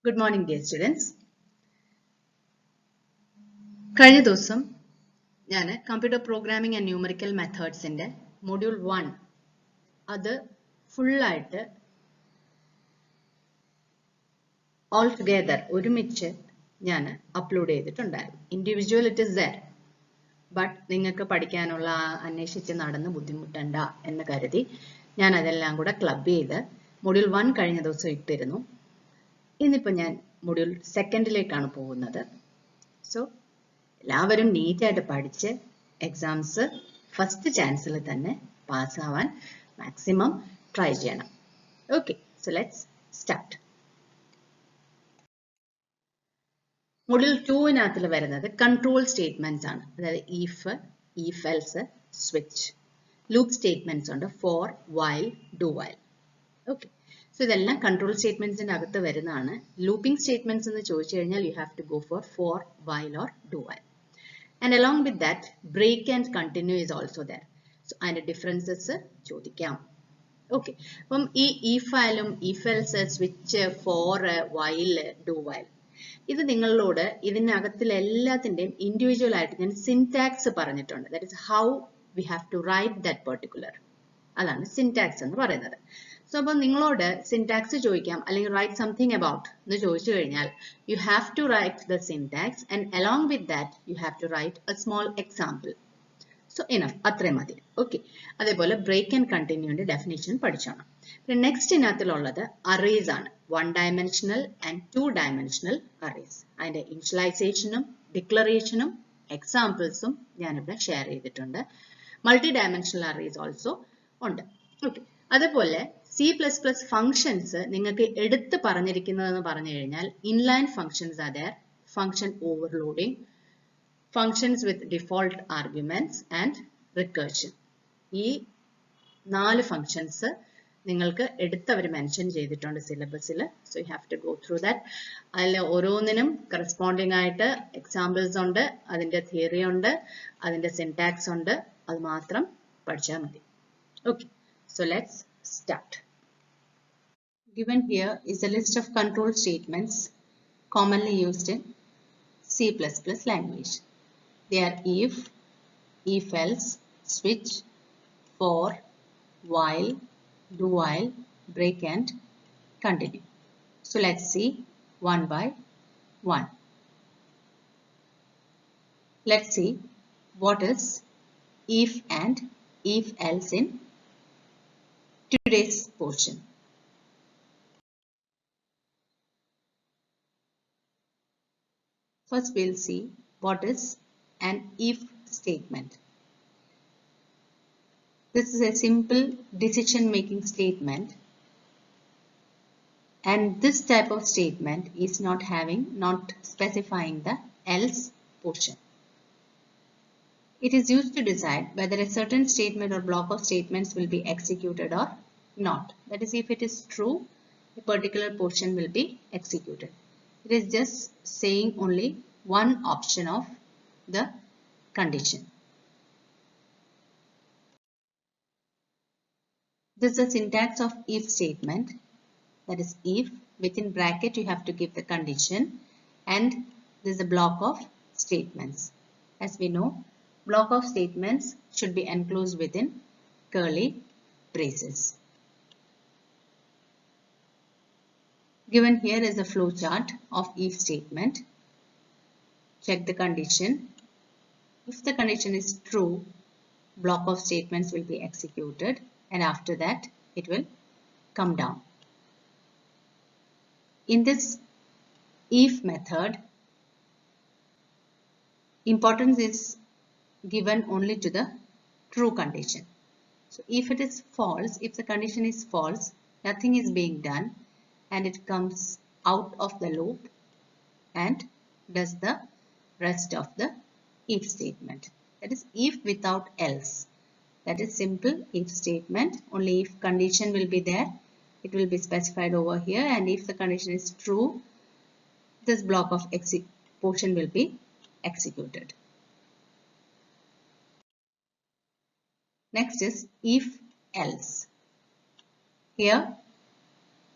Good morning, dear students. കഴിഞ്ഞ ദിവസം ഞാൻ കമ്പ്യൂട്ടർ പ്രോഗ്രാമിംഗ് ആൻഡ് ന്യൂമറിക്കൽ മെത്തേഡ്സിന്റെ മൊഡ്യൂൾ 1 അത് ഫുള്ളായിട്ട് ഓൾ ടുഗെദർ ഒരുമിച്ച് ഞാൻ അപ്ലോഡ് ചെയ്തിട്ടുണ്ടായിരുന്നു. Individual it is there, but നിങ്ങൾക്ക് പഠിക്കാനുള്ള അന്വേഷിച്ച് നടന്ന് ബുദ്ധിമുട്ടണ്ട എന്ന് കരുതി ഞാൻ അതെല്ലാം കൂടെ ക്ലബ് ചെയ്ത് മൊഡ്യൂൾ 1 കഴിഞ്ഞ ദിവസം ഇട്ടിരുന്നു. ഇന്നിപ്പോൾ ഞാൻ മൊഡ്യൂൾ 2ലേക്കാണ് പോകുന്നത്. സോ എല്ലാവരും നീറ്റായിട്ട് പഠിച്ച് എക്സാംസ് ഫസ്റ്റ് ചാൻസിൽ തന്നെ പാസ്സാവാൻ മാക്സിമം ട്രൈ ചെയ്യണം. Okay, so let's start. Module 2-നകത്തിൽ വരുന്നത് കൺട്രോൾ സ്റ്റേറ്റ്മെന്റ്സ് ആണ്. അതായത് if else, switch, loop statements ഉണ്ട്, for, while, do while. Okay, so ഇതെല്ലാം കൺട്രോൾ സ്റ്റേറ്റ്മെന്റ്സിന്റെ അകത്ത് വരുന്നതാണ്. ലൂപ്പിംഗ് സ്റ്റേറ്റ്മെന്റ്സ് എന്ന് ചോദിച്ചു കഴിഞ്ഞാൽ you have to go for, while or do while. And along with that, break and continue is also there. So, and differences ചോദിക്കാം. Okay. അപ്പം ഈ if ആയാലും if else, switch, for, while, do while. ഇത് നിങ്ങളോട് ഇതിനകത്തിൽ എല്ലാത്തിന്റെയും individual ആയിട്ട് ഞാൻ syntax പറഞ്ഞിട്ടുണ്ട്. That is how we have to write that particular. അതാണ് സിൻടാക്സ് എന്ന് പറയുന്നത്. സോ അപ്പോൾ നിങ്ങളോട് സിൻടാക്സ് ചോദിക്കാം, അല്ലെങ്കിൽ റൈറ്റ് സംതിങ് അബൌട്ട് എന്ന് ചോദിച്ചു കഴിഞ്ഞാൽ you have to write the syntax and along with that you have to write a small example. So enough, അത്രയും മതി. ഓക്കെ, അതേപോലെ ബ്രേക്ക് ആൻഡ് കണ്ടിന്യൂന്റെ ഡെഫിനേഷൻ പഠിച്ചോണം. പിന്നെ നെക്സ്റ്റ് ഇനകത്തിലുള്ളത് അറേസ് ആണ്. 1 dimensional and 2 dimensional അറേസ്. അതിന്റെ ഇനിഷ്യലൈസേഷനും ഡിക്ലറേഷനും എക്സാമ്പിൾസും ഞാനിവിടെ ഷെയർ ചെയ്തിട്ടുണ്ട്. മൾട്ടി ഡയമെൻഷണൽ അറേസ് ഓൾസോ ഉണ്ട്. ഓക്കെ, അതുപോലെ C++ ഫങ്ഷൻസ് നിങ്ങൾക്ക് എടുത്ത് പറഞ്ഞിരിക്കുന്നതെന്ന് പറഞ്ഞു കഴിഞ്ഞാൽ inline functions are there, function overloading, functions with default arguments and recursion. ഈ 4 ഫങ്ഷൻസ് നിങ്ങൾക്ക് എടുത്തവർ മെൻഷൻ ചെയ്തിട്ടുണ്ട് സിലബസിൽ. So you have to go through that. അതിൽ ഓരോന്നിനും കറസ്പോണ്ടിങ് ആയിട്ട് എക്സാമ്പിൾസ് ഉണ്ട്, അതിന്റെ തിയറി ഉണ്ട്, അതിന്റെ സിൻടാക്സ് ഉണ്ട്. അത് മാത്രം പഠിച്ചാൽ മതി. Okay, so let's start. Given here is a list of control statements commonly used in C++ language. They are if else, switch, for, while, do while, break and continue. So let's see one by one. Let's see what is if and if else in today's portion. First we'll see what is an if statement. This is a simple decision making statement, and this type of statement is not specifying the else portion. It is used to decide whether a certain statement or block of statements will be executed or not. That is, if it is true, a particular portion will be executed. It is just saying only one option of the condition. This is the syntax of if statement. That is, if within bracket you have to give the condition, and this is a block of statements. As we know, block of statements should be enclosed within curly braces. Given here is a flow chart of if statement. Check the condition. If the condition is true, block of statements will be executed, and after that it will come down. In this if method, importance is given only to the true condition. So if it is false, if the condition is false, nothing is being done, and it comes out of the loop and does the rest of the if statement. That is if without else. That is simple if statement. Only if condition will be there, it will be specified over here, and if the condition is true, this block of portion will be executed. Next is if else. Here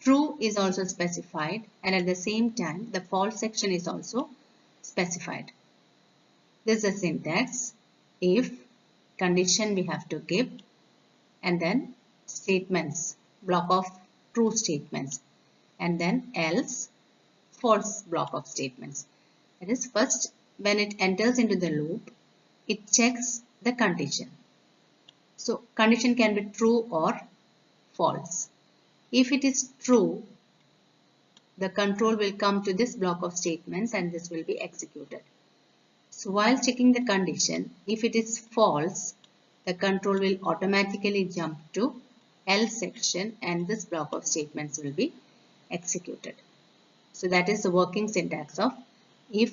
True is also specified, and at the same time the false section is also specified. This is the syntax. If condition we have to give, and then statements, block of true statements, and then else false block of statements. That is, first when it enters into the loop, it checks the condition. So condition can be true or false. If it is true, the control will come to this block of statements and this will be executed. So while checking the condition, if it is false, the control will automatically jump to else section and this block of statements will be executed. So that is the working syntax of if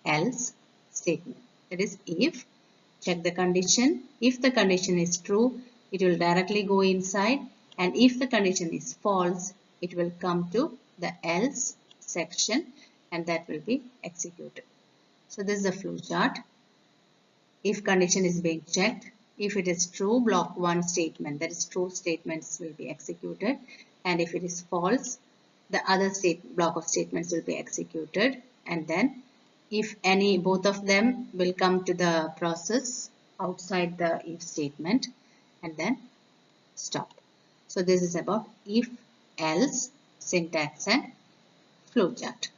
else statement. That is, if, check the condition. If the condition is true, it will directly go inside, and if the condition is false, it will come to the else section and that will be executed. So this is the flow chart. If condition is being checked, if it is true, block 1 statement, that is true statements will be executed, and if it is false, the other block of statements will be executed, and then if any both of them will come to the process outside the if statement and then stop. So this is about if else syntax and flowchart.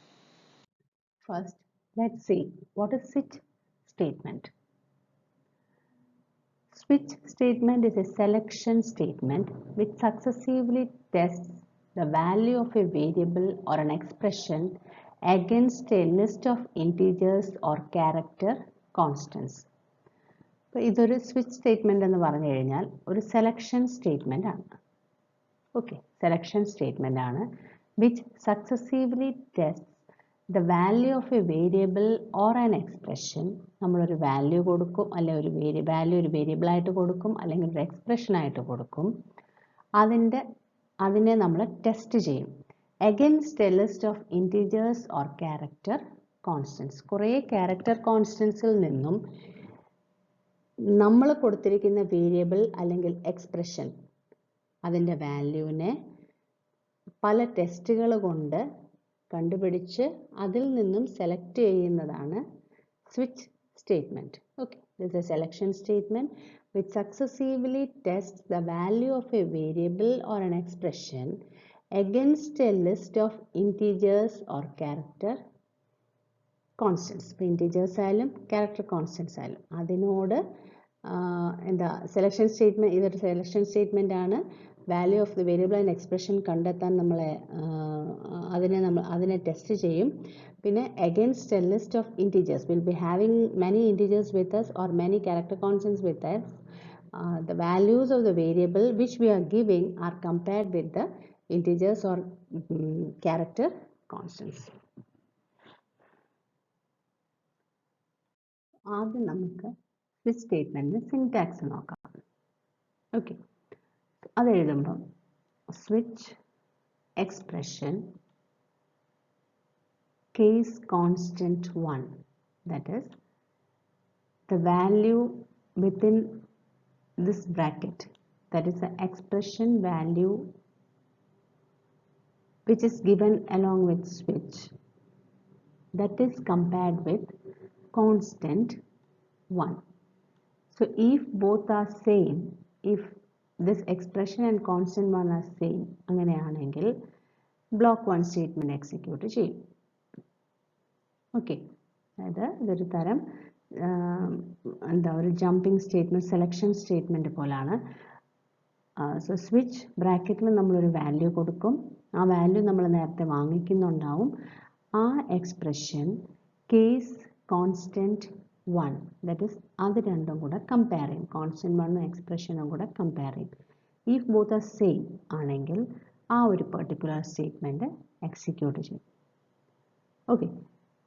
First, let's see what is switch statement. Switch statement is a selection statement which successively tests the value of a variable or an expression against a list of integers or character constants. അപ്പോൾ ഇതൊരു switch statement എന്ന് പറഞ്ഞു കഴിഞ്ഞാൽ ഒരു selection statement ആണ്. Okay, selection statement ആണ് which successively tests the value of a variable or an expression. നമ്മളൊരു value കൊടുക്കും, അല്ലെങ്കിൽ ഒരു വാല്യൂ ഒരു വേരിയബിൾ ആയിട്ട് കൊടുക്കും, അല്ലെങ്കിൽ ഒരു എക്സ്പ്രഷൻ ആയിട്ട് കൊടുക്കും. അതിനെ നമ്മൾ ടെസ്റ്റ് ചെയ്യും against a list of integers or character constants. കുറേ ക്യാരക്ടർ കോൺസ്റ്റൻസിൽ നിന്നും നമ്മൾ കൊടുത്തിരിക്കുന്ന വേരിയബിൾ അല്ലെങ്കിൽ എക്സ്പ്രഷൻ അതിൻ്റെ വാല്യൂവിനെ പല ടെസ്റ്റുകൾ കൊണ്ട് കണ്ടുപിടിച്ച് അതിൽ നിന്നും സെലക്ട് ചെയ്യുന്നതാണ് switch statement. Okay, this A selection statement which successively tests the value of a variable or an expression against a list of integers or character constants. ഇപ്പോൾ integers ആയാലും character constants ആയാലും അതിനോട് എന്താ സെലക്ഷൻ സ്റ്റേറ്റ്മെന്റ്, ഇതൊരു selection statement ആണ്. Value of the variable and expression കണ്ടെത്താൻ നമ്മളെ അതിനെ ടെസ്റ്റ് ചെയ്യും. പിന്നെ against A list of integers, will be having many integers with us or many character constants with us. The values of the variable which we are giving are compared with the integers or character constants. ആദ്യം നമുക്ക് switch സ്റ്റേറ്റ്മെന്റിന് syntax നോക്കാം. Okay, അത് എഴുതുമ്പോൾ switch expression case constant 1, that is the value within this bracket, that is the expression value which is given along with switch, that is compared with constant 1. So if both are same, if this expression and constant 1 are same, അങ്ങനെയാണെങ്കിൽ block 1 statement execute ചെയ്യും. Okay, അതായത് ഇതൊരു തരം എന്താ ഒരു jumping statement, selection statement പോലാണ്. So switch ബ്രാക്കറ്റിൽ നമ്മളൊരു വാല്യൂ കൊടുക്കും, ആ വാല്യൂ നമ്മൾ നേരത്തെ വാങ്ങിക്കുന്നുണ്ടാവും. ആ expression case constant 1, that is അത് രണ്ടും കൂടെ കമ്പയർ ചെയ്യും, കോൺസ്റ്റന്റ് 1 എക്സ്പ്രഷനും കൂടെ കമ്പയർ ചെയ്യും. ഇഫ് ബോത്ത് ആർ സെയിം ആണെങ്കിൽ ആ ഒരു പെർട്ടിക്കുലർ സ്റ്റേറ്റ്മെന്റ് എക്സിക്യൂട്ട് ചെയ്യും. ഓക്കെ,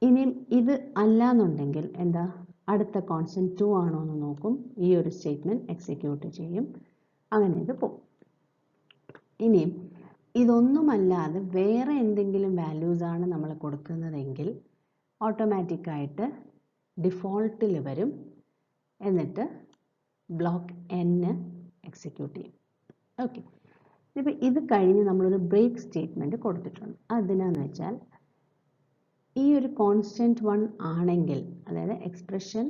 ഇനിയും ഇത് അല്ല എന്നുണ്ടെങ്കിൽ എന്താ, അടുത്ത കോൺസ്റ്റന്റ് 2 ആണോ എന്ന് നോക്കും, ഈ ഒരു സ്റ്റേറ്റ്മെന്റ് എക്സിക്യൂട്ട് ചെയ്യും, അങ്ങനെ ഇത് പോകും. ഇനിയും ഇതൊന്നുമല്ലാതെ വേറെ എന്തെങ്കിലും വാല്യൂസ് ആണ് നമ്മൾ കൊടുക്കുന്നതെങ്കിൽ ഓട്ടോമാറ്റിക്കായിട്ട് ഡിഫോൾട്ടിൽ വരും, എന്നിട്ട് ബ്ലോക്ക് n എക്സിക്യൂട്ട് ചെയ്യും. ഓക്കെ, ഇപ്പോൾ ഇത് കഴിഞ്ഞ് നമ്മളൊരു ബ്രേക്ക് സ്റ്റേറ്റ്മെൻറ്റ് കൊടുത്തിട്ടുണ്ട്. അതെന്നാന്ന് വെച്ചാൽ ഈ ഒരു കോൺസ്റ്റൻറ്റ് 1 ആണെങ്കിൽ, അതായത് expression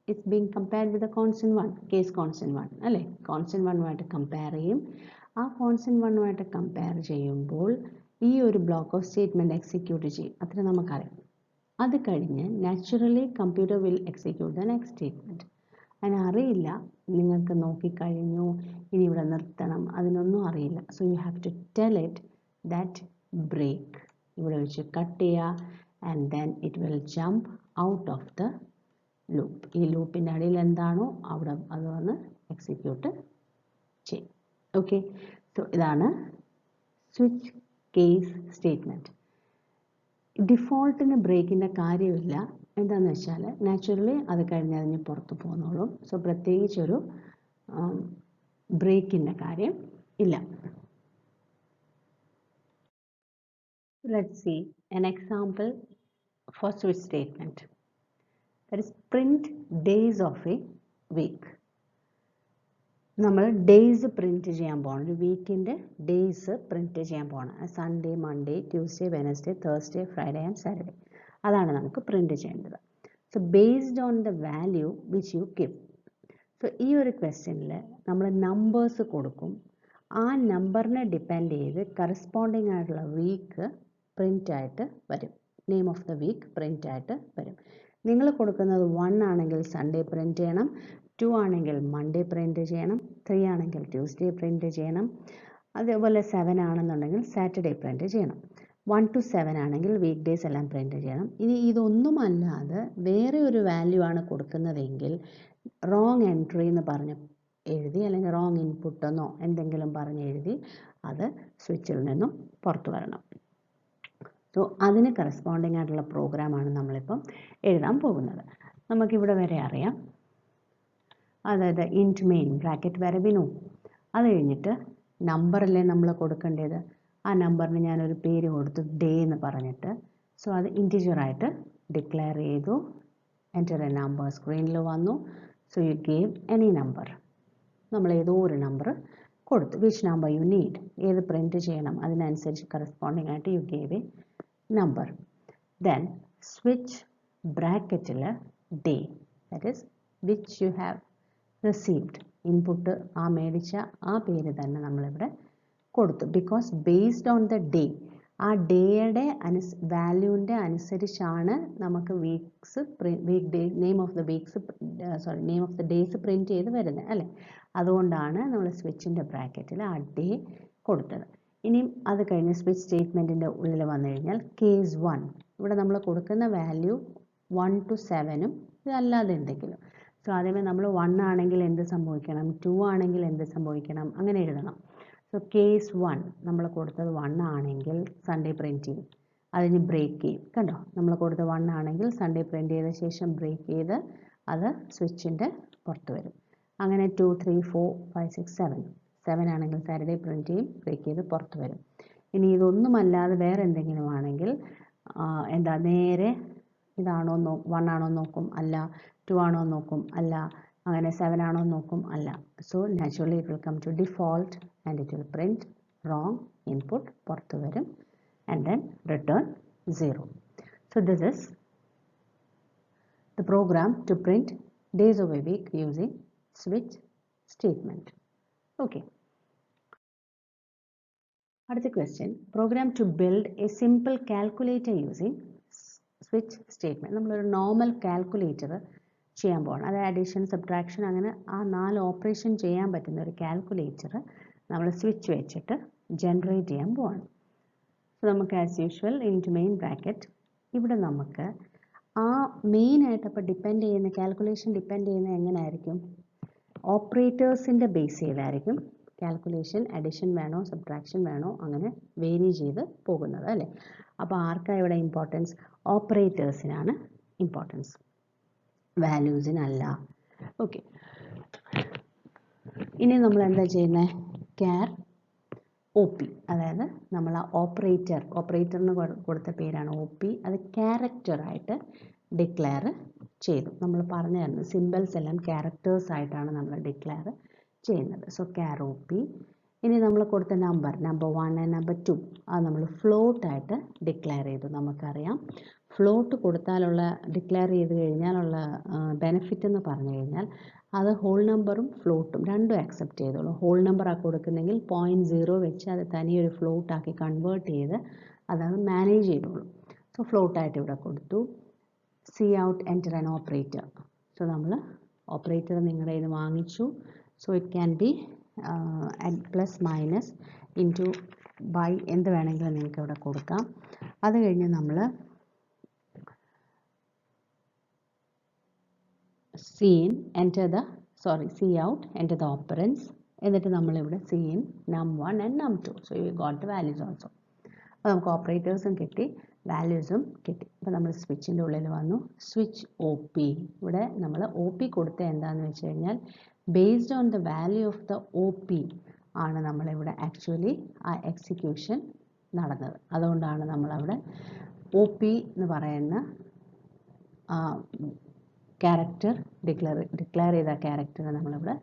it's being compared with constant 1, case constant 1 അല്ലേ, കോൺസ്റ്റൻറ്റ് 1 കമ്പയർ ചെയ്യും. ആ കോൺസ്റ്റൻറ്റ് 1 കമ്പയർ ചെയ്യുമ്പോൾ ഈ ഒരു ബ്ലോക്ക് ഓഫ് സ്റ്റേറ്റ്മെൻറ്റ് എക്സിക്യൂട്ട് ചെയ്യും. അത്ര നമുക്കറിയാം. അത് കഴിഞ്ഞ് naturally computer will execute the next statement. അതിനറിയില്ല നിങ്ങൾക്ക് നോക്കിക്കഴിഞ്ഞു ഇനി ഇവിടെ നിർത്തണം, അതിനൊന്നും അറിയില്ല. So you have to tell it that break ഇവിടെ വെച്ച് കട്ട് ചെയ്യുക, and then it will jump out of the loop. ഈ ലൂപ്പിൻ്റെ അടിയിൽ എന്താണോ അവിടെ അത് വന്ന് എക്സിക്യൂട്ട് ചെയ്യും. ഓക്കെ, സോ ഇതാണ് സ്വിച്ച് കേസ് സ്റ്റേറ്റ്മെൻറ്റ്. ഡിഫോൾട്ടിന് ബ്രേക്കിൻ്റെ കാര്യമില്ല. എന്താണെന്ന് വെച്ചാൽ നാച്ചുറലി അത് കഴിഞ്ഞ് അതിന് പുറത്ത് പോകുന്നോളും. സോ പ്രത്യേകിച്ചൊരു ബ്രേക്കിൻ്റെ കാര്യം ഇല്ല. Let's see an example for switch statement. That is print days of a week. നമ്മൾ ഡേയ്സ് പ്രിൻറ്റ് ചെയ്യാൻ പോകണം. ഒരു വീക്കിൻ്റെ ഡേയ്സ് പ്രിൻറ്റ് ചെയ്യാൻ പോകണം. Sunday, Monday, Tuesday, Wednesday, Thursday, Friday and Saturday. അതാണ് നമുക്ക് പ്രിൻറ്റ് ചെയ്യേണ്ടത്. So based on the value which you give. So ഈ ഒരു ക്വസ്റ്റ്യനിൽ നമ്മൾ നമ്പേഴ്സ് കൊടുക്കും. ആ നമ്പറിനെ ഡിപ്പെൻഡ് ചെയ്ത് കറസ്പോണ്ടിങ് ആയിട്ടുള്ള വീക്ക് പ്രിൻ്റ് ആയിട്ട് വരും. Name of the week print ആയിട്ട് വരും. നിങ്ങൾ കൊടുക്കുന്നത് 1 ആണെങ്കിൽ സൺഡേ പ്രിൻറ്റ് ചെയ്യണം, 2 ആണെങ്കിൽ മൺഡേ പ്രിൻറ്റ് ചെയ്യണം, 3 ആണെങ്കിൽ ട്യൂസ്ഡേ പ്രിൻറ്റ് ചെയ്യണം, അതേപോലെ 7 ആണെന്നുണ്ടെങ്കിൽ സാറ്റർഡേ പ്രിൻറ്റ് ചെയ്യണം, 1 to 7 ആണെങ്കിൽ വീക്ക് ഡേയ്സ് എല്ലാം പ്രിൻറ്റ് ചെയ്യണം. ഇനി ഇതൊന്നുമല്ലാതെ വേറെ ഒരു വാല്യൂ ആണ് കൊടുക്കുന്നതെങ്കിൽ റോങ് എൻട്രി എന്ന് പറഞ്ഞ് എഴുതി, അല്ലെങ്കിൽ റോങ് ഇൻപുട്ടെന്നോ എന്തെങ്കിലും പറഞ്ഞ് എഴുതി അത് സ്വിച്ചിൽ നിന്നും പുറത്തു വരണം. സോ അതിന് കറസ്പോണ്ടിങ് ആയിട്ടുള്ള പ്രോഗ്രാമാണ് നമ്മളിപ്പം എഴുതാൻ പോകുന്നത്. നമുക്കിവിടെ വരെ അറിയാം. അതായത് ഇൻറ്റ് മെയിൻ ബ്രാക്കറ്റ് വരെ വിനു. അത് കഴിഞ്ഞിട്ട് നമ്പറല്ലേ നമ്മൾ കൊടുക്കേണ്ടത്. ആ നമ്പറിന് ഞാനൊരു പേര് കൊടുത്തു, ഡേ എന്ന് പറഞ്ഞിട്ട്. സോ അത് ഇൻറ്റിജറായിട്ട് ഡിക്ലെയർ ചെയ്തു. എൻ്റർ എ നമ്പർ സ്ക്രീനിൽ വന്നു. So you gave any number. നമ്മൾ ഏതോ ഒരു നമ്പർ കൊടുത്തു. വിച്ച് നമ്പർ യു നീഡ്, ഏത് പ്രിൻറ്റ് ചെയ്യണം അതിനനുസരിച്ച് കറസ്പോണ്ടിങ് ആയിട്ട് you gave a number. Then switch ബ്രാക്കറ്റിൽ day, that is which you have received. Input ആ മേടിച്ച ആ പേര് തന്നെ നമ്മളിവിടെ കൊടുത്തു. Because based on the day, ആ ഡേയുടെ വാല്യൂവിൻ്റെ അനുസരിച്ചാണ് നമുക്ക് weeks week day name of the weeks name of the days print ചെയ്ത് വരുന്നത് അല്ലേ. അതുകൊണ്ടാണ് നമ്മൾ സ്വിച്ചിൻ്റെ ബ്രാക്കറ്റിൽ ആ ഡേ കൊടുത്തത്. ഇനിയും അത് കഴിഞ്ഞ് സ്വിച്ച് സ്റ്റേറ്റ്മെൻറ്റിൻ്റെ ഉള്ളിൽ വന്നു കഴിഞ്ഞാൽ കേസ് 1, ഇവിടെ നമ്മൾ കൊടുക്കുന്ന വാല്യൂ 1 to 7 ഇതല്ലാതെ എന്തെങ്കിലും. സോ ആദ്യമേ നമ്മൾ 1 ആണെങ്കിൽ എന്ത് സംഭവിക്കണം, 2 ആണെങ്കിൽ എന്ത് സംഭവിക്കണം, അങ്ങനെ എഴുതണം. സോ കേസ് 1 നമ്മൾ കൊടുത്തത് 1 ആണെങ്കിൽ സൺഡേ പ്രിൻറ്റ് ചെയ്യും, അതിന് ബ്രേക്ക് ചെയ്യും. കണ്ടോ, നമ്മൾ കൊടുത്തത് 1 ആണെങ്കിൽ സൺഡേ പ്രിൻറ്റ് ചെയ്ത ശേഷം ബ്രേക്ക് ചെയ്ത് അത് സ്വിച്ചിൻ്റെ പുറത്ത് വരും. അങ്ങനെ 2, 3, 4, 5, 6, 7 ആണെങ്കിൽ സാറ്റർഡേ പ്രിൻറ്റ് ചെയ്യും, ബ്രേക്ക് ചെയ്ത് പുറത്ത് വരും. ഇനി ഇതൊന്നുമല്ലാതെ വേറെ എന്തെങ്കിലും ആണെങ്കിൽ എന്താ നേരെ ഇതാണോ 1 ആണോ നോക്കും, അല്ല 2 ആണോ നോക്കും, അല്ല അങ്ങനെ 7 ആണോ നോക്കും, അല്ല. So naturally it will come to default and it will print wrong input, പുറത്ത് വരും, and then return 0. So this is the program to print days of a week using switch statement. Okay, അടുത്ത question, program to build a simple calculator using switch statement. നമ്മളൊരു normal calculator ചെയ്യാൻ പോകണം. അതായത് addition, subtraction, അങ്ങനെ ആ 4 operation ചെയ്യാൻ പറ്റുന്ന ഒരു കാൽക്കുലേറ്റർ നമ്മൾ സ്വിച്ച് വെച്ചിട്ട് ജനറേറ്റ് ചെയ്യാൻ പോകണം. സോ നമുക്ക് as usual into main bracket, ഇവിടെ നമുക്ക് ആ മെയിനായിട്ട് അപ്പോൾ ഡിപ്പെൻഡ് ചെയ്യുന്ന കാൽക്കുലേഷൻ ഡിപ്പെൻഡ് ചെയ്യുന്നത് എങ്ങനെയായിരിക്കും, ഓപ്പറേറ്റേഴ്സിൻ്റെ ബേസ് ചെയ്തായിരിക്കും കാൽക്കുലേഷൻ. അഡിഷൻ വേണോ സബ്ട്രാക്ഷൻ വേണോ അങ്ങനെ വേരി ചെയ്ത് പോകുന്നത് അല്ലേ. അപ്പോൾ ആർക്കാണ് ഇവിടെ ഇമ്പോർട്ടൻസ്, ഓപ്പറേറ്റേഴ്സിനാണ് ഇമ്പോർട്ടൻസ്, വാല്യൂസിനല്ല. ഓക്കെ, ഇനി നമ്മൾ എന്താ ചെയ്യുന്നത്, ക്യാർ ഒ പി, അതായത് നമ്മൾ ആ ഓപ്പറേറ്ററിന് കൊടുത്ത പേരാണ് ഒ പി, അത് ക്യാരക്ടറായിട്ട് ഡിക്ലെയർ ചെയ്തു. നമ്മൾ പറഞ്ഞു തരുന്നത് സിമ്പിൾസ് എല്ലാം ക്യാരക്ടേഴ്സ് ആയിട്ടാണ് നമ്മൾ ഡിക്ലെയർ ചെയ്യുന്നത്. സോ ക്യാർ ഒ പി, ഇനി നമ്മൾ കൊടുത്ത നമ്പർ 1 and number 2 അത് നമ്മൾ ഫ്ലോട്ട് ആയിട്ട് ഡിക്ലെയർ ചെയ്തു. നമുക്കറിയാം ഫ്ലോട്ട് കൊടുത്താലുള്ള ഡിക്ലെയർ ചെയ്ത് കഴിഞ്ഞാലുള്ള ബെനിഫിറ്റ് എന്ന് പറഞ്ഞു കഴിഞ്ഞാൽ അത് ഹോൾ നമ്പറും ഫ്ലോട്ടും രണ്ടും അക്സെപ്റ്റ് ചെയ്തോളൂ. ഹോൾ നമ്പർ ആ കൊടുക്കുന്നെങ്കിൽ 0.0 വെച്ച് അത് തനിയൊരു ഫ്ലോട്ട് ആക്കി കൺവേർട്ട് ചെയ്ത് അതത് മാനേജ് ചെയ്തോളൂ. സോ ഫ്ലോട്ടായിട്ട് ഇവിടെ കൊടുത്തു. C out enter an operator. So നമ്മൾ ഓപ്പറേറ്റർ നിങ്ങളുടെ കയ്യിൽ നിന്ന് വാങ്ങിച്ചു. So it can be plus minus into by എന്ത് വേണമെങ്കിലും നിങ്ങൾക്ക് ഇവിടെ കൊടുക്കാം. അത് കഴിഞ്ഞ് നമ്മൾ C out enter the operands. എന്നിട്ട് നമ്മളിവിടെ C in num1 and num2. So you got the values also. അപ്പോൾ നമുക്ക് ഓപ്പറേറ്റേഴ്സും കിട്ടി, വാല്യൂസും കിട്ടി. അപ്പോൾ നമ്മൾ സ്വിച്ചിൻ്റെ ഉള്ളിൽ വന്നു. Switch O P. ഇവിടെ നമ്മൾ ഒ പി കൊടുത്ത എന്താണെന്ന് വെച്ച് കഴിഞ്ഞാൽ based on the value of the O P ആണ് നമ്മളിവിടെ ആക്ച്വലി ആ എക്സിക്യൂഷൻ നടന്നത്. അതുകൊണ്ടാണ് നമ്മളവിടെ ഒ പി എന്ന് പറയുന്ന ക്യാരക്ടർ ഡിക്ലെയർ ചെയ്ത ക്യാരക്ടർ നമ്മളിവിടെ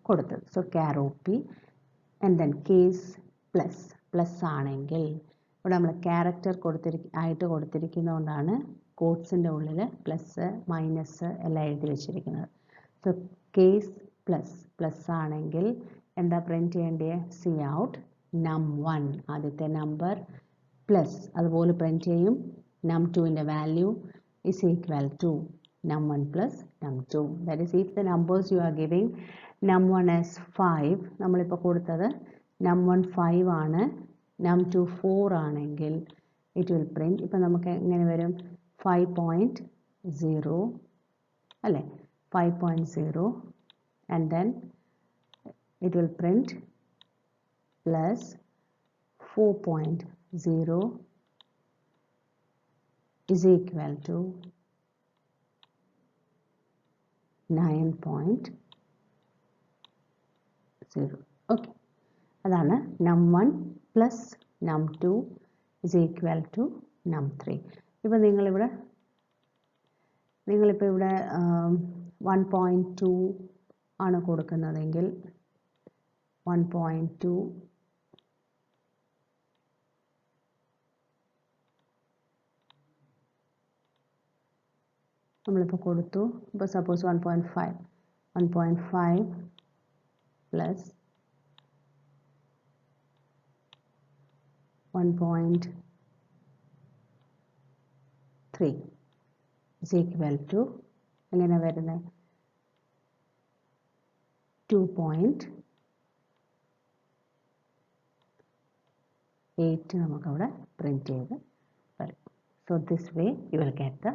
കൊടുത്തത്. So ക്യാർ O P and then case plus ആണെങ്കിൽ ഇവിടെ നമ്മൾ ക്യാരക്ടർ ആയിട്ട് കൊടുത്തിരിക്കുന്നതുകൊണ്ടാണ് കോഡ്സിൻ്റെ ഉള്ളിൽ പ്ലസ് മൈനസ് എല്ലാം എഴുതി വെച്ചിരിക്കുന്നത്. സോ കേസ് പ്ലസ് ആണെങ്കിൽ എന്താ പ്രിൻറ്റ് ചെയ്യേണ്ടത്? സി ഔട്ട് num1 ആദ്യത്തെ നമ്പർ പ്ലസ് അതുപോലെ പ്രിൻറ്റ് ചെയ്യും num2ൻ്റെ value is equal to num1 plus num2. That is, if the numbers you are giving num1 as 5, നമ്മളിപ്പോൾ കൊടുത്തത് num1 5 ആണ്, num2 4 ആണെങ്കിൽ it will print. ഇപ്പം നമുക്ക് എങ്ങനെ വരും? 5.0 അല്ലേ? 5.0 and then it will print plus 4.0 is equal to 9.0. Okay, അതാണ് num1 plus num2 is equal to num3. ഇപ്പോൾ നിങ്ങളിപ്പോൾ ഇവിടെ 1.2 ആണ് കൊടുക്കുന്നതെങ്കിൽ 1.2 നമ്മളിപ്പോൾ കൊടുത്തു. ഇപ്പോൾ suppose 1.5 plus 1.3 is equal to എങ്ങനെ വരുന്നത്? 2.8 നമുക്കവിടെ പ്രിൻറ്റ് ചെയ്ത് വരും. So this way U will get the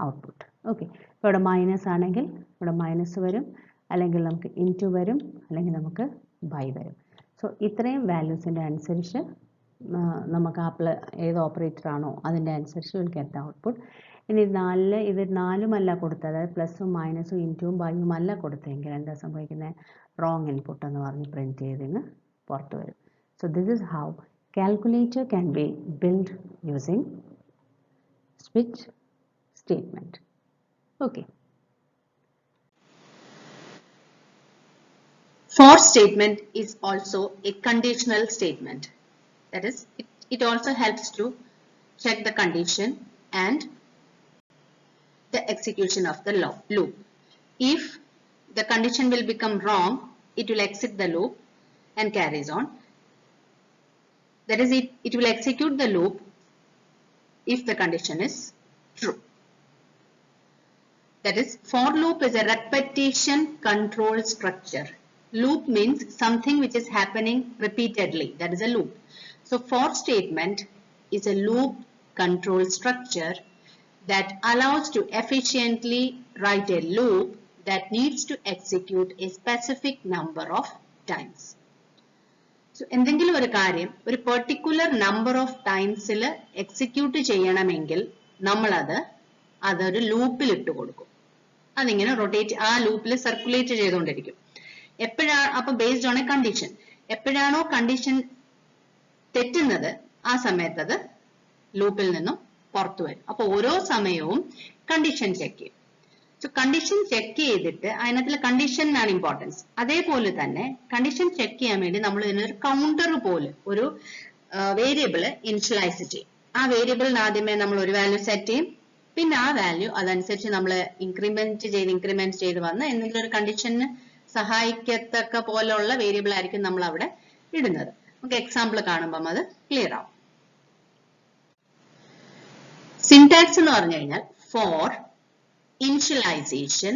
output. Okay, ഇപ്പോൾ ഇവിടെ മൈനസ് ആണെങ്കിൽ ഇവിടെ മൈനസ് വരും, അല്ലെങ്കിൽ നമുക്ക് ഇൻറ്റു വരും, അല്ലെങ്കിൽ നമുക്ക് ബൈ വരും. സോ ഇത്രയും വാല്യൂസിൻ്റെ അനുസരിച്ച് നമുക്ക് ഏത് ഓപ്പറേറ്റർ ആണോ അതിൻ്റെ അനുസരിച്ച് വിൽ ഗെറ്റ് ദ ഔട്ട്പുട്ട്. ഇനി ഇത് 4 കൊടുത്തത്, അതായത് പ്ലസും മൈനസും ഇൻറ്റുവും ബൈയും അല്ല കൊടുത്തെങ്കിൽ എന്താ സംഭവിക്കുന്നത്? റോങ് ഇൻപുട്ട് എന്ന് പറഞ്ഞ് പ്രിൻറ്റ് ചെയ്തിന് പുറത്ത് വരും. So this is how calculator can be build using switch statement. Okay. For statement is also a conditional statement. That is, it also helps to check the condition and the execution of the loop. If the condition will become wrong, it will exit the loop and carries on. That is, it will execute the loop if the condition is true. That is, for loop is a repetition control structure. Loop means something which is happening repeatedly. That is a loop. So for statement is a loop control structure that allows to efficiently write a loop that needs to execute a specific number of times. So എന്തെങ്കിലും ഒരു കാര്യം ഒരു particular number of ടൈംസിൽ execute ചെയ്യണമെങ്കിൽ അതൊരു ലൂപ്പിൽ ഇട്ട് കൊടുക്കും. അതിങ്ങനെ റൊട്ടേറ്റ് ആ ലൂപ്പിൽ സർക്കുലേറ്റ് ചെയ്തുകൊണ്ടിരിക്കും. അപ്പൊ ബേസ്ഡ് ഓൺ എ കണ്ടീഷൻ, എപ്പോഴാണോ കണ്ടീഷൻ തെറ്റുന്നത് ആ സമയത്ത് അത് ലൂപ്പിൽ നിന്നും പുറത്തു വരും. അപ്പൊ ഓരോ സമയവും കണ്ടീഷൻ ചെക്ക് ചെയ്യും. സോ കണ്ടീഷൻ ചെക്ക് ചെയ്തിട്ട് അതിനകത്തുള്ള കണ്ടീഷനാണ് ഇമ്പോർട്ടൻസ്. അതേപോലെ തന്നെ കണ്ടീഷൻ ചെക്ക് ചെയ്യാൻ വേണ്ടി നമ്മൾ ഇതിനൊരു കൗണ്ടർ പോലെ ഒരു വേരിയബിൾ ഇനിഷ്യലൈസ് ചെയ്യും. ആ വേരിയബിളിന് ആദ്യമേ നമ്മൾ ഒരു വാല്യൂ സെറ്റ് ചെയ്യും. പിന്നെ ആ വാല്യൂ അതനുസരിച്ച് നമ്മൾ ഇൻക്രിമെന്റ് ചെയ്ത് വന്ന് എന്തെങ്കിലും ഒരു കണ്ടീഷന് സഹായിക്കത്തക്ക പോലുള്ള വേരിയബിൾ ആയിരിക്കും നമ്മൾ അവിടെ ഇടുന്നത്. നമുക്ക് എക്സാമ്പിൾ കാണുമ്പം അത് ക്ലിയർ ആവും. സിന്റാക്സ് എന്ന് പറഞ്ഞു കഴിഞ്ഞാൽ four initialization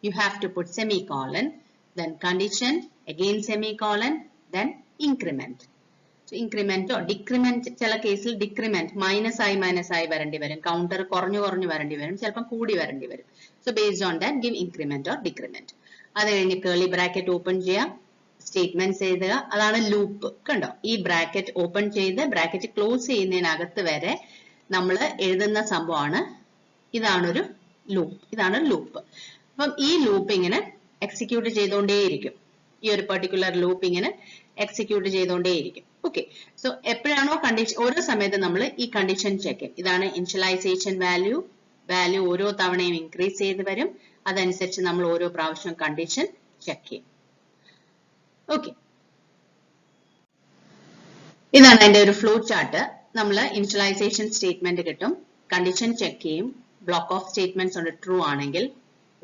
you have to put semicolon, then condition, again semicolon, then increment. So increment or decrement, ചില കേസിൽ decrement minus i വരേണ്ടി വരും, കൗണ്ടർ കുറഞ്ഞു വരേണ്ടി വരും, ചിലപ്പോൾ കൂടി വരേണ്ടി വരും. So based on that give increment or decrement. അത് കഴിഞ്ഞ് curly bracket open ചെയ്യാം, സ്റ്റേറ്റ്മെന്റ്സ് എഴുതുക, അതാണ് ലൂപ്പ്. കണ്ടോ, ഈ ബ്രാക്കറ്റ് ഓപ്പൺ ചെയ്ത് ബ്രാക്കറ്റ് ക്ലോസ് ചെയ്യുന്നതിനകത്ത് വരെ നമ്മൾ എഴുതുന്ന സംഭവമാണ്. ഇതാണൊരു ലൂപ്പ്, ഇതാണ് ലൂപ്പ്. അപ്പം ഈ ലൂപ്പ് ഇങ്ങനെ എക്സിക്യൂട്ട് ചെയ്തുകൊണ്ടേയിരിക്കും. ഈ ഒരു പെർട്ടിക്കുലർ ലൂപ്പ് ഇങ്ങനെ എക്സിക്യൂട്ട് ചെയ്തുകൊണ്ടേയിരിക്കും. ഓക്കെ, സോ എപ്പോഴാണോ കണ്ടീഷൻ, ഓരോ സമയത്ത് നമ്മൾ ഈ കണ്ടീഷൻ ചെക്ക് ചെയ്യും. ഇതാണ് ഇനിഷ്യലൈസേഷൻ വാല്യൂ. വാല്യൂ ഓരോ തവണയും ഇൻക്രീസ് ചെയ്ത് വരും. അതനുസരിച്ച് നമ്മൾ ഓരോ പ്രാവശ്യം കണ്ടീഷൻ ചെക്ക് ചെയ്യും. ഓക്കെ, ഇതാണ് അതിന്റെ ഒരു ഫ്ലോ ചാർട്ട്. നമ്മൾ ഇനിഷ്യലൈസേഷൻ സ്റ്റേറ്റ്മെന്റ് കിട്ടും, കണ്ടീഷൻ ചെക്ക് ചെയ്യും, ബ്ലോക്ക് ഓഫ് സ്റ്റേറ്റ്മെന്റ്സ് ഉണ്ട്, ട്രൂ ആണെങ്കിൽ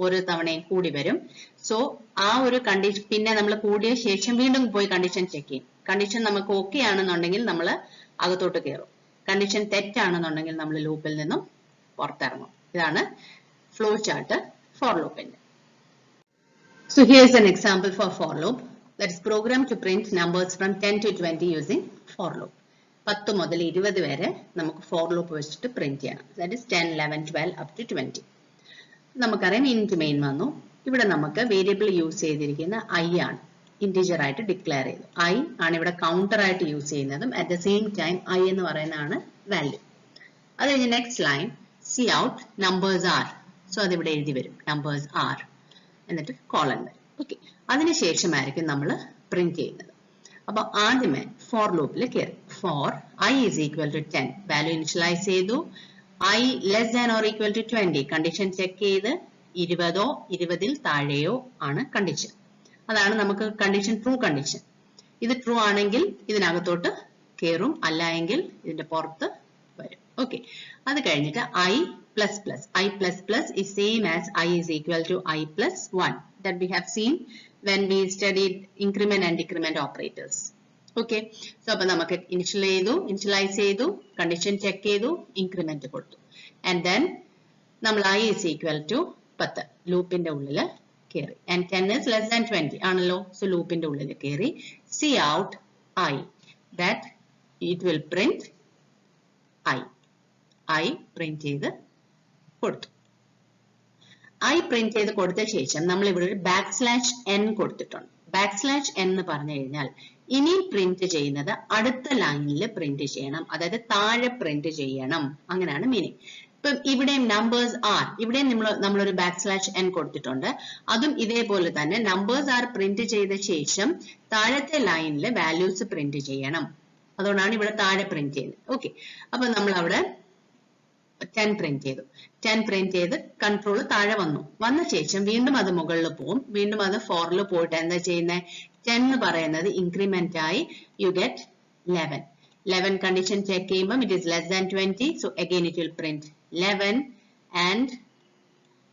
ഓരോ തവണയും കൂടി വരും. സോ ആ ഒരു കണ്ടീഷൻ പിന്നെ നമ്മൾ കൂടിയ ശേഷം വീണ്ടും പോയി കണ്ടീഷൻ ചെക്ക് ചെയ്യും. കണ്ടീഷൻ നമുക്ക് ഓക്കെ ആണെന്നുണ്ടെങ്കിൽ നമ്മൾ അകത്തോട്ട് കയറും, കണ്ടീഷൻ തെറ്റാണെന്നുണ്ടെങ്കിൽ നമ്മൾ ലൂപ്പിൽ നിന്നും പുറത്തിറങ്ങും. ഇതാണ് ഫ്ലോ ചാർട്ട് ഫോർ ലൂപ്പിന്റെ. So here an example for for loop, that is program to print numbers from 10 to 20 using for loop. 10 മുതൽ 20 വരെ നമുക്ക് ഫോർ ലൂപ്പ് വെച്ചിട്ട് പ്രിന്റ് ചെയ്യണം. That is 10, 11, 12 up to 20. നമുക്കറിയാം ഇൻറ്റ് മെയിൻ വന്നു. ഇവിടെ നമുക്ക് വേരിയബിൾ യൂസ് ചെയ്തിരിക്കുന്ന ഐ ആണ്, ഇന്റിജർ ആയിട്ട് ഡിക്ലെയർ ചെയ്തു. ഐ ആണ് ഇവിടെ കൗണ്ടർ ആയിട്ട് യൂസ് ചെയ്യുന്നതും at the same time I എന്ന് പറയുന്നതാണ് വാല്യൂ. അത് കഴിഞ്ഞ് next line C out numbers are. So അതിവിടെ എഴുതി വരും നമ്പേഴ്സ് ആർ, എന്നിട്ട് കോളൻ വരും. ഓക്കെ, അതിനുശേഷമായിരിക്കും നമ്മൾ പ്രിന്റ് ചെയ്യുന്നത്. അപ്പൊ ആദ്യമേ ഫോർ ലൂപ്പിൽ കയറി for I is equal to 10 value initialize ചെയ്തു. I less than or equal to 20 condition check ചെയ്ത് 20ഓ 20ൽ താഴെയോ ആണ് കണ്ടീഷൻ. അതാണ് നമുക്ക് കണ്ടീഷൻ ട്രൂ കണ്ടീഷൻ. ഇത് ട്രൂ ആണെങ്കിൽ ഇതിനകത്തോട്ട് കയറും, അല്ല എങ്കിൽ ഇതിന്റെ പുറത്ത് വരും. ഓക്കെ, അത് കഴിഞ്ഞിട്ട് I plus plus, I plus plus is same as I is equal to I plus 1 that we have seen when we studied increment and decrement operators. Okay, so അപ്പോൾ നമുക്ക് ഇനിഷ്യലൈസ് ചെയ്തു, കണ്ടീഷൻ ചെക്ക് ചെയ്തു, increment കൊടുത്തു, and then നമ്മൾ I is equal to 10 ലൂപ്പിന്റെ ഉള്ളിൽ കയറി, and 10 is less than 20 ആണല്ലോ. സോ ലൂപ്പിന്റെ ഉള്ളിൽ കയറി see out I, that it will print I print ചെയ്ത് കൊടുത്തു. ഐ പ്രിന്റ് ചെയ്ത് കൊടുത്ത ശേഷം നമ്മൾ ഇവിടെ ഒരു \n കൊടുത്തിട്ടുണ്ട്. \n എന്ന് പറഞ്ഞു കഴിഞ്ഞാൽ ഇനി പ്രിന്റ് ചെയ്യുന്നത് അടുത്ത ലൈനിൽ പ്രിന്റ് ചെയ്യണം, അതായത് താഴെ പ്രിന്റ് ചെയ്യണം, അങ്ങനെയാണ് മീനിങ്. ഇപ്പം ഇവിടെയും നമ്പേഴ്സ് ആർ, ഇവിടെയും നമ്മളൊരു \n കൊടുത്തിട്ടുണ്ട്. അതും ഇതേപോലെ തന്നെ നമ്പേഴ്സ് ആർ പ്രിന്റ് ചെയ്ത ശേഷം താഴത്തെ ലൈനിൽ വാല്യൂസ് പ്രിന്റ് ചെയ്യണം. അതുകൊണ്ടാണ് ഇവിടെ താഴെ പ്രിന്റ് ചെയ്യുന്നത്. ഓക്കെ, അപ്പൊ നമ്മൾ അവിടെ 10 പ്രിന്റ് ചെയ്തു. 10 പ്രിന്റ് ചെയ്ത് കൺട്രോൾ താഴെ വന്ന ശേഷം വീണ്ടും അത് മുകളിൽ പോകും. വീണ്ടും അത് ഫോറിൽ പോയിട്ട് എന്താ ചെയ്യുന്നത്, 10 എന്ന് പറയുന്നത് ഇൻക്രിമെന്റ് ആയി യു ഗെറ്റ് 11 കണ്ടീഷൻ ചെക്ക് ചെയ്യുമ്പോൾ it is less than 20. So again it will print 11 and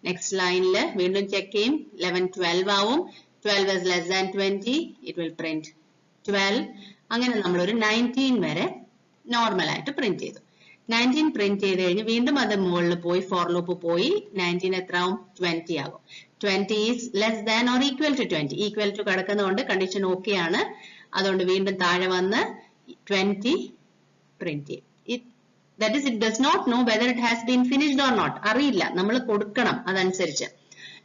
next ലൈനിൽ വീണ്ടും ചെക്ക് ചെയ്യും, 11 12 ആവും. 12 is less than 20, it will print 12. അങ്ങനെ നമ്മൾ ഒരു 19 വരെ നോർമൽ ആയിട്ട് പ്രിന്റ് ചെയ്തു. 19 പ്രിന്റ് ചെയ്ത് കഴിഞ്ഞ് വീണ്ടും അത് മുകളിൽ പോയി ഫോർ ലൂപ്പ് പോയി 19 എത്ര ആവും, 20 ആകും. 20 is less than or equal to 20, equal to കിടക്കുന്നതുകൊണ്ട് കണ്ടീഷൻ ഓക്കെ ആണ്. അതുകൊണ്ട് വീണ്ടും താഴെ വന്ന് 20 പ്രിന്റ് ചെയ്യും. That is, it does not know whether it has been finished or not. അറിയില്ല, നമ്മൾ കൊടുക്കണം അതനുസരിച്ച്.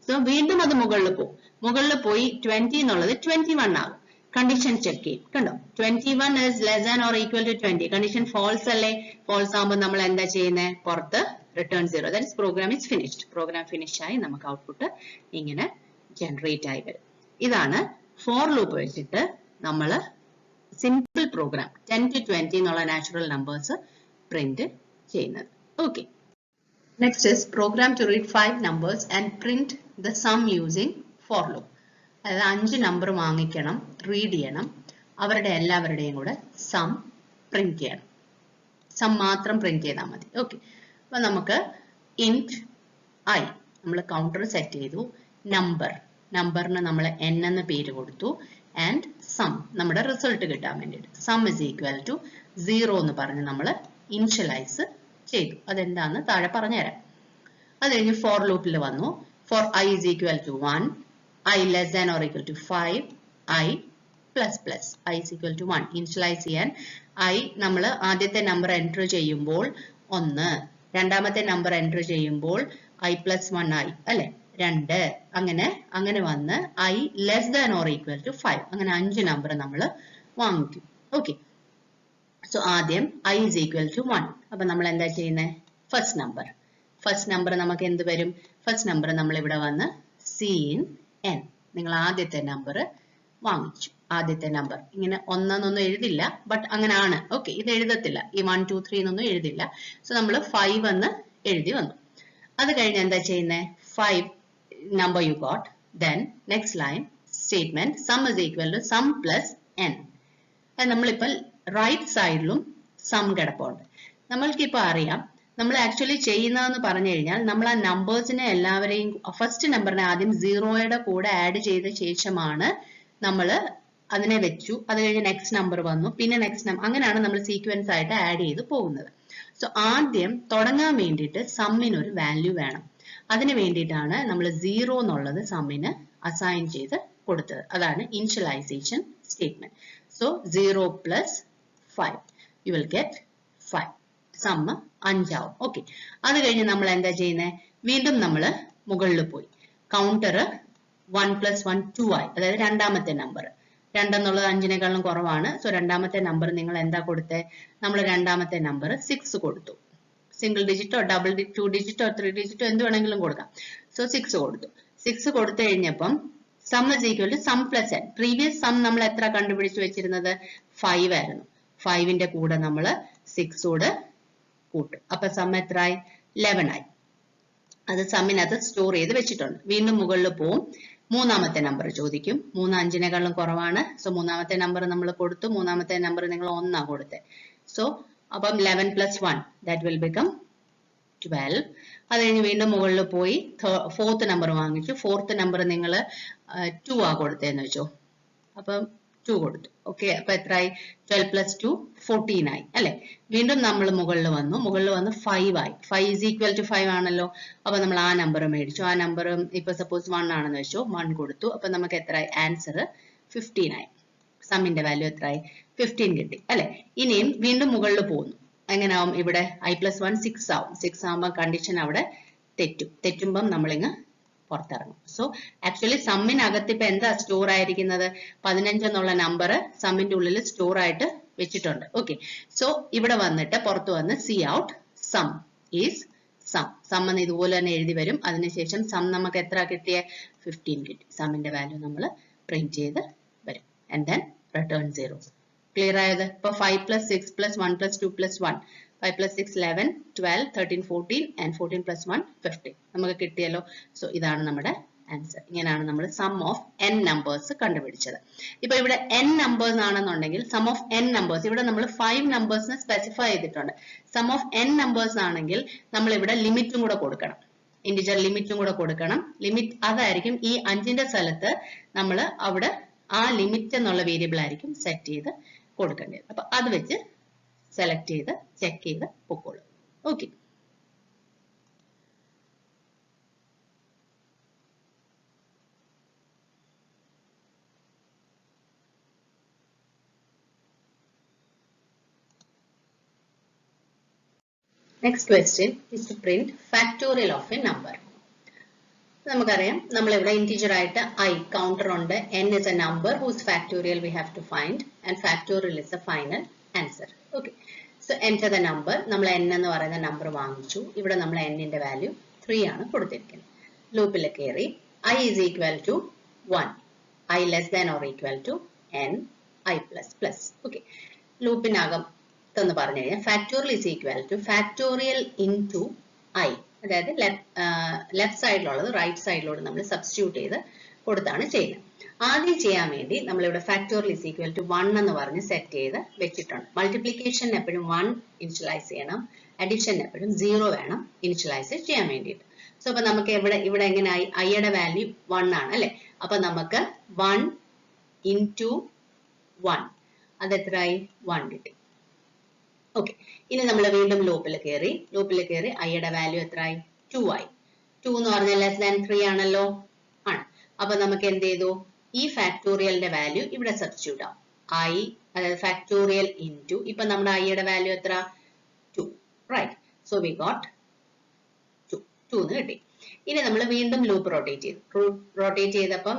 സോ വീണ്ടും അത് മുകളിൽ പോകും. മുകളിൽ പോയി 20 എന്നുള്ളത് 21 ആകും. കണ്ടീഷൻ ചെക്ക് ചെയ്യും. കണ്ടോ, 21 is less than or equal to 20. Condition false അല്ലേ? false ആകുമ്പോൾ നമ്മൾ എന്താ ചെയ്യുന്നത്, പുറത്ത് return 0. That is, program is finished. Program finish ആയി നമുക്ക് ഔട്ട്പുട്ട് ഇങ്ങനെ ജനറേറ്റ് ആയി വരും. ഇതാണ് ഫോർ ലൂപ്പ് വെച്ചിട്ട് നമ്മൾ സിമ്പിൾ പ്രോഗ്രാം 10 to 20 എന്നുള്ള നാച്ചുറൽ നമ്പേഴ്സ് പ്രിന്റ് ചെയ്യുന്നത്. Okay, Next is program to read 5 numbers and print the sum using for loop. അതായത് 5 നമ്പർ വാങ്ങിക്കണം, റീഡ് ചെയ്യണം, അവരുടെ എല്ലാവരുടെയും കൂടെ സം പ്രിന്റ് ചെയ്യണം. സം മാത്രം പ്രിന്റ് ചെയ്താൽ മതി. ഓക്കെ, അപ്പൊ നമുക്ക് ഇൻറ്റ് ഐ നമ്മൾ കൗണ്ടർ സെറ്റ് ചെയ്തു, നമ്പറിന് നമ്മൾ n എന്ന പേര് കൊടുത്തു, ആൻഡ് സം നമ്മുടെ റിസൾട്ട് കിട്ടാൻ വേണ്ടിയിട്ട് സം ഇസ് ഈക്വൽ ടു 0 എന്ന് പറഞ്ഞ് നമ്മൾ ഇനിഷ്യലൈസ് ചെയ്തു. അതെന്താന്ന് താഴെ പറഞ്ഞുതരാം. അത് കഴിഞ്ഞ് ഫോർ ലൂപ്പിൽ വന്നു. For I is equal to 1, I less than or equal to 5, I plus plus I is equal to 1. Initialise ചെയ്യാൻ ഐ നമ്മൾ ആദ്യത്തെ നമ്പർ എൻറ്റർ ചെയ്യുമ്പോൾ 1, രണ്ടാമത്തെ നമ്പർ എൻറ്റർ ചെയ്യുമ്പോൾ ഐ പ്ലസ് 1 ആയി അല്ലെ, 2, അങ്ങനെ വന്ന് I less than or equal to 5, അങ്ങനെ 5 നമ്പർ നമ്മൾ വാങ്ങിക്കും. ഓക്കെ, സോ ആദ്യം ഐ ഇസ് ഈക്വൽ ടു 1. അപ്പൊ നമ്മൾ എന്താ ചെയ്യുന്നത്? ഫസ്റ്റ് നമ്പർ നമുക്ക് എന്ത് വരും? ഫസ്റ്റ് നമ്പർ നമ്മൾ ഇവിടെ വന്ന് സി ഇൻ എൻ, നിങ്ങൾ ആദ്യത്തെ നമ്പർ വാങ്ങിച്ചു. ആദ്യത്തെ നമ്പർ ഇങ്ങനെ 1 എന്നൊന്നും എഴുതില്ല, ബട്ട് അങ്ങനെ ആണ്. ഓക്കെ, ഇത് എഴുതത്തില്ല, ഈ 1 2 3 എന്നൊന്നും എഴുതില്ല. സോ നമ്മൾ 5 എന്ന് എഴുതി വന്നു. അത് കഴിഞ്ഞ് എന്താ ചെയ്യുന്നത്? 5 number you got, then next line statement sum is equal to sum plus n. അത് നമ്മളിപ്പോൾ റൈറ്റ് സൈഡിലും സം കിടപ്പുണ്ട്. നമ്മൾക്കിപ്പോൾ അറിയാം നമ്മൾ ആക്ച്വലി ചെയ്യുന്നതെന്ന് പറഞ്ഞു കഴിഞ്ഞാൽ നമ്മൾ ആ നമ്പേഴ്സിനെ എല്ലാവരെയും ഫസ്റ്റ് നമ്പറിനെ ആദ്യം 0യുടെ കൂടെ ആഡ് ചെയ്ത ശേഷമാണ് നമ്മൾ അതിനെ വെച്ചു. അത് കഴിഞ്ഞ് നെക്സ്റ്റ് നമ്പർ വന്നു, പിന്നെ നെക്സ്റ്റ് നമ്പർ, അങ്ങനെയാണ് നമ്മൾ സീക്വൻസ് ആയിട്ട് ആഡ് ചെയ്ത് പോകുന്നത്. സോ ആദ്യം തുടങ്ങാൻ വേണ്ടിയിട്ട് സമ്മിന് ഒരു വാല്യൂ വേണം. അതിന് വേണ്ടിയിട്ടാണ് നമ്മൾ 0 എന്നുള്ളത് സമ്മിന് അസൈൻ ചെയ്ത് കൊടുത്തത്. അതാണ് initialisation statement. So 0 plus 5 you will get 5. Sum 5 ആവും. ഓക്കെ, അത് കഴിഞ്ഞ് നമ്മൾ എന്താ ചെയ്യുന്നത്? വീണ്ടും നമ്മൾ മുകളിൽ പോയി കൗണ്ടർ 1 പ്ലസ് 1 2 ആയി, അതായത് രണ്ടാമത്തെ നമ്പർ. 2 എന്നുള്ളത് 5നേക്കാളും കുറവാണ്. സോ രണ്ടാമത്തെ നമ്പർ നിങ്ങൾ എന്താ കൊടുത്തേ? നമ്മൾ രണ്ടാമത്തെ നമ്പർ 6 കൊടുത്തു. സിംഗിൾ ഡിജിറ്റോ ഡബിൾ 2 ഡിജിറ്റോ 3 ഡിജിറ്റോ എന്ത് വേണമെങ്കിലും കൊടുക്കാം. സോ 6 കൊടുത്തു. 6 കൊടുത്തു കഴിഞ്ഞപ്പം sum is equal to sum plus n. Previous sum നമ്മൾ എത്ര കണ്ടുപിടിച്ച് വെച്ചിരുന്നത്? 5 ആയിരുന്നു. 5ന്റെ കൂടെ നമ്മൾ 6 കൂടെ കൂട്ടും. അപ്പൊ സം എത്രയായി? 11 ആയി. അത് സമ്മിനകത്ത് സ്റ്റോർ ചെയ്ത് വെച്ചിട്ടുണ്ട്. വീണ്ടും മുകളിൽ പോവും, മൂന്നാമത്തെ നമ്പർ ചോദിക്കും. 3 5നേക്കാളും കുറവാണ്. സോ മൂന്നാമത്തെ നമ്പർ നമ്മൾ കൊടുത്തു. മൂന്നാമത്തെ നമ്പർ നിങ്ങൾ 1 കൊടുത്തേ. സോ അപ്പം 11 പ്ലസ് 1 ദാറ്റ് വിൽ ബിക്കം 12. അത് കഴിഞ്ഞ് വീണ്ടും മുകളിൽ പോയി ഫോർത്ത് നമ്പർ വാങ്ങിച്ചു. ഫോർത്ത് നമ്പർ നിങ്ങൾ 2 കൊടുത്തേന്ന് വെച്ചോ. അപ്പം 2 കൊടുത്തു. ഓക്കെ, അപ്പൊ എത്രയായി? 12 പ്ലസ് 2 14 ആയി അല്ലെ. വീണ്ടും നമ്മൾ മുകളിൽ വന്നു 5 ആയി. 5 ഈസ് ഈക്വൽ ടു 5 ആണല്ലോ. അപ്പൊ നമ്മൾ ആ നമ്പർ മേടിച്ചു. ആ നമ്പർ ഇപ്പൊ സപ്പോസ് 1 ആണെന്ന് വെച്ചോ, 1 കൊടുത്തു. അപ്പൊ നമുക്ക് എത്രയായി? ആൻസർ 15 ആയി. സമ്മിന്റെ വാല്യൂ എത്രയായി? 15 കിട്ടി അല്ലെ. ഇനിയും വീണ്ടും മുകളിൽ പോകുന്നു. എങ്ങനെയാവും? ഇവിടെ ഐ പ്ലസ് 1 6 ആവും. 6 ആവുമ്പോൾ കണ്ടീഷൻ അവിടെ തെറ്റുമ്പം നമ്മളിങ്ങ് പുറത്തിറങ്ങും. സോ ആക്ച്വലി സമ്മിനകത്ത് ഇപ്പൊ എന്താ സ്റ്റോർ ആയിരിക്കുന്നത്? 15 എന്നുള്ള നമ്പർ സമ്മിന്റെ ഉള്ളിൽ സ്റ്റോർ ആയിട്ട് വെച്ചിട്ടുണ്ട്. ഓക്കെ, സോ ഇവിടെ വന്നിട്ട് പുറത്ത് വന്ന് C out sum is sum. Sum എന്ന് ഇതുപോലെ തന്നെ എഴുതി വരും. അതിനുശേഷം സം നമുക്ക് എത്ര കിട്ടിയ? 15 കിട്ടി. സമ്മിന്റെ വാല്യൂ നമ്മൾ പ്രിന്റ് ചെയ്ത് വരും. And then return 0. ക്ലിയർ ആയത്? ഇപ്പൊ 5 plus 6 plus 1 plus 2 plus 1 5 plus 6 11 12 13 14 and 14 plus 1 15 നമുക്ക് കിട്ടിയല്ലോ. സോ ഇതാണ് നമ്മുടെ ആൻസർ. ഇങ്ങനെയാണ് നമ്മൾ സം ഓഫ് n നമ്പേഴ്സ് കണ്ടുപിടിച്ചത്. ഇപ്പൊ ഇവിടെ n നമ്പേഴ്സ് ആണെന്നുണ്ടെങ്കിൽ സം ഓഫ് n നമ്പേഴ്സ്, ഇവിടെ നമ്മൾ 5 നമ്പേഴ്സിനെ സ്പെസിഫൈ ചെയ്തിട്ടുണ്ട്. സം ഓഫ് n നമ്പേഴ്സ് ആണെങ്കിൽ നമ്മൾ ഇവിടെ ലിമിറ്റും കൂടെ കൊടുക്കണം. ഇന്റിജർ ലിമിറ്റും കൂടെ കൊടുക്കണം. ലിമിറ്റ് അതായിരിക്കും ഈ 5ന്റെ സ്ഥലത്ത് നമ്മൾ അവിടെ ആ ലിമിറ്റ് എന്നുള്ള വേരിയബിൾ ആയിരിക്കും സെറ്റ് ചെയ്ത് കൊടുക്കേണ്ടത്. അപ്പൊ അത് വെച്ച് സെലക്ട് ചെയ്ത് ചെക്ക് ചെയ്ത് പൊക്കോളൂ. Okay, next question is to print factorial of a number. നമുക്കറിയാം നമ്മൾ ഇവിടെ ഇന്റിജർ ആയിട്ട് I കൗണ്ടർ ഉണ്ട്. n is a number whose factorial we have to find and factorial is the final answer. Okay, so enter the number. നമ്മൾ n എന്ന് പറയുന്ന number വാങ്ങിച്ചു. ഇവിടെ നമ്മൾ n ന്റെ വാല്യൂ 3 ആണ് കൊടുത്തിരിക്കുന്നത്. ലൂപ്പിൽ കയറി I is equal to 1, I less than or equal to n, I plus plus. Okay, ലൂപ്പിനകം എന്ന് പറഞ്ഞു കഴിഞ്ഞാൽ factorial is equal to factorial into I. അതായത് ലെഫ്റ്റ് സൈഡിലുള്ളത് റൈറ്റ് സൈഡിലോട്ട് നമ്മൾ സബ്സ്റ്റിറ്റ്യൂട്ട് ചെയ്ത് കൊടുത്താണ് ചെയ്യുന്നത്. ആദ്യം ചെയ്യാൻ വേണ്ടി നമ്മളിവിടെ ഫാക്ടോറിയൽ ഈസ് ഈക്വൽ ടു 1 എന്ന് പറഞ്ഞ് സെറ്റ് ചെയ്ത് വെച്ചിട്ടുണ്ട്. മൾട്ടിപ്ലിക്കേഷൻ എപ്പോഴും 1 ഇനിഷ്യലൈസ് ചെയ്യണം, അഡിഷൻ എപ്പോഴും 0 വേണം ഇനിഷ്യലൈസ് ചെയ്യാൻ വേണ്ടിയിട്ട്. സോ അപ്പൊ നമുക്ക് ഇവിടെ എങ്ങനെയായി, ഐയുടെ വാല്യൂ 1 ആണ് അല്ലെ. അപ്പൊ നമുക്ക് 1 into 1 അത് എത്രയായി, 1 കിട്ടി. ഓക്കെ, ഇനി നമ്മൾ വീണ്ടും ലൂപ്പിൽ കയറി ഐയുടെ വാല്യൂ എത്രയായി, 2 ആയി. 2 എന്ന് പറഞ്ഞാൽ ലെസ് ദാൻ 3 ആണല്ലോ, ആണ്. അപ്പൊ നമുക്ക് എന്ത് ചെയ്തു, ഈ ഫാക്ടോറിയലിന്റെ വാല്യൂ ഇവിടെ സബ്സ്റ്റിറ്റ്യൂട്ട് ആവും. ഐ അതായത് ഫാക്ടോറിയൽ ഇൻറ്റു, ഇപ്പൊ നമ്മുടെ ഐയുടെ വാല്യൂ എത്ര, 2, റൈറ്റ്. സോ വി ഗോട്ട് 2 എന്ന് കിട്ടി. ഇനി നമ്മൾ വീണ്ടും ലൂപ്പ് റൊട്ടേറ്റ് ചെയ്തപ്പം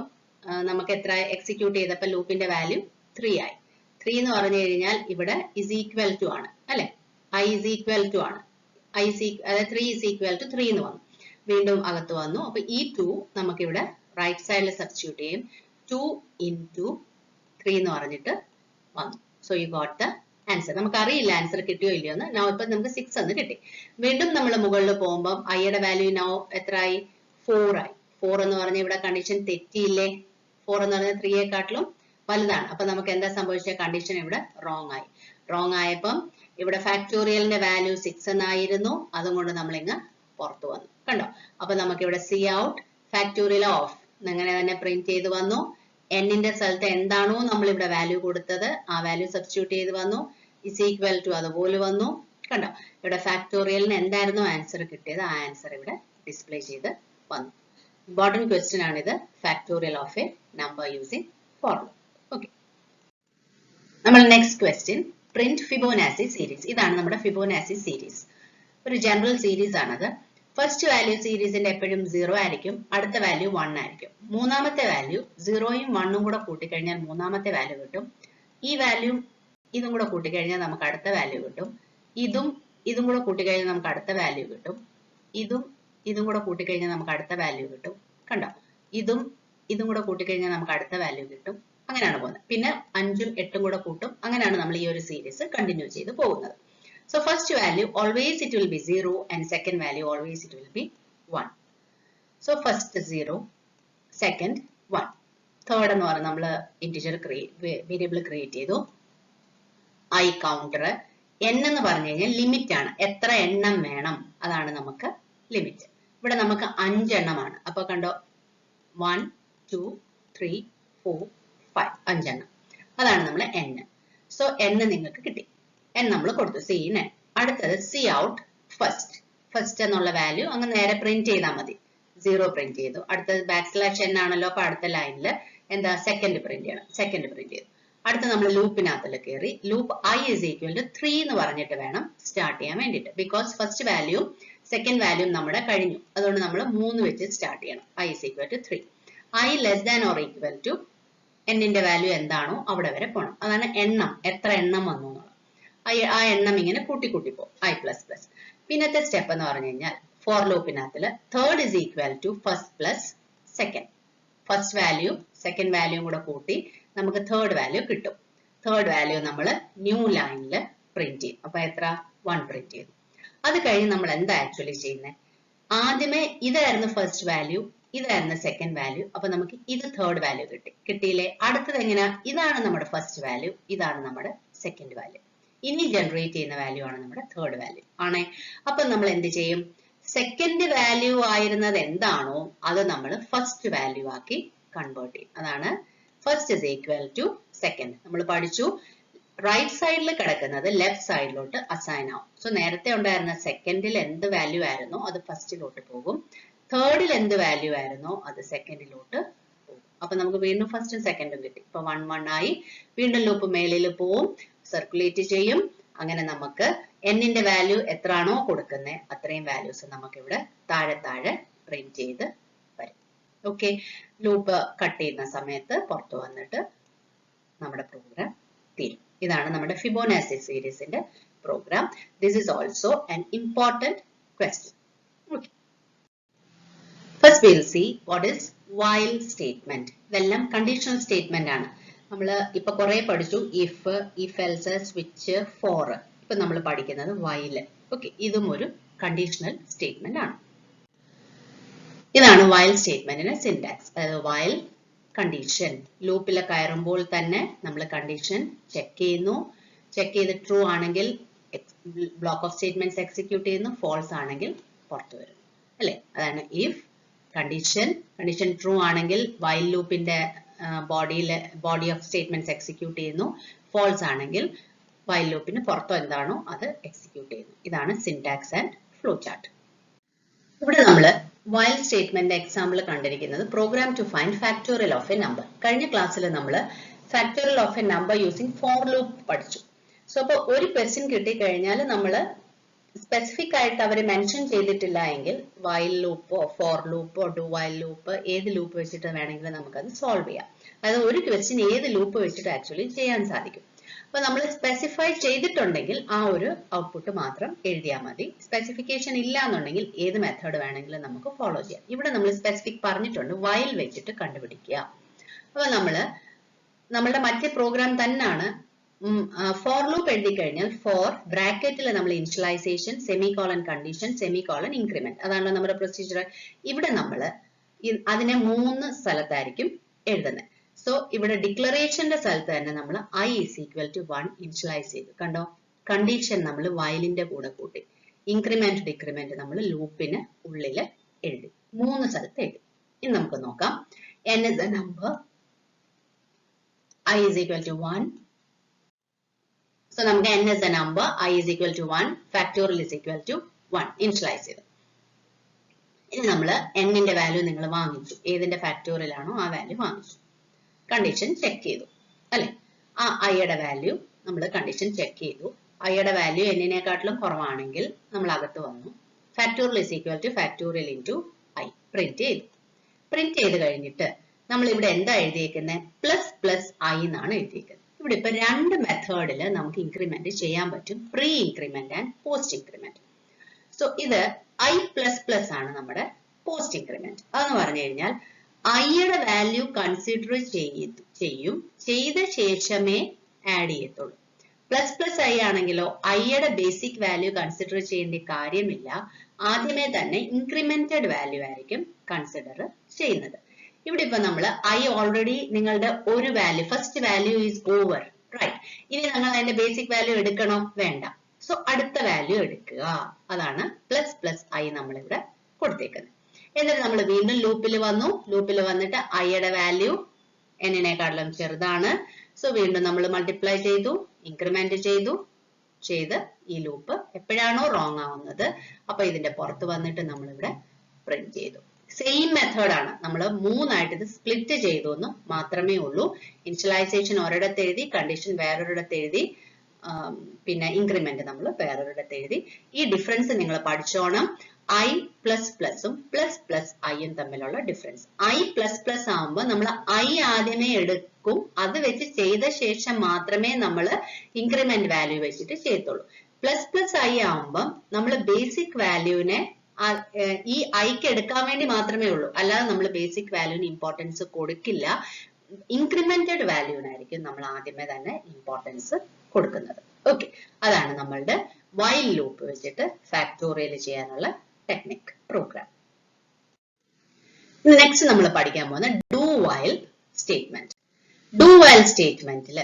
നമുക്ക് എത്ര എക്സിക്യൂട്ട് ചെയ്തപ്പോൾ ലൂപ്പിന്റെ വാല്യൂ 3 ആയി. 3 എന്ന് പറഞ്ഞു കഴിഞ്ഞാൽ ഇവിടെ ഇസ് ഈക്വൽ ടു ആണ് അല്ലെ, ഐ ഇസ് ഈക്വൽ ടു ആണ്, അതായത് 3 ഇസ് ഈക്വൽ ടു 3 എന്ന് വന്നു. വീണ്ടും അകത്ത് വന്നു. അപ്പൊ ഈ 2 നമുക്ക് ഇവിടെ റൈറ്റ് സൈഡിൽ സബ്സ്റ്റിറ്റ്യൂട്ട് ചെയ്യും. 2 into 3 എന്ന് പറഞ്ഞിട്ട് വന്നു. So you got the answer. നമുക്ക് അറിയില്ല ആൻസർ കിട്ടിയോ ഇല്ലയോ എന്ന്. നൗ ഇപ്പൊ നമുക്ക് 6 എന്ന് കിട്ടി. വീണ്ടും നമ്മൾ മുകളിൽ പോകുമ്പോൾ ഐയുടെ വാല്യൂ നൗ എത്രയായി, 4 ആയി. 4 എന്ന് പറഞ്ഞാൽ ഇവിടെ കണ്ടീഷൻ തെറ്റിയില്ലേ, 4 എന്ന് പറഞ്ഞാൽ 3യെക്കാട്ടിലും വലുതാണ്. അപ്പൊ നമുക്ക് എന്താ സംഭവിച്ച, കണ്ടീഷൻ ഇവിടെ റോങ് ആയി. റോങ് ആയപ്പം ഇവിടെ ഫാക്ടോറിയലിന്റെ വാല്യൂ 6 എന്നായിരുന്നു, അതുകൊണ്ട് നമ്മൾ ഇങ്ങ് പുറത്തു വന്നു, കണ്ടോ. അപ്പൊ നമുക്ക് ഇവിടെ സി ഔട്ട് ഫാക്ടോറിയൽ ഓഫ് അങ്ങനെ തന്നെ പ്രിന്റ് ചെയ്ത് വന്നു. എന്നിന്റെ സ്ഥലത്ത് എന്താണോ നമ്മൾ ഇവിടെ വാല്യൂ കൊടുത്തത് ആ വാല്യൂ സബ്സ്റ്റിറ്റ്യൂട്ട് ചെയ്ത് വന്നു. ഇസ് ഈക്വൽ ടു അതുപോലെ വന്നു, കണ്ടോ. ഇവിടെ ഫാക്ടോറിയലിന് എന്തായിരുന്നു ആൻസർ കിട്ടിയത്, ആ ആൻസർ ഇവിടെ ഡിസ്പ്ലേ ചെയ്ത് വന്നു. ഇമ്പോർട്ടന്റ് ക്വസ്റ്റ്യൻ ആണിത്, factorial of a number using formula. Okay, നമ്മൾ next question, print Fibonacci series. ഇതാണ് നമ്മുടെ ഫിബൊനാച്ചി സീരീസ്, ഒരു ജനറൽ സീരീസ് ആണത്. ഫസ്റ്റ് വാല്യൂ സീരീസിന്റെ എപ്പോഴും 0 ആയിരിക്കും, അടുത്ത വാല്യൂ 1 ആയിരിക്കും. മൂന്നാമത്തെ വാല്യൂ 0യും 1ഉം കൂടെ കൂട്ടിക്കഴിഞ്ഞാൽ മൂന്നാമത്തെ വാല്യൂ കിട്ടും. ഈ വാല്യൂ ഇതും കൂടെ കൂട്ടിക്കഴിഞ്ഞാൽ നമുക്ക് അടുത്ത വാല്യൂ കിട്ടും. ഇതും കൂടെ കൂട്ടിക്കഴിഞ്ഞാൽ നമുക്ക് അടുത്ത വാല്യൂ കിട്ടും. ഇതും കൂടെ കൂട്ടിക്കഴിഞ്ഞാൽ നമുക്ക് അടുത്ത വാല്യൂ കിട്ടും, കണ്ടോ. ഇതും കൂടെ കൂട്ടിക്കഴിഞ്ഞാൽ നമുക്ക് അടുത്ത വാല്യൂ കിട്ടും. അങ്ങനെയാണ് പോകുന്നത്. പിന്നെ 5ഉം 8ഉം കൂടെ കൂട്ടും. അങ്ങനെയാണ് നമ്മൾ ഈ ഒരു സീരീസ് കണ്ടിന്യൂ ചെയ്ത് പോകുന്നത്. So first value always it will be 0 and second value always it will be 1. So first 0, second 1. Third എന്ന് പറഞ്ഞാൽ നമ്മൾ ഇന്റിജർ വേരിയബിൾ ക്രിയേറ്റ് ചെയ്തു. I കൗണ്ടർ, n എന്ന് പറഞ്ഞു കഴിഞ്ഞാൽ ലിമിറ്റ് ആണ്, എത്ര എണ്ണം വേണം അതാണ് നമുക്ക് ലിമിറ്റ്. ഇവിടെ നമുക്ക് 5 എണ്ണമാണ്. അപ്പൊ കണ്ടോ, 1 2 3 4 5 5 എണ്ണം, അതാണ് നമ്മൾ n. സോ n നിങ്ങൾക്ക് കിട്ടി, n നമ്മൾ കൊടുത്തു, സി ഇൻ n. അടുത്തത് സി ഔട്ട് ഫസ്റ്റ് എന്നുള്ള വാല്യൂ അങ്ങ് നേരെ പ്രിന്റ് ചെയ്താൽ മതി. 0 പ്രിന്റ് ചെയ്തു. അടുത്തത് \n ആണല്ലോ, അപ്പൊ അടുത്ത ലൈനിൽ എന്താ സെക്കൻഡ് പ്രിന്റ് ചെയ്യണം, സെക്കൻഡ് പ്രിന്റ് ചെയ്തു. അടുത്ത നമ്മൾ ലൂപ്പിനകത്തിൽ കയറി loop i is equal to 3 എന്ന് പറഞ്ഞിട്ട് വേണം സ്റ്റാർട്ട് ചെയ്യാൻ വേണ്ടിയിട്ട്. Because first value second value നമ്മുടെ കഴിഞ്ഞു, അതുകൊണ്ട് നമ്മൾ 3 വെച്ച് സ്റ്റാർട്ട് ചെയ്യണം. i is equal to 3. i less than or equal to n-ന്റെ വാല്യൂ എന്താണോ അവിടെ വരെ പോകണം. അതാണ് എണ്ണം, എത്ര എണ്ണം വന്നു എന്നുള്ളത്. ആ എണ്ണം ഇങ്ങനെ കൂട്ടി പോകും, i പ്ലസ് പ്ലസ്. പിന്നത്തെ സ്റ്റെപ്പ് എന്ന് പറഞ്ഞു കഴിഞ്ഞാൽ ഫോർ ലൂപ്പിനകത്തിൽ third is equal to first plus second. First value second value കൂടെ കൂട്ടി നമുക്ക് തേർഡ് വാല്യൂ കിട്ടും. തേർഡ് വാല്യൂ നമ്മൾ ന്യൂ ലൈനിൽ പ്രിന്റ് ചെയ്യും. അപ്പൊ എത്ര, 1 പ്രിന്റ് ചെയ്തു. അത് കഴിഞ്ഞ് നമ്മൾ എന്താ ആക്ച്വലി ചെയ്യുന്നത്, ആദ്യമേ ഇതായിരുന്നു ഫസ്റ്റ് വാല്യൂ, ഇതായിരുന്നു സെക്കൻഡ് വാല്യൂ. അപ്പൊ നമുക്ക് ഇത് തേർഡ് വാല്യൂ കിട്ടിയില്ലേ. അടുത്തത് എങ്ങനെയാ, ഇതാണ് നമ്മുടെ ഫസ്റ്റ് വാല്യൂ, ഇതാണ് നമ്മുടെ സെക്കൻഡ് വാല്യൂ. ഇനി ജനറേറ്റ് ചെയ്യുന്ന വാല്യൂ ആണ് നമ്മുടെ തേർഡ് വാല്യൂ ആണേ. അപ്പൊ നമ്മൾ എന്ത് ചെയ്യും, സെക്കൻഡ് വാല്യൂ ആയിരുന്നത് എന്താണോ അത് നമ്മൾ ഫസ്റ്റ് വാല്യൂ ആക്കി കൺവേർട്ട് ചെയ്യും. അതാണ് first is equal to second. നമ്മൾ പഠിച്ചു, റൈറ്റ് സൈഡിൽ കിടക്കുന്നത് ലെഫ്റ്റ് സൈഡിലോട്ട് അസൈൻ ആവും. സോ നേരത്തെ ഉണ്ടായിരുന്ന സെക്കൻഡിൽ എന്ത് വാല്യൂ ആയിരുന്നോ അത് ഫസ്റ്റിലോട്ട് പോകും, തേർഡിൽ എന്ത് വാല്യൂ ആയിരുന്നോ അത് സെക്കൻഡിലോട്ട് പോകും. അപ്പൊ നമുക്ക് വീണ്ടും ഫസ്റ്റും സെക്കൻഡും കിട്ടി. ഇപ്പൊ 1 1 ആയി. വീണ്ടും ലൂപ്പ് മേളിൽ പോവും, സർക്കുലേറ്റ് ചെയ്യും. അങ്ങനെ നമുക്ക് n-ന്റെ വാല്യൂ എത്രയാണോ കൊടുക്കുന്നത് അത്രയും വാല്യൂസ് നമുക്ക് ഇവിടെ താഴെ താഴെ പ്രിന്റ് ചെയ്ത് വരും. ഓക്കെ, ലൂപ്പ് കട്ട് ചെയ്യുന്ന സമയത്ത് പുറത്തു വന്നിട്ട് നമ്മുടെ പ്രോഗ്രാം തീരും. ഇതാണ് നമ്മുടെ ഫിബൊനാച്ചി സീരീസിന്റെ program. This is also an important question. Okay. First we will see what is while statement. ഇതെല്ലാം കണ്ടീഷണൽ സ്റ്റേറ്റ്മെന്റ് ആണ്. നമ്മൾ ഇപ്പൊ കുറെ പഠിച്ചു, ഇഫ് എൽസ്, സ്വിച്ച്, ഫോർ. ഇപ്പൊ നമ്മൾ പഠിക്കുന്നത് while. ഓക്കെ, ഇതും ഒരു കണ്ടീഷണൽ സ്റ്റേറ്റ്മെന്റ് ആണ്. ഇതാണ് വൈൽ സ്റ്റേറ്റ്മെന്റിന്റെ സിന്റാക്സ്. അതായത് വൈൽ കണ്ടീഷൻ ലൂപ്പിൽ കയറുമ്പോൾ തന്നെ നമ്മൾ കണ്ടീഷൻ ചെക്ക് ചെയ്യുന്നു. ചെക്ക് ചെയ്ത് ട്രൂ ആണെങ്കിൽ ബ്ലോക്ക് ഓഫ് സ്റ്റേറ്റ്മെന്റ്സ് എക്സിക്യൂട്ട് ചെയ്യുന്നു, ഫോൾസ് ആണെങ്കിൽ പുറത്തു വരുന്നു അല്ലെ. അതാണ് ഇഫ് കണ്ടീഷൻ ട്രൂ ആണെങ്കിൽ വൈൽ ലൂപ്പിന്റെ ബോഡി ഓഫ് സ്റ്റേറ്റ്മെന്റ്സ് എക്സിക്യൂട്ട് ചെയ്യുന്നു, ഫോൾസ് ആണെങ്കിൽ വൈൽ ലൂപ്പിന് പുറത്തോ എന്താണോ അത് എക്സിക്യൂട്ട് ചെയ്യുന്നു. ഇതാണ് സിന്റാക്സ് ആൻഡ് ഫ്ലോ ചാർട്ട്. ഇവിടെ നമ്മൾ വൈൽ സ്റ്റേറ്റ്മെന്റ് എക്സാമ്പിൾ കണ്ടിരിക്കുന്നത് program to find factorial of a number. കഴിഞ്ഞ ക്ലാസ്സിൽ നമ്മൾ factorial of a number using for loop പഠിച്ചു. സോ അപ്പോൾ ഒരു ക്വസ്റ്റ്യൻ കിട്ടിക്കഴിഞ്ഞാൽ നമ്മൾ സ്പെസിഫിക് ആയിട്ട് അവർ മെൻഷൻ ചെയ്തിട്ടില്ല എങ്കിൽ വൈൽ ലൂപ്പോ ഫോർ ലൂപ്പോ ഡു വൈൽ ലൂപ്പ് ഏത് ലൂപ്പ് വെച്ചിട്ട് വേണമെങ്കിലും നമുക്കത് സോൾവ് ചെയ്യാം. അതായത് ഒരു ക്വസ്റ്റ്യൻ ഏത് ലൂപ്പ് വെച്ചിട്ട് ആക്ച്വലി ചെയ്യാൻ സാധിക്കും. അപ്പൊ നമ്മൾ സ്പെസിഫൈ ചെയ്തിട്ടുണ്ടെങ്കിൽ ആ ഒരു ഔട്ട്പുട്ട് മാത്രം എഴുതിയാൽ മതി. സ്പെസിഫിക്കേഷൻ ഇല്ല എന്നുണ്ടെങ്കിൽ ഏത് മെത്തേഡ് വേണമെങ്കിലും നമുക്ക് ഫോളോ ചെയ്യാം. ഇവിടെ നമ്മൾ സ്പെസിഫിക് പറഞ്ഞിട്ടുണ്ട് വൈൽ വെച്ചിട്ട് കണ്ടുപിടിക്കുക. അപ്പൊ നമ്മളുടെ മറ്റേ പ്രോഗ്രാം തന്നെയാണ്. ഫോർ ലൂപ്പ് എഴുതി കഴിഞ്ഞാൽ ഫോർ ബ്രാക്കറ്റിൽ നമ്മൾ initialisation, semicolon condition, semicolon increment, അതാണല്ലോ നമ്മുടെ പ്രൊസീജിയർ. ഇവിടെ നമ്മൾ അതിനെ 3 സ്ഥലത്തായിരിക്കും എഴുതുന്നത്. സോ ഇവിടെ ഡിക്ലറേഷന്റെ സ്ഥലത്ത് തന്നെ നമ്മൾ I = 1 ഇനിഷ്യലൈസ് ചെയ്തു. കണ്ടോ, കണ്ടീഷൻ നമ്മൾ വൈലിന്റെ കൂടെ കൂട്ടി, ഇൻക്രിമെന്റ് ഡിക്രിമെന്റ് നമ്മൾ ലൂപ്പിന് ഉള്ളിൽ എഴുതി, 3 സ്ഥലത്ത് എഴുതി. ഇനി നമുക്ക് നോക്കാം. n is a number, I = 1. So നമുക്ക് n is a number, I = 1, factorial = 1 initialise ചെയ്തു. ഇനി നമ്മൾ n ന്റെ വാല്യൂ നിങ്ങൾ വാങ്ങിച്ചു, ഏതിന്റെ ഫാക്ടോറിയൽ ആണോ ആ വാല്യൂ വാങ്ങിച്ചു, കണ്ടീഷൻ ചെക്ക് ചെയ്തു അല്ലെ. ആ I യുടെ വാല്യൂ നമ്മൾ കണ്ടീഷൻ ചെക്ക് ചെയ്തു. I യുടെ വാല്യൂ n നെക്കാട്ടിലും കുറവാണെങ്കിൽ നമ്മൾ അകത്ത് വന്നു, factorial = factorial into I print ചെയ്തു. പ്രിന്റ് ചെയ്ത് കഴിഞ്ഞിട്ട് നമ്മൾ ഇവിടെ എന്താ എഴുതിയേക്കുന്നത്, പ്ലസ് I എന്നാണ് എഴുതിയേക്കുന്നത്. ഇവിടെ ഇപ്പൊ 2 മെത്തേഡിൽ നമുക്ക് ഇൻക്രിമെന്റ് ചെയ്യാൻ പറ്റും, pre increment and post increment. So ഇത് I++ ആണ് നമ്മുടെ പോസ്റ്റ് ഇൻക്രിമെന്റ്. അതെന്ന് പറഞ്ഞു കഴിഞ്ഞാൽ I യുടെ വാല്യൂ കൺസിഡർ ചെയ്യും, ചെയ്ത ശേഷമേ ആഡ് ചെയ്യത്തുള്ളൂ. ++I ആണെങ്കിലോ I യുടെ ബേസിക് വാല്യൂ കൺസിഡർ ചെയ്യേണ്ട കാര്യമില്ല, ആദ്യമേ തന്നെ ഇൻക്രിമെന്റഡ് വാല്യൂ ആയിരിക്കും കൺസിഡർ ചെയ്യുന്നത്. ഇവിടെ ഇപ്പൊ നമ്മൾ I ഓൾറെഡി നിങ്ങളുടെ ഒരു value, first value is over, right. ഇനി നിങ്ങൾ അതിന്റെ ബേസിക് വാല്യൂ എടുക്കണോ, വേണ്ട. സോ അടുത്ത വാല്യൂ എടുക്കുക, അതാണ് ++I നമ്മളിവിടെ കൊടുത്തേക്കുന്നത്. എന്നിട്ട് നമ്മൾ വീണ്ടും ലൂപ്പിൽ വന്നു, ലൂപ്പിൽ വന്നിട്ട് I യുടെ വാല്യൂ n നെക്കാളും ചെറുതാണ്. സോ വീണ്ടും നമ്മൾ മൾട്ടിപ്ലൈ ചെയ്തു, ഇൻക്രിമെന്റ് ചെയ്ത് ഈ ലൂപ്പ് എപ്പോഴാണോ റോങ് ആവുന്നത് അപ്പൊ ഇതിന്റെ പുറത്ത് വന്നിട്ട് നമ്മളിവിടെ പ്രിന്റ് ചെയ്തു. സെയിം മെത്തേഡ് ആണ്, നമ്മൾ 3 ആയിട്ട് ഇത് സ്പ്ലിറ്റ് ചെയ്തു എന്ന് മാത്രമേ ഉള്ളൂ. ഇനിഷ്യലൈസേഷൻ ഒരിടത്ത് എഴുതി, കണ്ടീഷൻ വേറൊരിടത്ത് എഴുതി, പിന്നെ ഇൻക്രിമെന്റ് നമ്മൾ വേറൊരിടത്ത് എഴുതി. ഈ ഡിഫറൻസ് നിങ്ങൾ പഠിച്ചോണം. I++ഉം ++Iയും തമ്മിലുള്ള ഡിഫറൻസ്. I++ ആവുമ്പോൾ നമ്മൾ I ആദ്യമേ എടുക്കും, അത് വെച്ച് ചെയ്ത ശേഷം മാത്രമേ നമ്മൾ ഇൻക്രിമെന്റ് വാല്യൂ വെച്ചിട്ട് ചെയ്യത്തുള്ളൂ. ++I ആവുമ്പോൾ നമ്മൾ ബേസിക് വാല്യൂവിനെ ഈ ഐക്ക് എടുക്കാൻ വേണ്ടി മാത്രമേ ഉള്ളൂ, അല്ലാതെ നമ്മൾ ബേസിക് വാല്യൂവിന് ഇമ്പോർട്ടൻസ് കൊടുക്കില്ല. ഇൻക്രിമെന്റഡ് വാല്യൂവിനായിരിക്കും നമ്മൾ ആദ്യമേ തന്നെ ഇമ്പോർട്ടൻസ് കൊടുക്കുന്നത്. ഓക്കെ, അതാണ് നമ്മളുടെ വൈൽ ലൂപ്പ് വെച്ചിട്ട് ഫാക്ടോറിയൽ ചെയ്യാനുള്ള ടെക്നിക് പ്രോഗ്രാം. നെക്സ്റ്റ് നമ്മൾ പഠിക്കാൻ പോകുന്ന do while statement. Do while സ്റ്റേറ്റ്മെന്റിൽ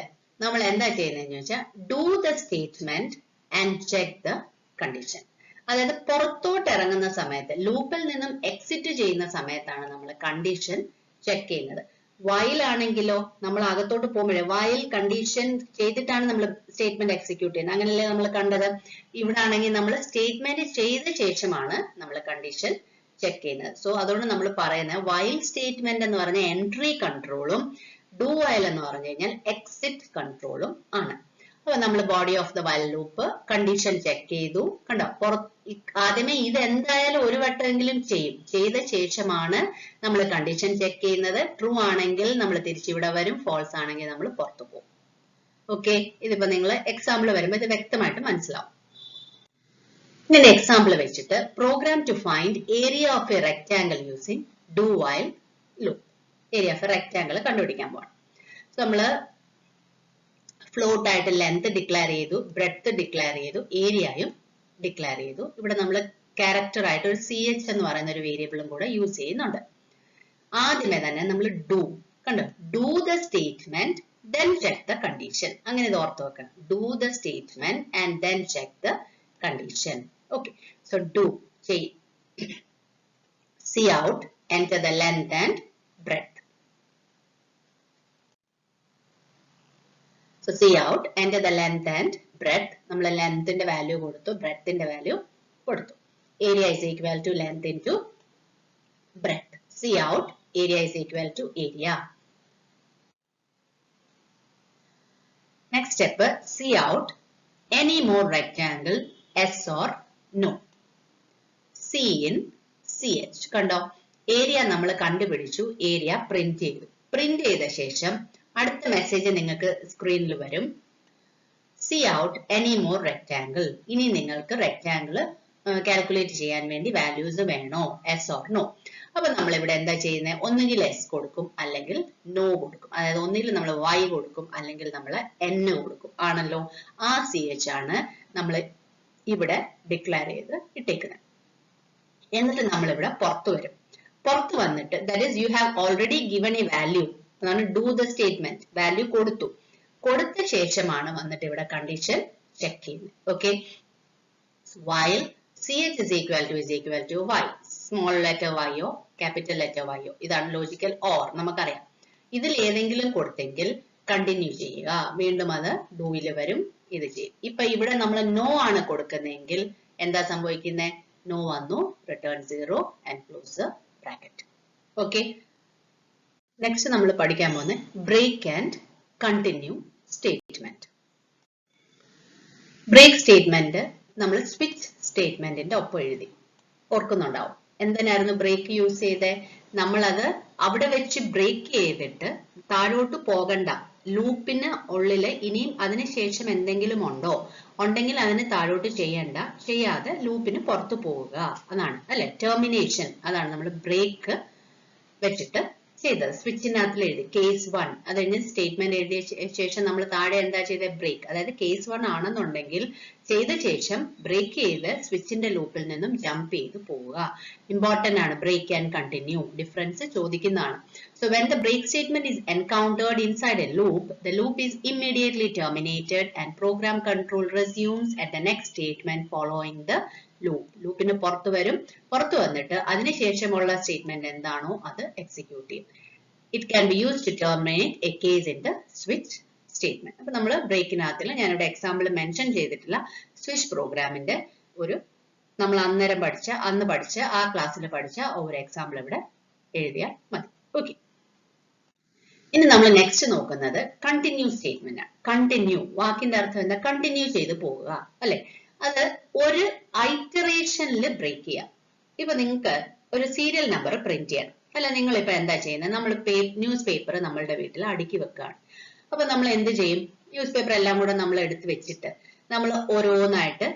നമ്മൾ എന്താ ചെയ്യുന്നതെന്ന് വെച്ചാൽ, do the statement and check the condition. അതായത് പുറത്തോട്ട് ഇറങ്ങുന്ന സമയത്ത്, ലൂപ്പിൽ നിന്നും എക്സിറ്റ് ചെയ്യുന്ന സമയത്താണ് നമ്മൾ കണ്ടീഷൻ ചെക്ക് ചെയ്യുന്നത്. വൈൽ ആണെങ്കിലോ നമ്മൾ അകത്തോട്ട് പോകുമ്പോഴേ വൈൽ കണ്ടീഷൻ ചെയ്തിട്ടാണ് നമ്മൾ സ്റ്റേറ്റ്മെന്റ് എക്സിക്യൂട്ട് ചെയ്യുന്നത്, അങ്ങനെയല്ലേ നമ്മൾ കണ്ടത്. ഇവിടെ ആണെങ്കിൽ നമ്മൾ സ്റ്റേറ്റ്മെന്റ് ചെയ്ത ശേഷമാണ് നമ്മൾ കണ്ടീഷൻ ചെക്ക് ചെയ്യുന്നത്. സോ അതുകൊണ്ട് നമ്മൾ പറയുന്നത് വൈൽ സ്റ്റേറ്റ്മെന്റ് എന്ന് പറഞ്ഞ എൻട്രി കൺട്രോളും ഡു വൈൽ എന്ന് പറഞ്ഞു കഴിഞ്ഞാൽ എക്സിറ്റ് കൺട്രോളും ആണ്. അപ്പൊ നമ്മൾ body of the while loop condition check ചെയ്തു, കണ്ടോ. ആദ്യമേ ഇത് എന്തായാലും ഒരു വട്ടമെങ്കിലും ചെയ്ത ശേഷമാണ് നമ്മൾ കണ്ടീഷൻ ചെക്ക് ചെയ്യുന്നത്. ട്രൂ ആണെങ്കിൽ നമ്മൾ തിരിച്ചിവിടെ വരും, ഫോൾസ് ആണെങ്കിൽ നമ്മൾ പുറത്തു പോകും. ഓക്കെ, ഇതിപ്പോ നിങ്ങൾ എക്സാമ്പിൾ വരുമ്പോൾ ഇത് വ്യക്തമായിട്ട് മനസ്സിലാവും. ഇതിന്റെ എക്സാമ്പിൾ വെച്ചിട്ട് program to find area of a rectangle using do while loop. Area of a rectangle കണ്ടുപിടിക്കാൻ പോകണം. സോ നമ്മള് ഫ്ലോട്ട് ആയിട്ട് ലെങ്ത് ഡിക്ലെയർ ചെയ്തു, ബ്രെഡ്ത്ത് ഡിക്ലെയർ ചെയ്തു, ഏരിയയും ഡിക്ലെയർ ചെയ്തു. ഇവിടെ നമ്മൾ ക്യാരക്ടർ ആയിട്ട് ഒരു CH എന്ന് പറയുന്ന ഒരു വേരിയബിളും കൂടെ യൂസ് ചെയ്യുന്നുണ്ട്. ആദ്യമേ തന്നെ നമ്മൾ ഡു കണ്ടോ, do the statement then check the condition. അങ്ങനെ ഇത് ഓർത്ത് വെക്കണം. Do the statement and then check the condition. Okay. So do ചെയ്. See out, enter the length and breadth. So see out, enter the length and breadth. നമ്മൾ length ന്റെ value കൊടുത്തു, breadth ന്റെ value കൊടുത്തു. Area is equal to length into breadth. See out, area is equal to area. Next step, see out any more rectangle, yes or no. C in CH. കണ്ടോ, area നമ്മൾ കണ്ടുപിടിച്ചു, area print ചെയ്തു. Print ചെയ്ത ശേഷം അടുത്ത message നിങ്ങൾക്ക് സ്ക്രീനിൽ വരും. See out any more rectangle. ഇനി നിങ്ങൾക്ക് റെക്ടാങ്കിൾ കാൽക്കുലേറ്റ് ചെയ്യാൻ വേണ്ടി വാല്യൂസ് വേണോ, yes or no. അപ്പൊ നമ്മൾ ഇവിടെ എന്താ ചെയ്യുന്നത്, ഒന്നുകിൽ എസ് കൊടുക്കും അല്ലെങ്കിൽ നോ കൊടുക്കും. അതായത് ഒന്നുകിൽ നമ്മൾ y കൊടുക്കും അല്ലെങ്കിൽ നമ്മൾ n കൊടുക്കും ആണല്ലോ. ആ CH ആണ് നമ്മൾ ഇവിടെ ഡിക്ലെയർ ചെയ്ത് ഇട്ടേക്കുന്നത്. എന്നിട്ട് നമ്മൾ ഇവിടെ പുറത്തു വരും. പുറത്തു വന്നിട്ട് that is you have already given a value, അതാണ് ഡു ദ സ്റ്റേറ്റ്മെന്റ്. വാല്യൂ കൊടുത്തു, കൊടുത്ത ശേഷമാണ് വന്നിട്ട് ഇവിടെ കണ്ടീഷൻ ചെക്ക് ചെയ്യുന്നത്. Okay, while CH is equal to y, small letter y or capital letter y or, ഇതാണ് ലോജിക്കൽ ഓർ. നമുക്കറിയാം ഇതിൽ ഏതെങ്കിലും കൊടുത്തെങ്കിൽ കണ്ടിന്യൂ ചെയ്യുക, വീണ്ടും അത് ഡൂയിൽ വരും, ഇത് ചെയ്യും. ഇപ്പൊ ഇവിടെ നമ്മൾ നോ ആണ് കൊടുക്കുന്നതെങ്കിൽ എന്താ സംഭവിക്കുന്നത്, നോ വന്നു, return 0 and close bracket. Okay, next നമ്മൾ പഠിക്കാൻ പോകുന്നത് break and continue statement. Break statement നമ്മൾ സ്വിച്ച് സ്റ്റേറ്റ്മെന്റിന്റെ ഒപ്പം എഴുതി, ഓർക്കുന്നുണ്ടാവും. എന്തിനായിരുന്നു ബ്രേക്ക് യൂസ് ചെയ്തേ, നമ്മളത് അവിടെ വെച്ച് ബ്രേക്ക് ചെയ്തിട്ട് താഴോട്ട് പോകണ്ട, ലൂപ്പിന് ഉള്ളില് ഇനിയും അതിനുശേഷം എന്തെങ്കിലും ഉണ്ടോ, ഉണ്ടെങ്കിൽ അതിന് താഴോട്ട് ചെയ്യണ്ട, ചെയ്യാതെ ലൂപ്പിന് പുറത്തു പോവുക, അതാണ് അല്ലെ ടെർമിനേഷൻ. അതാണ് നമ്മൾ ബ്രേക്ക് വെച്ചിട്ട് ചെയ്തത്. സ്വിച്ചിനകത്തിൽ എഴുതി കേസ് 1, അത് കഴിഞ്ഞ് സ്റ്റേറ്റ്മെന്റ് എഴുതിയ ശേഷം നമ്മൾ താഴെ എന്താ ചെയ്ത ബ്രേക്ക്, അതായത് കേസ് 1 ആണെന്നുണ്ടെങ്കിൽ ചെയ്ത ശേഷം ബ്രേക്ക് ചെയ്ത് സ്വിച്ചിന്റെ ലൂപ്പിൽ നിന്നും ജമ്പ് ചെയ്ത് പോവുക. ഇമ്പോർട്ടന്റ് ആണ് ബ്രേക്ക് ആൻഡ് കണ്ടിന്യൂ, ഡിഫറൻസ് ചോദിക്കുന്നതാണ്. So when the break statement is encountered inside a loop, the loop is immediately terminated and program control resumes at the next statement following the loop. ലൂപ്പിന് പുറത്തു വരും, പുറത്തു വന്നിട്ട് അതിനുശേഷമുള്ള statement എന്താണോ അത് execute ചെയ്യും. It can be used to terminate a case in the switch statement. അപ്പൊ നമ്മൾ ബ്രേക്കിനകത്തിൽ ഞാനിവിടെ എക്സാമ്പിൾ മെൻഷൻ ചെയ്തിട്ടില്ല, സ്വിച്ച് പ്രോഗ്രാമിന്റെ ഒരു നമ്മൾ അന്ന് പഠിച്ച ആ ക്ലാസ്സിൽ പഠിച്ച ഒരു എക്സാമ്പിൾ ഇവിടെ എഴുതിയാൽ മതി. ഓക്കെ, ഇനി നമ്മൾ നെക്സ്റ്റ് നോക്കുന്നത് കണ്ടിന്യൂ സ്റ്റേറ്റ്മെന്റ് ആണ്. കണ്ടിന്യൂ വാക്കിന്റെ അർത്ഥം എന്താ, കണ്ടിന്യൂ ചെയ്ത് പോവുക അല്ലെ. അത് ഒരു ഐറ്ററേഷനിൽ ബ്രേക്ക് ചെയ്യാം. ഇപ്പൊ നിങ്ങൾക്ക് ഒരു സീരിയൽ നമ്പർ പ്രിന്റ് ചെയ്യണം, അല്ല നിങ്ങൾ ഇപ്പൊ എന്താ ചെയ്യുന്നത്, നമ്മൾ ന്യൂസ് പേപ്പർ നമ്മളുടെ വീട്ടിൽ അടുക്കി വെക്കുകയാണ്. അപ്പൊ നമ്മൾ എന്ത് ചെയ്യും, ന്യൂസ് പേപ്പർ എല്ലാം കൂടെ നമ്മൾ എടുത്ത് വെച്ചിട്ട് നമ്മൾ ഓരോന്നായിട്ട്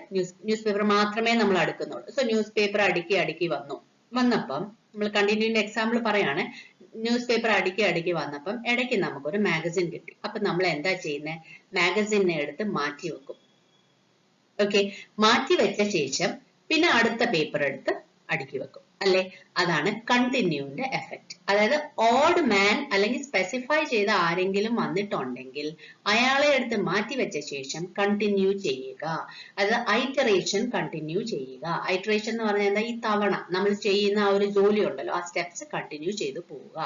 ന്യൂസ് പേപ്പർ മാത്രമേ നമ്മൾ അടുക്കുന്നുള്ളൂ. സോ ന്യൂസ് പേപ്പർ അടുക്കി വന്നപ്പം നമ്മൾ കണ്ടിന്യൂന്റെ എക്സാമ്പിൾ പറയാണ്, ന്യൂസ് പേപ്പർ അടുക്കി വന്നപ്പം ഇടയ്ക്ക് നമുക്കൊരു മാഗസിൻ കിട്ടി. അപ്പൊ നമ്മൾ എന്താ ചെയ്യുന്നത്, മാഗസിനെ എടുത്ത് മാറ്റി വെക്കും. ഓക്കെ, മാറ്റി വെച്ച ശേഷം പിന്നെ അടുത്ത പേപ്പർ എടുത്ത് അടുക്കി വെക്കും അല്ലെ. അതാണ് കണ്ടിന്യൂന്റെ എഫക്ട്. അതായത് ഓഡ് മാൻ അല്ലെങ്കിൽ സ്പെസിഫൈ ചെയ്ത ആരെങ്കിലും വന്നിട്ടുണ്ടെങ്കിൽ അയാളെ എടുത്ത് മാറ്റി വെച്ച ശേഷം കണ്ടിന്യൂ ചെയ്യുക. അതായത് ഐറ്ററേഷൻ കണ്ടിന്യൂ ചെയ്യുക. ഐറ്ററേഷൻ എന്ന് പറഞ്ഞാൽ എന്താ, ഈ തവണ നമ്മൾ ചെയ്യുന്ന ആ ഒരു ജോലി ഉണ്ടല്ലോ, ആ സ്റ്റെപ്സ് കണ്ടിന്യൂ ചെയ്തു പോവുക.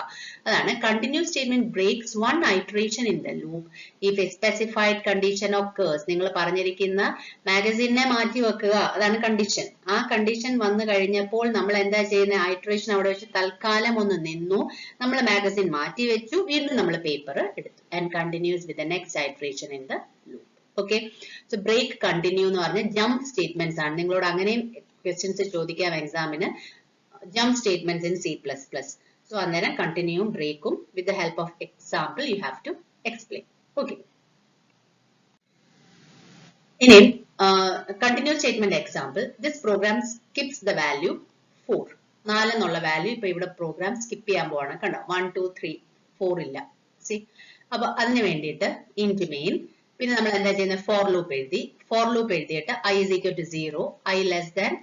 അതാണ് continue statement breaks one iteration in the loop if a specified condition occurs. നിങ്ങൾ പറഞ്ഞിരിക്കുന്ന മാഗസിനെ മാറ്റി വെക്കുക, അതാണ് കണ്ടീഷൻ. ആ കണ്ടീഷൻ വന്നു കഴിഞ്ഞപ്പോൾ നമ്മൾ എന്താ ചെയ്യുന്ന, ഐറ്ററേഷൻ അവിടെ വെച്ച് തൽക്കാലം ഒന്ന് നിന്നു, നമ്മൾ മാഗസിൻ മാറ്റി വെച്ചു, വീണ്ടും നമ്മൾ പേപ്പർ എടുത്തു and continues with the next iteration in the loop. Okay, so break continue എന്ന് പറഞ്ഞ ജംപ് സ്റ്റേറ്റ്മെന്റ്സ് ആണ്. നിങ്ങളോട് അങ്ങനെയും ക്വസ്റ്റ്യൻസ് ചോദിക്കാം എക്സാമിന്, jump statements in C++. So അന്നേരം കണ്ടിന്യൂവും ബ്രേക്കും with the help of example you have to explain. Okay, ഇനി continue statement example, this program skips the value 4. 4 എന്നുള്ള വാല്യൂ ഇപ്പൊ ഇവിടെ പ്രോഗ്രാം സ്കിപ്പ് ചെയ്യാൻ പോവാണ്. കണ്ടോ, 1 2 3 4 ഇല്ല. സി, അപ്പൊ അതിന് വേണ്ടിയിട്ട് ഇൻറ്റ് മെയിൻ, പിന്നെ നമ്മൾ എന്താ ചെയ്യുന്നത്, ഫോർ ലൂപ്പ് എഴുതി. ഫോർ ലൂപ്പ് എഴുതിയിട്ട് i is equal to 0, i less than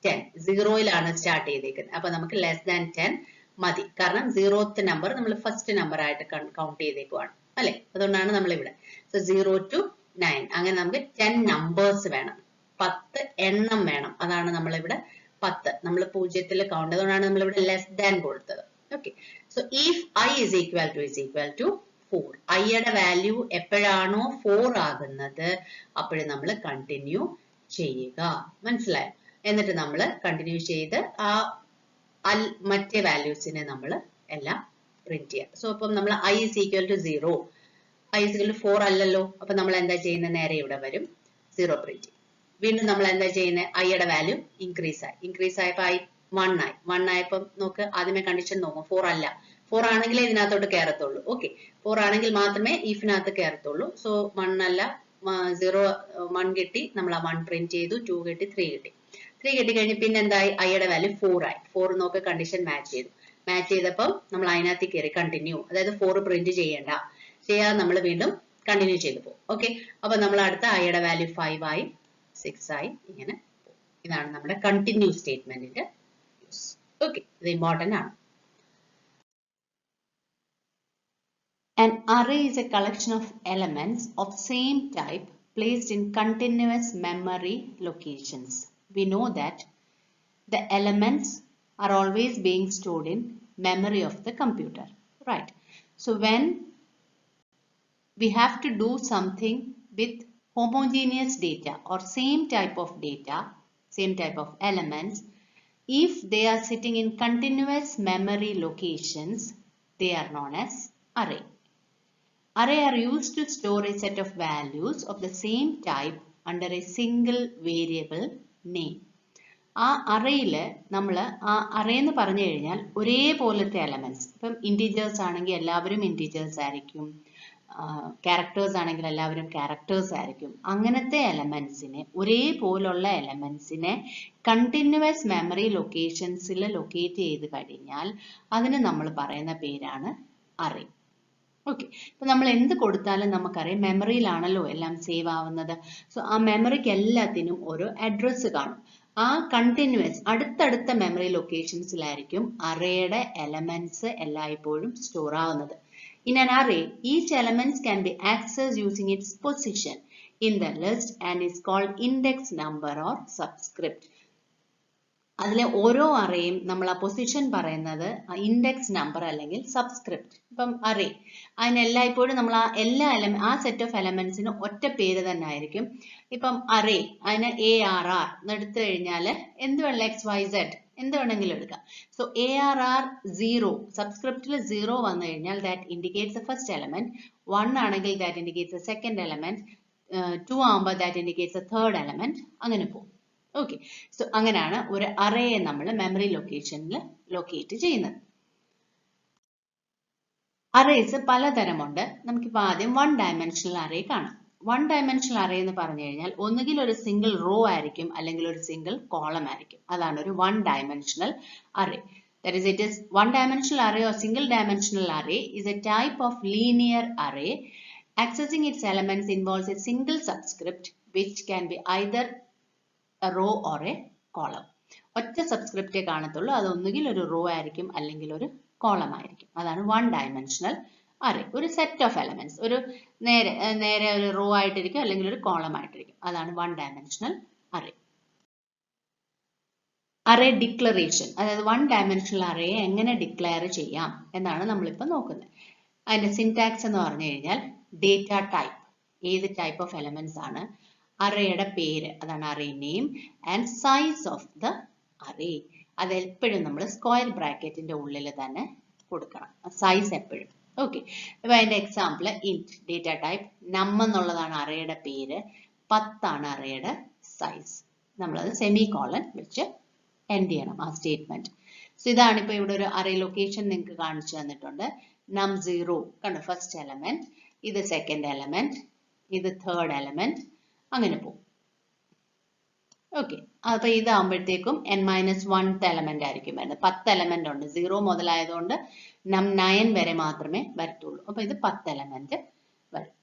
10. 0-യിലാണ് start ചെയ്തേക്കുന്നത്. അപ്പൊ നമുക്ക് ലെസ് ദാൻ 10 മതി. കാരണം 0th നമ്പർ നമ്മൾ ഫസ്റ്റ് നമ്പർ ആയിട്ട് കൗണ്ട് ചെയ്തേക്കുവാണ് അല്ലെ. അതുകൊണ്ടാണ് നമ്മൾ ഇവിടെ. So 0 to 9. അങ്ങനെ നമുക്ക് 10 നമ്പേഴ്സ് വേണം. 10 എണ്ണം വേണം. അതാണ് നമ്മളിവിടെ 10. നമ്മൾ 0-ൽ കൗണ്ട്. അതുകൊണ്ടാണ് നമ്മൾ ഇവിടെ ലെസ് ദാൻ കൊടുത്തത്. Okay. So if I is equal to 4. ഐയുടെ വാല്യൂ എപ്പോഴാണോ 4 ആകുന്നത് അപ്പോഴും നമ്മൾ കണ്ടിന്യൂ ചെയ്യുക. മനസ്സിലായോ? എന്നിട്ട് നമ്മൾ കണ്ടിന്യൂ ചെയ്ത് ആ മറ്റേ വാല്യൂസിനെ നമ്മൾ എല്ലാം പ്രിന്റ് ചെയ്യാം. സോ അപ്പം നമ്മൾ I is equal to 0. I is equal to 4 അല്ലല്ലോ. അപ്പൊ നമ്മൾ എന്താ ചെയ്യുന്നത്? നേരെ ഇവിടെ വരും, 0 പ്രിന്റ് ചെയ്യും. വീണ്ടും നമ്മൾ എന്താ ചെയ്യുന്നത്? ഐയുടെ വാല്യൂ ഇൻക്രീസ് ആയപ്പോ I 1 ആയി. 1 ആയപ്പോൾ നോക്ക്, ആദ്യമേ കണ്ടീഷൻ നോക്കും. 4 അല്ല. 4 ആണെങ്കിലേ ഇതിനകത്തോട്ട് കയറത്തുള്ളൂ. ഓക്കെ. 4 ആണെങ്കിൽ മാത്രമേ ifനകത്ത് കയറത്തുള്ളൂ. സോ 1 അല്ല, 0 1 കിട്ടി. നമ്മൾ ആ 1 പ്രിന്റ് ചെയ്തു. 2 കിട്ടി, 3 കിട്ടി. 3 കിട്ടി കഴിഞ്ഞ് പിന്നെ എന്തായി? ഐയുടെ വാല്യൂ 4 ആയി. 4 നോക്ക്, കണ്ടീഷൻ മാച്ച് ചെയ്തു. മാച്ച് ചെയ്തപ്പോൾ നമ്മൾ അതിനകത്ത് കയറി കണ്ടിന്യൂ. അതായത് 4 പ്രിന്റ് ചെയ്യാതെ നമ്മൾ വീണ്ടും കണ്ടിന്യൂ ചെയ്തു പോകും. ഓക്കെ. അപ്പൊ നമ്മൾ അടുത്ത ഐയുടെ വാല്യൂ 5 ആയി, 6 ആയി, ഇങ്ങനെ പോകും. ഇതാണ് നമ്മുടെ കണ്ടിന്യൂ സ്റ്റേറ്റ്മെന്റിന്റെ യൂസ്. ഓക്കെ. ഇത് ഇമ്പോർട്ടന്റ് ആണ്. An array is a collection of elements of same type placed in continuous memory locations. We know that the elements are always being stored in memory of the computer, right? So when we have to do something with homogeneous data or same type of data, same type of elements, if they are sitting in continuous memory locations, they are known as array. Array are used to store a set of values of the same type under a single variable name. ആ അറേയില് നമ്മൾ ആ array എന്ന് പറഞ്ഞു കഴിഞ്ഞാൽ ഒരേപോലത്തെ elements, ഇപ്പം integers ആണെങ്കിൽ എല്ലാവരും ഇന്റീജേഴ്സ് ആയിരിക്കും, ക്യാരക്ടേഴ്സ് ആണെങ്കിൽ എല്ലാവരും ക്യാരക്ടേഴ്സ് ആയിരിക്കും. അങ്ങനത്തെ എലമെന്റ്സിനെ, ഒരേപോലുള്ള എലമെന്റ്സിനെ കണ്ടിന്യൂസ് മെമ്മറി ലൊക്കേഷൻസിൽ ലൊക്കേറ്റ് ചെയ്ത് കഴിഞ്ഞാൽ അതിന് നമ്മൾ പറയുന്ന പേരാണ് അറേ. ഓക്കെ. ഇപ്പൊ നമ്മൾ എന്ത് കൊടുത്താലും നമുക്കറിയാം മെമ്മറിയിലാണല്ലോ എല്ലാം സേവ് ആവുന്നത്. സോ ആ മെമ്മറിക്ക് എല്ലാത്തിനും ഓരോ അഡ്രസ്സ് കാണും. ആ കണ്ടിന്യൂസ് അടുത്തടുത്ത മെമ്മറി ലൊക്കേഷൻസിലായിരിക്കും അറേയുടെ എലമെന്റ്സ് എല്ലായ്പ്പോഴും സ്റ്റോർ ആവുന്നത്. In an array, each element can be accessed using its position in the list and is called index number or subscript. അതിലെ ഓരോ അറേയും നമ്മൾ ആ പൊസിഷൻ പറയുന്നത് ഇൻഡെക്സ് നമ്പർ അല്ലെങ്കിൽ സബ്സ്ക്രിപ്റ്റ്. ഇപ്പം അറേ അതിനെല്ലായ്പ്പോഴും നമ്മൾ ആ സെറ്റ് ഓഫ് എലമെന്റ്സിന് ഒറ്റ പേര് തന്നെ ആയിരിക്കും. ഇപ്പം അറേ അതിന് ARR എടുത്തു കഴിഞ്ഞാൽ എന്ത് വേണം, XYZ എന്ത് വേണമെങ്കിലും എടുക്കാം. സോ ARR 0, സബ്സ്ക്രിപ്റ്റിൽ 0 വന്നു കഴിഞ്ഞാൽ that indicates the first element, 1 ആണെങ്കിൽ that indicates the second element, 2 ആകുമ്പോൾ that indicates the third element, അങ്ങനെ പോകും. ഓക്കെ. സോ അങ്ങനെയാണ് ഒരു അറേയെ നമ്മൾ മെമ്മറി ലൊക്കേഷനിൽ ലൊക്കേറ്റ് ചെയ്യുന്നത്. അറേസ് പലതരമുണ്ട്. നമുക്കിപ്പോൾ ആദ്യം 1 ഡയമെൻഷണൽ അറേ കാണാം. 1 ഡയമെൻഷണൽ അറേ എന്ന് പറഞ്ഞു കഴിഞ്ഞാൽ ഒന്നുകിൽ ഒരു സിംഗിൾ റോ ആയിരിക്കും അല്ലെങ്കിൽ ഒരു സിംഗിൾ കോളം ആയിരിക്കും. അതാണ് ഒരു 1 dimensional array. That is, it is 1 dimensional array or single dimensional array is a type of linear array. Accessing its elements involves a single subscript which can be either a row or a column. ഒറ്റ സബ്സ്ക്രിപ്റ്റേ കാണത്തുള്ളൂ. അത് ഒന്നുകിൽ ഒരു raw ആയിരിക്കും അല്ലെങ്കിൽ ഒരു column ആയിരിക്കും. അതാണ് 1 ഡയമെൻഷണൽ അറേ. ഒരു സെറ്റ് ഓഫ് എലമെന്റ്സ്, ഒരു നേരെ ഒരു റോ ആയിട്ടിരിക്കും അല്ലെങ്കിൽ ഒരു കോളം ആയിട്ടിരിക്കും. അതാണ് 1 ഡയമെൻഷണൽ അറേ. അറേ ഡിക്ലറേഷൻ, അതായത് 1 ഡയമെൻഷണൽ അറേയെ എങ്ങനെ ഡിക്ലെയർ ചെയ്യാം എന്നാണ് നമ്മളിപ്പോൾ നോക്കുന്നത്. അതിന്റെ സിന്റാക്സ് എന്ന് പറഞ്ഞു കഴിഞ്ഞാൽ ഡേറ്റ ടൈപ്പ്, ഏത് ടൈപ്പ് ഓഫ് എലമെന്റ്സ് ആണ്, അറേയുടെ പേര്, അതാണ് array name, and size of the array. അത് എപ്പോഴും നമ്മൾ സ്ക്വയർ ബ്രാക്കറ്റിന്റെ ഉള്ളിൽ തന്നെ കൊടുക്കണം, സൈസ് എപ്പോഴും. ഓക്കെ. ഇപ്പൊ അതിന്റെ എക്സാമ്പിൾ ഇന്റ് ഡേറ്റ ടൈപ്പ് നം എന്നുള്ളതാണ് അറേയുടെ പേര്, 10 ആണ് അറേയുടെ സൈസ്. നമ്മളത് സെമി കോളൻ വെച്ച് എൻഡ് ചെയ്യണം ആ സ്റ്റേറ്റ്മെന്റ്. സോ ഇതാണ് ഇപ്പൊ ഇവിടെ ഒരു അറേ ലൊക്കേഷൻ നിങ്ങൾക്ക് കാണിച്ചു തന്നിട്ടുണ്ട്. നം 0 കണ്ടോ, ഫസ്റ്റ് എലമെന്റ്, ഇത് സെക്കൻഡ് എലമെന്റ്, ഇത് തേർഡ് എലമെന്റ്, അങ്ങനെ പോകും. ഓക്കെ. അപ്പൊ ഇതാകുമ്പോഴത്തേക്കും n-1th എലമെന്റ് ആയിരിക്കും വരുന്നത്. 10 എലമെന്റ് ഉണ്ട്, 0 മുതലായതുകൊണ്ട് നം 9 വരെ മാത്രമേ വരത്തുള്ളൂ. അപ്പൊ ഇത് 10 എലമെന്റ് വരും.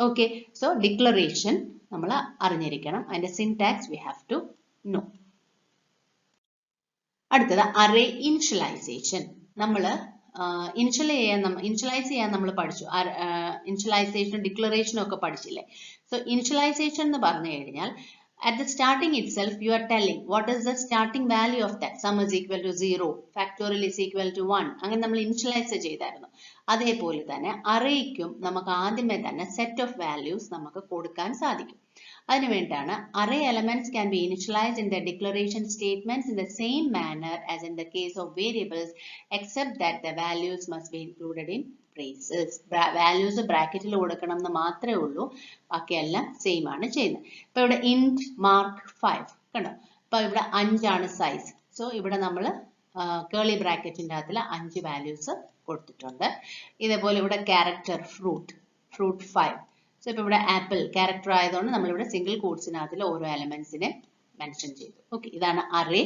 ഓക്കെ. സോ ഡിക്ലറേഷൻ നമ്മൾ അറിഞ്ഞിരിക്കണം. അതിന്റെ syntax we have to know. അടുത്തത് അറേ ഇനിഷ്യലൈസേഷൻ. നമ്മൾ ഇനിഷ്യലൈസ് ചെയ്യാൻ നമ്മൾ പഠിച്ചു. ഇനിഷ്യലൈസേഷനും ഡിക്ലറേഷനും ഒക്കെ പഠിച്ചില്ലേ? സോ ഇനിഷ്യലൈസേഷൻ എന്ന് പറഞ്ഞു കഴിഞ്ഞാൽ at the starting itself you are telling what is the starting value of that. Sum is equal to 0, factorial is equal to 1. അങ്ങനെ നമ്മൾ ഇനിഷ്യലൈസ് ചെയ്തായിരുന്നു. അതേപോലെ തന്നെ അറേയ്ക്കും നമുക്ക് ആദ്യമേ തന്നെ സെറ്റ് ഓഫ് വാല്യൂസ് നമുക്ക് കൊടുക്കാൻ സാധിക്കും. അതിനുവേണ്ടിയാണ് array elements can be initialized in the declaration statements in the same manner as in the case of variables, except that the values must be included in braces. Values ബ്രാക്കറ്റിൽ കൊടുക്കണം എന്ന് മാത്രമേ ഉള്ളൂ, ബാക്കിയെല്ലാം സെയിം ആണ് ചെയ്യുന്നത്. ഇപ്പൊ ഇവിടെ int mark 5 കണ്ടോ? ഇപ്പൊ ഇവിടെ 5 ആണ് സൈസ്. സോ ഇവിടെ നമ്മൾ കേളി ബ്രാക്കറ്റിന്റെ അകത്തിൽ 5 വാല്യൂസ് കൊടുത്തിട്ടുണ്ട്. ഇതേപോലെ ഇവിടെ ക്യാരക്ടർ ഫ്രൂട്ട് 5. സോ ഇപ്പൊ ഇവിടെ ആപ്പിൾ ക്യാരക്ടർ ആയതുകൊണ്ട് നമ്മൾ ഇവിടെ സിംഗിൾ കോട്ട്സിനകത്തിൽ ഓരോ എലമെന്റ്സിനെ മെൻഷൻ ചെയ്തു. ഓക്കെ, ഇതാണ് array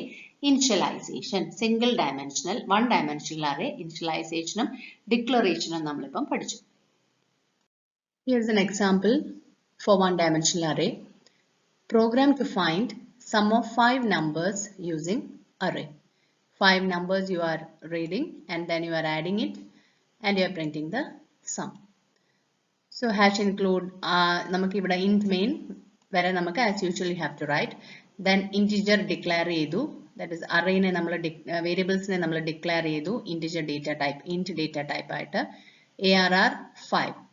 initialization. Single dimensional, 1 dimensional array ഇനിഷ്യലൈസേഷനും ഡിക്ലറേഷനും നമ്മളിപ്പം പഠിച്ചു. Here's an example for 1 dimensional array. Program to find sum of 5 numbers using array. 5 numbers you are reading and then you are adding it and you are printing the sum. So hash include നമുക്ക് ഇവിടെ int main വരെ നമുക്ക് as usual you have to write. Then integer declare ചെയ്തു, that is array നെ നമ്മൾ variables നെ നമ്മൾ declare ചെയ്തു integer data type, int data type ആയിട്ട്. ARR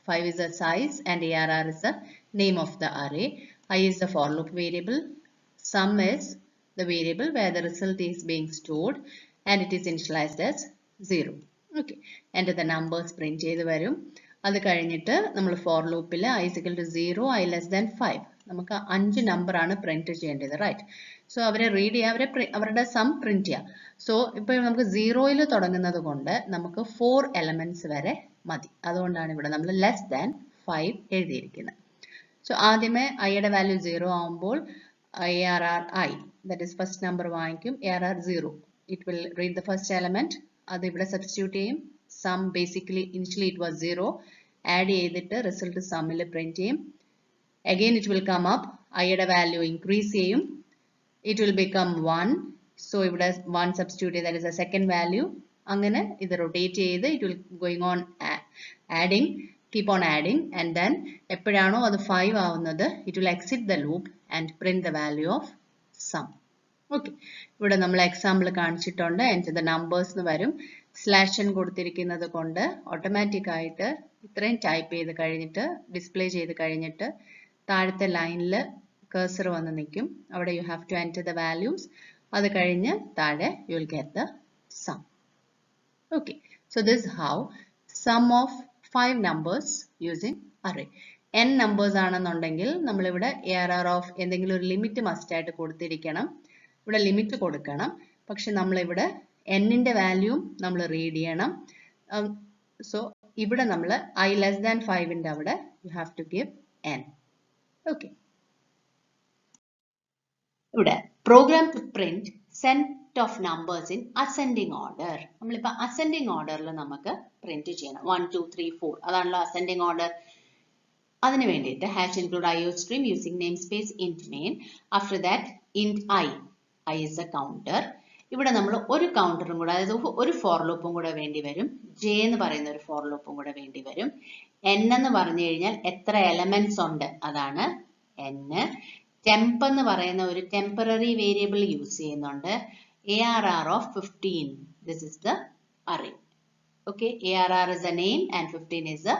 5 is the size and ARR is the name of the array. I is the for loop variable. Sum is the variable where the result is being stored and it is initialized as 0. Okay, enter the numbers print ചെയ്ത് വരും. അത് കഴിഞ്ഞിട്ട് നമ്മൾ four ലൂപ്പിൽ i is equal to 0, i less than 5 നമുക്ക് 5 number ആണ് print ചെയ്യേണ്ടത്, right? So അവരെ റീഡ് ചെയ്യുക, അവരുടെ സം പ്രിന്റ് ചെയ്യുക. സോ ഇപ്പോൾ നമുക്ക് 0യിൽ തുടങ്ങുന്നത് കൊണ്ട് നമുക്ക് 4 എലമെന്റ്സ് വരെ മതി. അതുകൊണ്ടാണ് ഇവിടെ നമ്മൾ ലെസ് ദാൻ 5 എഴുതിയിരിക്കുന്നത്. സോ ആദ്യമേ ഐയുടെ വാല്യൂ 0 ആവുമ്പോൾ ARR I, that is first number വാങ്ങിക്കും. ARR 0, it will read the first element. അത് ഇവിടെ സബ്സ്റ്റിറ്റ്യൂട്ട് ചെയ്യും. Sum basically initially it was 0, add ചെയ്തിട്ട് റിസൾട്ട് സമ്മിൽ പ്രിന്റ് ചെയ്യും. Again it will come up, ഐയുടെ വാല്യൂ ഇൻക്രീസ് ചെയ്യും. It will become 1. So ഇവിടെ 1 substitute, that is the second value. അങ്ങനെ ഇത് റൊട്ടേറ്റ് ചെയ്ത് it will going on adding, keep on adding, and then എപ്പോഴാണോ അത് 5 ആവുന്നത് it will exit the loop and print the value of sum. Okay, ഇവിടെ നമ്മൾ example കാണിച്ചിട്ടുണ്ട്. enter the numbers എന്ന് വരും. സ്ലാഷ് n കൊടുത്തിരിക്കുന്നത് കൊണ്ട് ഓട്ടോമാറ്റിക് ആയിട്ട് ഇത്രയും ടൈപ്പ് ചെയ്ത് കഴിഞ്ഞിട്ട് ഡിസ്പ്ലേ ചെയ്ത് കഴിഞ്ഞിട്ട് താഴത്തെ ലൈനിൽ കഴ്സർ വന്ന് നിൽക്കും. അവിടെ you have to enter the values. അത് കഴിഞ്ഞ് താഴെ you will get the sum. Okay, so this how sum of 5 numbers using array. n numbers ആണെന്നുണ്ടെങ്കിൽ നമ്മളിവിടെ ARR ഓഫ് എന്തെങ്കിലും ഒരു ലിമിറ്റ് മസ്റ്റ് ആയിട്ട് കൊടുത്തിരിക്കണം. ഇവിടെ ലിമിറ്റ് കൊടുക്കണം. പക്ഷെ നമ്മളിവിടെ n-ന്റെ വാല്യൂ നമ്മൾ റീഡ് ചെയ്യണം. സോ ഇവിടെ നമ്മൾ i less than 5-ന്റെ അവിടെ you have to give n. Okay, ഇവിടെ program to print set of numbers in ascending order. നമ്മളിപ്പോൾ അസെൻഡിങ് ഓർഡറിൽ നമുക്ക് പ്രിന്റ് ചെയ്യണം. 1 2 3 4 അതാണല്ലോ അസെൻഡിങ് ഓർഡർ. അതിന് വേണ്ടിയിട്ട് hash include IOStream using name space int main. After that int i is a counter. ഇവിടെ നമ്മൾ ഒരു കൗണ്ടറും കൂടെ, അതായത് ഒരു ഫോർ ലൂപ്പും കൂടെ വേണ്ടി വരും. j എന്ന് പറയുന്ന ഒരു ഫോർ ലൂപ്പും കൂടെ വേണ്ടി വരും. n എന്ന് പറഞ്ഞു കഴിഞ്ഞാൽ എത്ര എലമെന്റ്സ് ഉണ്ട് അതാണ് n. temp എന്ന് പറയുന്ന ഒരു ടെമ്പററി വേരിയബിൾ യൂസ് ചെയ്യുന്നുണ്ട്. ARR of 15, this is the array. Okay, ARR is the name and 15 is the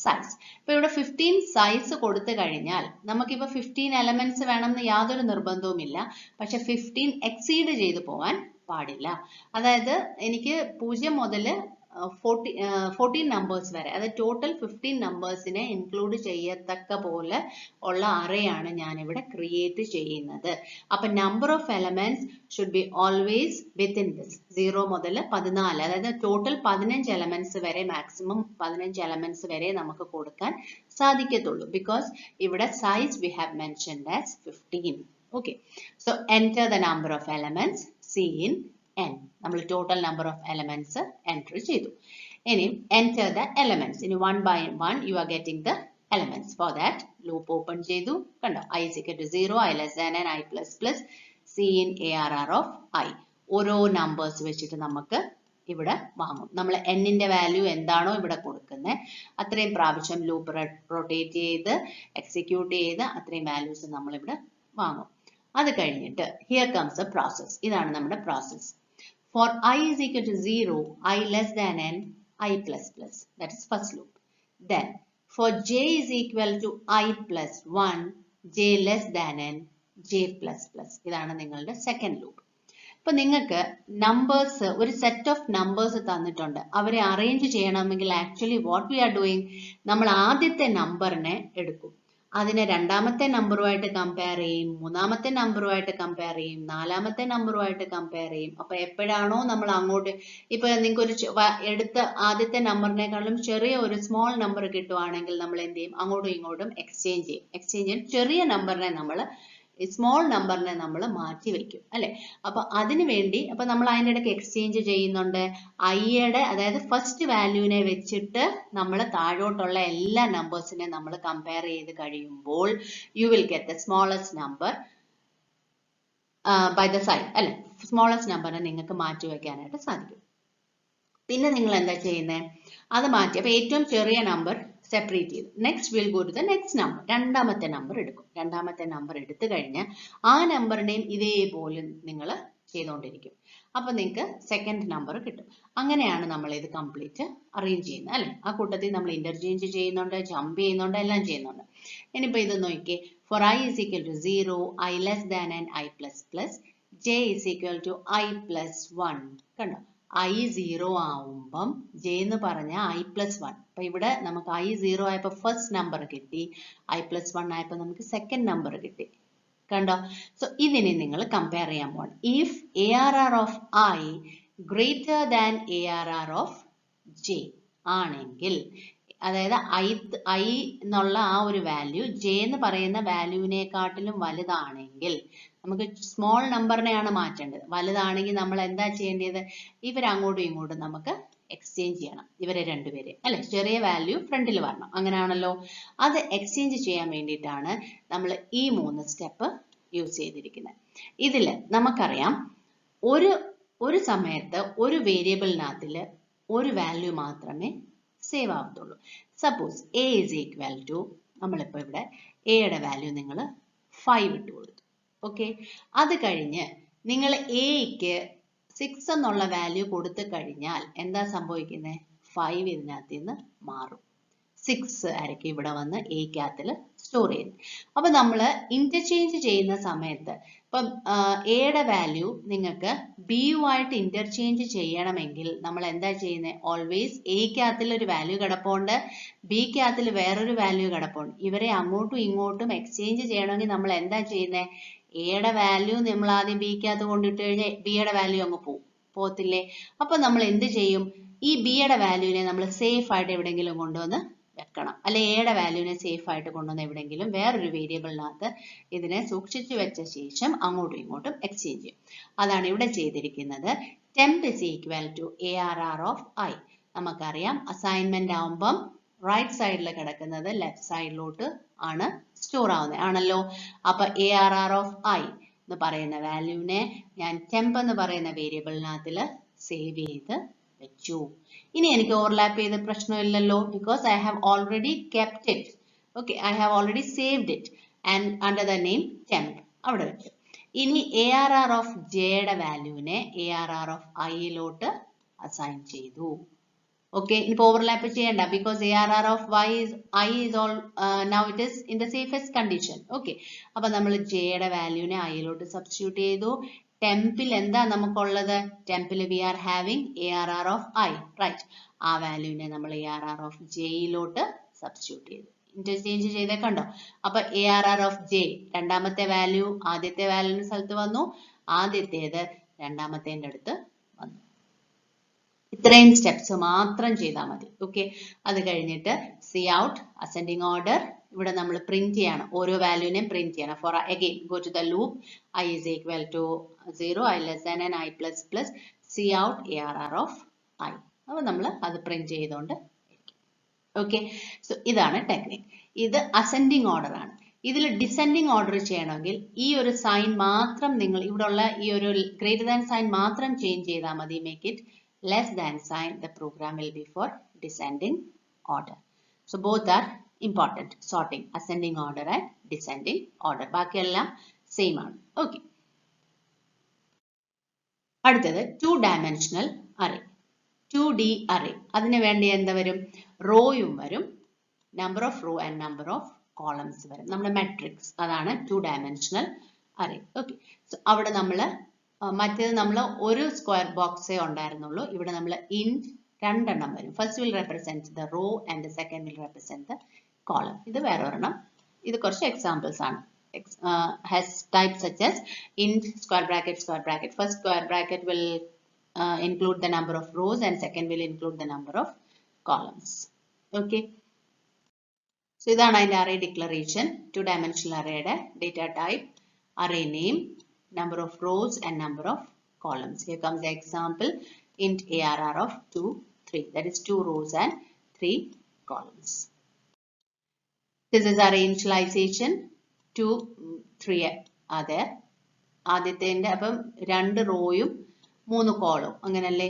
size. ഇപ്പോൾ ഇവിടെ 15 സൈസ് കൊടുത്തു കഴിഞ്ഞാൽ നമുക്കിപ്പോൾ 15 എലമെന്റ്സ് വേണമെന്ന് യാതൊരു നിർബന്ധവുമില്ല. പക്ഷെ 15 എക്സീഡ് ചെയ്ത് പോവാൻ പാടില്ല. അതായത് എനിക്ക് 0 മുതൽ 14 നമ്പേഴ്സ് വരെ, അതായത് ടോട്ടൽ 15 നമ്പേഴ്സിനെ ഇൻക്ലൂഡ് ചെയ്യത്തക്ക പോലെ ഉള്ള അറേ ആണ് ഞാൻ ഇവിടെ ക്രിയേറ്റ് ചെയ്യുന്നത്. അപ്പൊ number of elements should be always within this 0 മുതൽ 14, അതായത് ടോട്ടൽ 15 എലമെന്റ്സ് വരെ, മാക്സിമം 15 എലമെന്റ്സ് വരെ നമുക്ക് കൊടുക്കാൻ സാധിക്കത്തുള്ളൂ. ബിക്കോസ് ഇവിടെ size we have mentioned as 15. Okay, so enter the number of elements C in n. നമ്മൾ total number of elements enter ചെയ്തു. ഇനി എൻറ്റർ ദ എലമെന്റ്സ്. ഇനി 1 by 1 you are getting the elements. For that loop open ചെയ്തു. കണ്ടോ, i is equal to 0, i less than n, i plus plus, C in ARR of i. ഓരോ numbers വെച്ചിട്ട് നമുക്ക് ഇവിടെ വാങ്ങും. നമ്മൾ n-ന്റെ വാല്യൂ എന്താണോ ഇവിടെ കൊടുക്കുന്നത് അത്രയും പ്രാവശ്യം ലൂപ്പ് റൊട്ടേറ്റ് ചെയ്ത് എക്സിക്യൂട്ട് ചെയ്ത് അത്രയും വാല്യൂസ് നമ്മൾ ഇവിടെ വാങ്ങും. അത് കഴിഞ്ഞിട്ട് here comes the process. ഇതാണ് നമ്മുടെ process. For I is equal to 0, I less than n, I plus plus. That is first loop. Then for j is equal to I plus 1, j less than n, j plus plus. ഇതാണ് നിങ്ങളുടെ second loop. ഇപ്പൊ നിങ്ങൾക്ക് numbers ഒരു set of numbers തന്നിട്ടുണ്ട്. അവരെ arrange ചെയ്യണമെങ്കിൽ actually what we are doing, നമ്മൾ ആദ്യത്തെ നമ്പറിനെ എടുക്കും, അതിനെ രണ്ടാമത്തെ നമ്പറുമായിട്ട് കമ്പയർ ചെയ്യും, മൂന്നാമത്തെ നമ്പറുമായിട്ട് കമ്പയർ ചെയ്യും, നാലാമത്തെ നമ്പറുമായിട്ട് കമ്പയർ ചെയ്യും. അപ്പൊ എപ്പോഴാണോ നമ്മൾ അങ്ങോട്ട്, ഇപ്പൊ നിങ്ങൾക്ക് ഒരു എടുത്ത ആദ്യത്തെ നമ്പറിനേക്കാളും ചെറിയ ഒരു സ്മോൾ നമ്പർ കിട്ടുവാണെങ്കിൽ നമ്മൾ എന്ത് ചെയ്യും, അങ്ങോട്ടും ഇങ്ങോട്ടും എക്സ്ചേഞ്ച് ചെയ്യും. എക്സ്ചേഞ്ച് ചെയ്യും, ചെറിയ നമ്പറിനെ നമ്മൾ സ്മോൾ നമ്പറിനെ നമ്മൾ മാറ്റി വെക്കും അല്ലെ. അപ്പൊ അതിനു വേണ്ടി അപ്പൊ നമ്മൾ അതിൻ്റെ ഇടയ്ക്ക് എക്സ്ചേഞ്ച് ചെയ്യുന്നുണ്ട്. ഐയുടെ അതായത് ഫസ്റ്റ് വാല്യൂവിനെ വെച്ചിട്ട് നമ്മൾ താഴോട്ടുള്ള എല്ലാ നമ്പേഴ്സിനെ നമ്മൾ കമ്പയർ ചെയ്ത് കഴിയുമ്പോൾ you will get the smallest number by the side അല്ലെ. സ്മോളസ്റ്റ് നമ്പറിനെ നിങ്ങൾക്ക് മാറ്റി വെക്കാനായിട്ട് സാധിക്കും. പിന്നെ നിങ്ങൾ എന്താ ചെയ്യുന്നത്, അത് മാറ്റി അപ്പൊ ഏറ്റവും ചെറിയ നമ്പർ സെപ്പറേറ്റ് ചെയ്തു. Next will go to the next number, രണ്ടാമത്തെ നമ്പർ എടുക്കും. രണ്ടാമത്തെ നമ്പർ എടുത്തു കഴിഞ്ഞ് ആ നമ്പറിനെയും ഇതേപോലെ നിങ്ങൾ ചെയ്തുകൊണ്ടിരിക്കും. അപ്പൊ നിങ്ങൾക്ക് സെക്കൻഡ് നമ്പർ കിട്ടും. അങ്ങനെയാണ് നമ്മൾ ഇത് കംപ്ലീറ്റ് അറേഞ്ച് ചെയ്യുന്നത് അല്ലെ. ആ കൂട്ടത്തിൽ നമ്മൾ ഇന്റർചേഞ്ച് ചെയ്യുന്നുണ്ട്, ജമ്പ് ചെയ്യുന്നുണ്ട്, എല്ലാം ചെയ്യുന്നുണ്ട്. ഇനിയിപ്പോ ഇത് നോക്കിയേ, four I is equal to 0, I less than n, I plus plus, j is equal to I plus 1. കണ്ടോ, I 0 ആവുമ്പം j എന്ന് പറഞ്ഞ I plus 1. അപ്പൊ ഇവിടെ നമുക്ക് I 0 ആയപ്പോ ഫസ്റ്റ് നമ്പർ കിട്ടി, I plus 1 ആയപ്പോ നമുക്ക് സെക്കൻഡ് നമ്പർ കിട്ടി. കണ്ടോ. സോ ഇതിനെ നിങ്ങൾ കമ്പയർ ചെയ്യാൻ പോകണം. If ARR of I greater than ARR of j ആണെങ്കിൽ, അതായത് I എന്നുള്ള ആ ഒരു വാല്യൂ j എന്ന് പറയുന്ന വാല്യൂവിനെക്കാട്ടിലും വലുതാണെങ്കിൽ, നമുക്ക് സ്മോൾ നമ്പറിനെയാണ് മാറ്റേണ്ടത്. വലുതാണെങ്കിൽ നമ്മൾ എന്താ ചെയ്യേണ്ടത്, ഇവരങ്ങോട്ടും ഇങ്ങോട്ടും നമുക്ക് എക്സ്ചേഞ്ച് ചെയ്യണം, ഇവരെ രണ്ടുപേരെ അല്ലെ. ചെറിയ വാല്യൂ ഫ്രണ്ടിൽ വരണം, അങ്ങനെയാണല്ലോ. അത് എക്സ്ചേഞ്ച് ചെയ്യാൻ വേണ്ടിയിട്ടാണ് നമ്മൾ ഈ 3 സ്റ്റെപ്പ് യൂസ് ചെയ്തിരിക്കുന്നത്. ഇതിൽ നമുക്കറിയാം ഒരു സമയത്ത് ഒരു വേരിയബിളിനകത്തിൽ ഒരു വാല്യൂ മാത്രമേ സേവ് ആവത്തുള്ളൂ. Suppose a is equal to, നമ്മളിപ്പോൾ ഇവിടെ എയുടെ വാല്യൂ നിങ്ങൾ 5 ഇട്ട് കൊടുത്തു. ഓക്കെ, അത് കഴിഞ്ഞ് നിങ്ങൾ എക്ക് 6 എന്നുള്ള വാല്യൂ കൊടുത്തു കഴിഞ്ഞാൽ എന്താ സംഭവിക്കുന്നത്, 5 ഇതിനകത്ത് നിന്ന് മാറും. 6 ആയിരിക്കും ഇവിടെ വന്ന് എക്കകത്തിൽ സ്റ്റോർ ചെയ്യുന്നത്. അപ്പൊ നമ്മൾ ഇന്റർചേഞ്ച് ചെയ്യുന്ന സമയത്ത് ഇപ്പം എയുടെ വാല്യൂ നിങ്ങൾക്ക് ബിയുമായിട്ട് ഇന്റർചേഞ്ച് ചെയ്യണമെങ്കിൽ നമ്മൾ എന്താ ചെയ്യുന്നത്, ഓൾവേസ് എക്കകത്തിൽ ഒരു വാല്യൂ കിടപ്പുണ്ട്, ബിക്കകത്തിൽ വേറൊരു വാല്യൂ കിടപ്പുണ്ട്. ഇവരെ അങ്ങോട്ടും ഇങ്ങോട്ടും എക്സ്ചേഞ്ച് ചെയ്യണമെങ്കിൽ നമ്മൾ എന്താ ചെയ്യുന്നത്, എയുടെ വാല്യൂ നമ്മൾ ആദ്യം ബിക്കകത്ത് കൊണ്ടിട്ട് കഴിഞ്ഞാൽ ബിയുടെ വാല്യൂ അങ്ങ് പോകത്തില്ലേ. അപ്പൊ നമ്മൾ എന്ത് ചെയ്യും, ഈ ബിയുടെ വാല്യൂവിനെ നമ്മൾ സേഫ് ആയിട്ട് എവിടെയെങ്കിലും കൊണ്ടുവന്ന് വെക്കണം, അല്ലെ എയുടെ വാല്യൂവിനെ സേഫ് ആയിട്ട് കൊണ്ടുവന്ന് എവിടെയെങ്കിലും വേറൊരു വേരിയബിളിനകത്ത് ഇതിനെ സൂക്ഷിച്ചു വെച്ച ശേഷം അങ്ങോട്ടും ഇങ്ങോട്ടും എക്സ്ചേഞ്ച് ചെയ്യും. അതാണ് ഇവിടെ ചെയ്തിരിക്കുന്നത്. temp is equal to ARR of I. നമുക്കറിയാം അസൈൻമെന്റ് ആവുമ്പം റൈറ്റ് സൈഡിൽ കിടക്കുന്നത് ലെഫ്റ്റ് സൈഡിലോട്ട് ആണ് സ്റ്റോർ ആവുന്നത് ആണല്ലോ. അപ്പൊ ARR of I എന്ന് പറയുന്ന വാല്യൂവിനെ ഞാൻ temp എന്ന് പറയുന്ന വേരിയബിളിനകത്തിൽ സേവ് ചെയ്ത് വെച്ചു. ഇനി എനിക്ക് ഓവർലാപ്പ് ചെയ്ത പ്രശ്നമില്ലല്ലോ, because I have already kept it. Okay, I have already saved it and under the name temp അവിടെ വെച്ചു. ഇനി ARR of ജെയുടെ വാല്യൂവിനെ ARR of ഐയിലോട്ട് അസൈൻ ചെയ്തു. ഓക്കെ, ഇനിയിപ്പോൾ ഓവർലാപ്പ് ചെയ്യണ്ട, because ARR of I is all now it is in the safest condition. Okay, അപ്പൊ നമ്മൾ ജെയുടെ വാല്യൂവിനെ ഐയിലോട്ട് സബ്സ്റ്റിറ്റ്യൂട്ട് ചെയ്തു. ടെമ്പിൽ എന്താ നമുക്കുള്ളത്, ടെമ്പിൽ we are having ARR of I, right. ആ വാല്യൂവിനെ നമ്മൾ ARR of ജെയിലോട്ട് സബ്സ്റ്റിറ്റ്യൂട്ട് ചെയ്തു, ഇന്റർചേഞ്ച് ചെയ്തേ കണ്ടോ. അപ്പൊ ARR of J രണ്ടാമത്തെ വാല്യൂ ആദ്യത്തെ വാല്യൂവിന്റെ സ്ഥലത്ത് വന്നു, ആദ്യത്തേത് രണ്ടാമത്തേന്റെ അടുത്ത് വന്നു. ഇത്രയും സ്റ്റെപ്സ് മാത്രം ചെയ്താൽ മതി. ഓക്കെ, അത് കഴിഞ്ഞിട്ട് സി ഔട്ട് അസെൻഡിങ് ഓർഡർ ഇവിടെ നമ്മൾ പ്രിന്റ് ചെയ്യണം, ഓരോ വാല്യൂവിനെയും പ്രിന്റ് ചെയ്യണം. For again go to the loop I is equal to 0, I less than n, I plus plus, C out ARR of I. അപ്പൊ നമ്മൾ അത് പ്രിന്റ് ചെയ്തുകൊണ്ട്. ഓക്കെ, സോ ഇതാണ് ടെക്നിക്. ഇത് അസെൻഡിങ് ഓർഡർ ആണ്. ഇതിൽ ഡിസെൻഡിങ് ഓർഡർ ചെയ്യണമെങ്കിൽ ഈ ഒരു സൈൻ മാത്രം നിങ്ങൾ ഇവിടെയുള്ള ഈ ഒരു ഗ്രേറ്റർ ദാൻ സൈൻ മാത്രം ചേഞ്ച് ചെയ്താൽ മതി. Make it less than sign. The program will be for descending order. So both are important. Sorting ascending order and descending order. ബാക്കിയെല്ലാം സെയിം ആണ്. ഓക്കെ. അടുത്തത് 2 ഡയമെൻഷണൽ അറേ. 2D array. അതിന് വേണ്ടി എന്താ വരും? റോയും വരും, number of row and number of columns വരും. നമ്മുടെ മെട്രിക്സ് അതാണ് 2 ഡയമെൻഷണൽ അറേ. ഓക്കെ. സോ അവിടെ നമ്മൾ മറ്റേത് നമ്മൾ ഒരു സ്ക്വയർ ബോക്സേ ഉണ്ടായിരുന്നുള്ളൂ. ഇവിടെ നമ്മൾ ഇൻറ്റ് രണ്ടെണ്ണം വരും. First will represent the row and second will represent the column. ഇത് വേറെ ഒരെണ്ണം. ഇത് കുറച്ച് എക്സാമ്പിൾസ് ആണ്. Has types such as int square bracket. First square bracket will include the number of rows and second will include the number of columns. Okay. So ഇതാണ് അതിന്റെ array declaration. 2 dimensional arrayയുടെ data type, array name, number of rows and number of columns. Here comes the example, int arr of 2, 3. That is 2 rows and 3 columns. This is array initialization. 2, 3 are there. ആദ്യത്തേന്റെ അപ്പം 2 റോയും 3 കോളും അങ്ങനല്ലേ.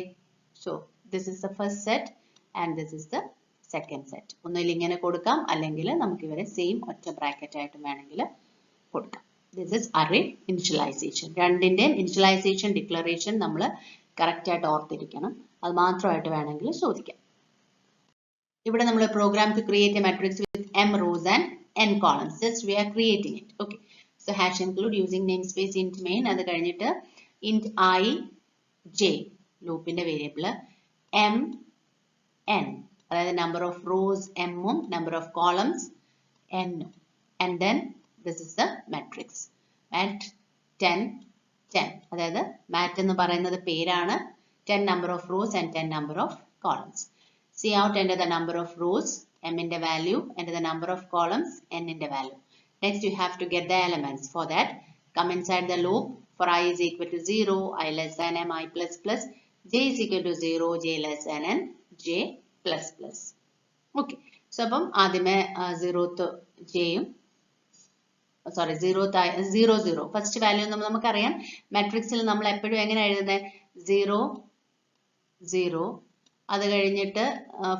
So this is the first set and this is the second set. ഒന്നുകിൽ ഇങ്ങനെ കൊടുക്കാം, അല്ലെങ്കിൽ നമുക്ക് ഇവരെ same ഒറ്റ ബ്രാക്കറ്റ് ആയിട്ട് വേണമെങ്കിൽ കൊടുക്കാം. This is array initialisation. രണ്ടിന്റെയും ഇനിഷ്യലൈസേഷൻ ഡിക്ലറേഷൻ നമ്മൾ കറക്റ്റ് ആയിട്ട് ഓർത്തിരിക്കണം. അത് മാത്രമായിട്ട് വേണമെങ്കിൽ ചോദിക്കാം. ഇവിടെ നമ്മൾ program to create a matrix with m rows and n columns. Just we are creating it. Okay. So hash include using namespace int main. അത് കഴിഞ്ഞിട്ട് int I j loopന്റെ വേരിയബിൾ m n, അതായത് number of rows m ഉം number of columns n ഉം. And then this is the matrix at 10 10. അതായത് mat എന്ന് പറയുന്നത് പേരാണ്. 10 number of rows and 10 number of columns. See out, enter the number of rows, m in the value, enter the number of columns, n in the value. Next you have to get the elements. For that, come inside the loop. For I is equal to 0, I less than m, I plus plus, j is equal to 0, j less than n, j plus plus. Okay. So അപ്പം ആദ്യമേ 0th j യും sorry 0 0 first value നമുക്കറിയാം. മാട്രിക്സിൽ നമ്മൾ എപ്പോഴും എങ്ങനെ എഴുതുന്നത്? 0 0. അത് കഴിഞ്ഞിട്ട്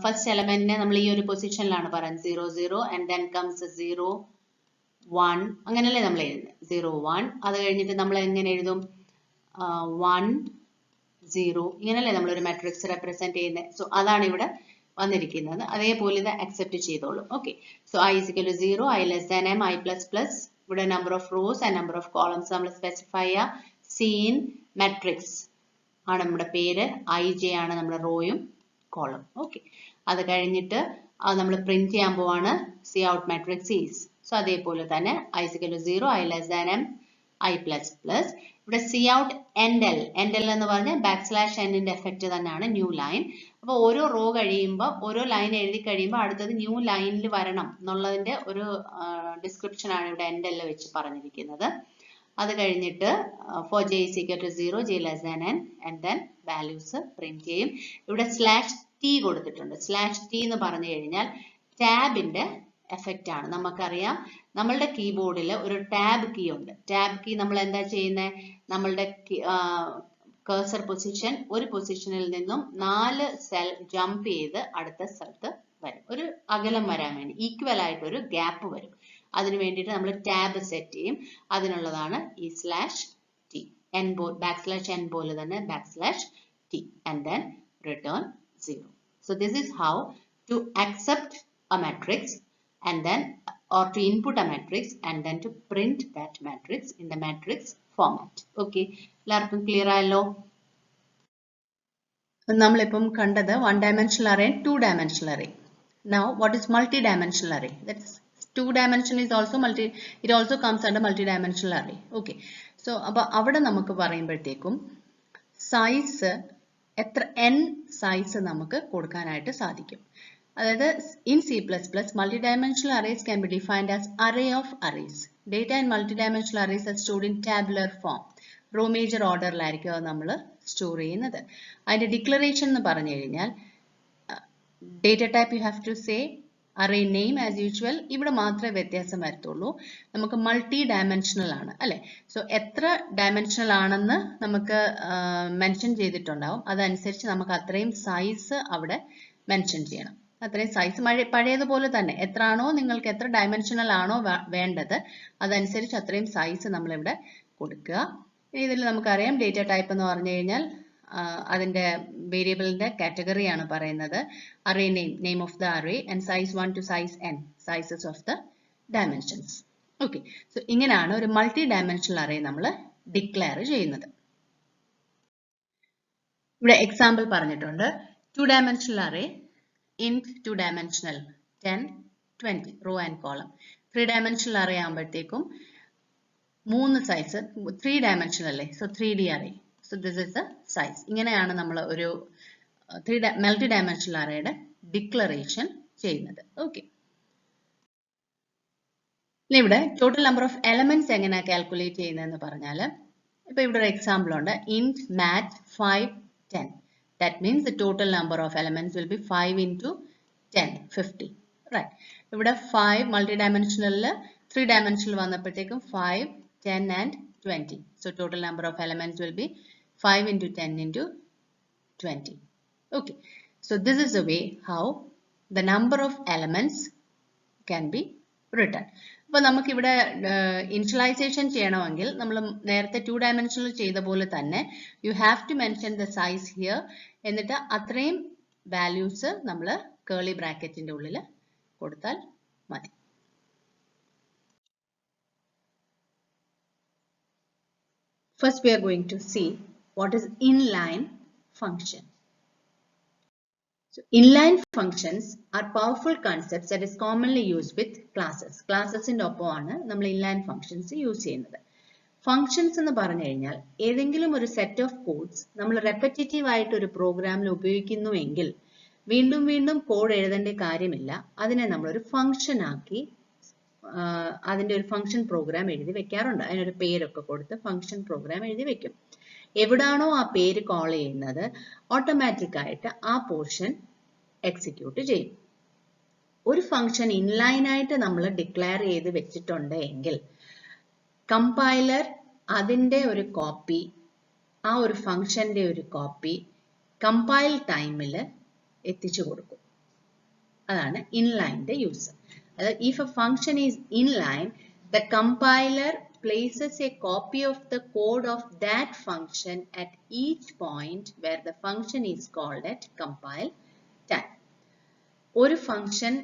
ഫസ്റ്റ് എലമെന്റിനെ നമ്മൾ ഈ ഒരു പൊസിഷനിലാണ് പറയുന്നത് 0 0 and then comes 0 1. അങ്ങനെയല്ലേ നമ്മൾ എഴുതുന്നത്? 0 1. അത് കഴിഞ്ഞിട്ട് നമ്മൾ എങ്ങനെ എഴുതും? 1 0. ഇങ്ങനെയല്ലേ നമ്മൾ ഒരു മാട്രിക്സ് റെപ്രസെന്റ് ചെയ്യുന്നത്? സോ അതാണ് ഇവിടെ വന്നിരിക്കുന്നത്. അതേപോലെ ഇത് അക്സെപ്റ്റ് ചെയ്തോളൂ. Okay. So I is equal to 0, I less than m, I plus plus. ഇവിടെ number of rows and number of columns നമ്മൾ സ്പെസിഫൈ ചെയ്യുക. സീൻ മാട്രിക്സ് ആണ് നമ്മുടെ പേര്, ഐ ജെ ആണ് നമ്മുടെ റോയും കോളം. ഓക്കെ. അത് കഴിഞ്ഞിട്ട് നമ്മൾ പ്രിന്റ് ചെയ്യാൻ പോവാണ് C out matrix is. So അതേപോലെ തന്നെ I is equal to 0, I less than m, I plus plus. ഇവിടെ C out end L. End L എന്ന് പറഞ്ഞാൽ \n ന്റെ എഫക്റ്റ് തന്നെയാണ് ന്യൂ ലൈൻ. അപ്പോൾ ഓരോ റോ കഴിയുമ്പോൾ, ഓരോ ലൈൻ എഴുതി കഴിയുമ്പോൾ അടുത്തത് ന്യൂ ലൈനിൽ വരണം എന്നുള്ളതിന്റെ ഒരു ഡിസ്ക്രിപ്ഷൻ ആണ് ഇവിടെ എൻഡ് എൽ വെച്ച് പറഞ്ഞിരിക്കുന്നത്. അത് കഴിഞ്ഞിട്ട് for j is equal to 0, j less than n, and then values print ചെയ്യും. ഇവിടെ /t കൊടുത്തിട്ടുണ്ട്. /t എന്ന് പറഞ്ഞു കഴിഞ്ഞാൽ ടാബിന്റെ എഫക്റ്റ് ആണ്. നമുക്കറിയാം നമ്മളുടെ കീബോർഡിൽ ഒരു ടാബ് കീ ഉണ്ട്. ടാബ് കീ നമ്മൾ എന്താ ചെയ്യുന്നത്? നമ്മളുടെ കഴ്സർ പൊസിഷൻ ഒരു പൊസിഷനിൽ നിന്നും 4 സെൽ ജമ്പ് ചെയ്ത് അടുത്ത സ്ഥലത്ത് വരും. ഒരു അകലം വരാൻ വേണ്ടി ഈക്വൽ ആയിട്ട് ഒരു ഗ്യാപ്പ് വരും. അതിനു വേണ്ടിയിട്ട് നമ്മൾ ടാബ് സെറ്റ് ചെയ്യും. അതിനുള്ളതാണ് ഈ /t. n പോലെ തന്നെ /t and then return 0. So this is how to accept a matrix and then or to input a matrix and then to print that matrix in the matrix format. Okay. എല്ലാവർക്കും clear ആയല്ലോ? നമ്മളിപ്പം കണ്ടത് 1 dimensional array and 2 dimensional array. Now what is multi-dimensional array? That's 2 dimension is also it also comes under multi-dimensional array. Okay. So അപ്പോൾ അവിടെ നമുക്ക് പറയുമ്പോഴത്തേക്കും size എത്ര n size നമുക്ക് കൊടുക്കാനായിട്ട് സാധിക്കും. അതായത് in C++, multidimensional arrays can be defined as array of arrays. Data in multidimensional arrays are stored in tabular form. Row major orderലായിരിക്കും അത് നമ്മൾ സ്റ്റോർ ചെയ്യുന്നത്. അതിന്റെ ഡിക്ലറേഷൻ എന്ന് പറഞ്ഞു കഴിഞ്ഞാൽ data type you have to say array name as usual ഇവിടെ മാത്രമേ വ്യത്യാസം വരത്തുള്ളൂ. നമുക്ക് മൾട്ടി ഡയമെൻഷണൽ ആണ് അല്ലേ. സോ എത്ര ഡയമെൻഷണൽ ആണെന്ന് നമുക്ക് മെൻഷൻ ചെയ്തിട്ടുണ്ടാവും. അതനുസരിച്ച് നമുക്ക് അത്രയും സൈസ് അവിടെ മെൻഷൻ ചെയ്യണം. അത്രയും സൈസ് പഴയതുപോലെ തന്നെ എത്രയാണോ നിങ്ങൾക്ക് എത്ര ഡയമെൻഷണൽ ആണോ വേണ്ടത് അതനുസരിച്ച് അത്രയും സൈസ് നമ്മളിവിടെ കൊടുക്കുക. ഇതിൽ നമുക്കറിയാം ഡേറ്റ ടൈപ്പ് എന്ന് പറഞ്ഞു കഴിഞ്ഞാൽ അതിന്റെ വേരിയബിളിന്റെ കാറ്റഗറി ആണ് പറയുന്നത്. array name of the array and size 1 to size n sizes of the dimensions. Okay, so ഇങ്ങനെയാണ് ഒരു മൾട്ടി ഡയമെൻഷണൽ array നമ്മൾ ഡിക്ലെയർ ചെയ്യുന്നത്. ഇവിടെ എക്സാമ്പിൾ പറഞ്ഞിട്ടുണ്ട്. 2-dimensional array int 2-dimensional 10 20 row and column. 3-dimensional array ആകുമ്പോഴത്തേക്കും 3 size 3-dimensional അല്ലേ, so 3D array. So this is the size. ഇങ്ങനെയാണ് നമ്മൾ ഒരു മൾട്ടി ഡയമെൻഷണൽ അറേയുടെ ഡിക്ലറേഷൻ ചെയ്യുന്നത്. ഓക്കെ, ഇവിടെ ടോട്ടൽ നമ്പർ ഓഫ് എലമെന്റ്സ് എങ്ങനെയാണ് കാൽക്കുലേറ്റ് ചെയ്യുന്നതെന്ന് പറഞ്ഞാൽ ഇപ്പൊ ഇവിടെ ഒരു എക്സാമ്പിൾ ഉണ്ട്. int mat 5 10. That means the total number of elements will be 5 into 10 50. Right. ഇവിടെ 5 മൾട്ടി ഡയമെൻഷണലിൽ 3 ഡയമെൻഷണൽ വന്നപ്പോഴത്തേക്കും 5 10 and 20. So total number of elements will be 5 into 10 into 20. Okay, so this is the way how the number of elements can be written. അപ്പോൾ നമുക്ക് ഇവിടെ initialisation ചെയ്യണമെങ്കിൽ നമ്മൾ നേരത്തെ 2-dimensional ചെയ്ത പോലെ തന്നെ you have to mention the size here. എന്നിട്ട് അത്രയും വാല്യൂസ് നമ്മൾ കേർലി ബ്രാക്കറ്റിന്റെ ഉള്ളിൽ കൊടുത്താൽ മതി. First we are going to see what is inline function. So inline functions are powerful concepts that is commonly used with classes. Classes ന്റെ ഒപ്പമാണ് നമ്മൾ inline functions use ചെയ്യുന്നത്. Functions എന്ന് പറഞ്ഞു കഴിഞ്ഞാൽ ഏതെങ്കിലും ഒരു സെറ്റ് ഓഫ് കോഡ്സ് നമ്മൾ റെപ്പറ്റേറ്റീവ് ആയിട്ട് ഒരു പ്രോഗ്രാമിൽ ഉപയോഗിക്കുന്നുവെങ്കിൽ വീണ്ടും വീണ്ടും കോഡ് എഴുതേണ്ട കാര്യമില്ല. അതിനെ നമ്മളൊരു ഫംഗ്ഷൻ ആക്കി അതിന്റെ ഒരു ഫംഗ്ഷൻ പ്രോഗ്രാം എഴുതി വെക്കാറുണ്ട്. അതിനൊരു പേരൊക്കെ കൊടുത്ത് ഫംഗ്ഷൻ പ്രോഗ്രാം എഴുതി വെക്കും. എവിടാണോ ആ പേര് കോൾ ചെയ്യുന്നത് ഓട്ടോമാറ്റിക് ആയിട്ട് ആ പോർഷൻ എക്സിക്യൂട്ട് ചെയ്യും. ഒരു ഫംഗ്ഷൻ ഇൻലൈൻ ആയിട്ട് നമ്മൾ ഡിക്ലെയർ ചെയ്ത് വെച്ചിട്ടുണ്ട് എങ്കിൽ കമ്പൈലർ അതിന്റെ ഒരു കോപ്പി, ആ ഒരു ഫംഗ്ഷന്റെ ഒരു കോപ്പി കമ്പൈൽ ടൈമിൽ എത്തിച്ചു കൊടുക്കും. അതാണ് ഇൻലൈൻ്റെ യൂസ്. അതായത് if a function is inline, the compiler places a copy of the code of that function at each point where the function is called at compile time. ഒരു ഫംഗ്ഷൻ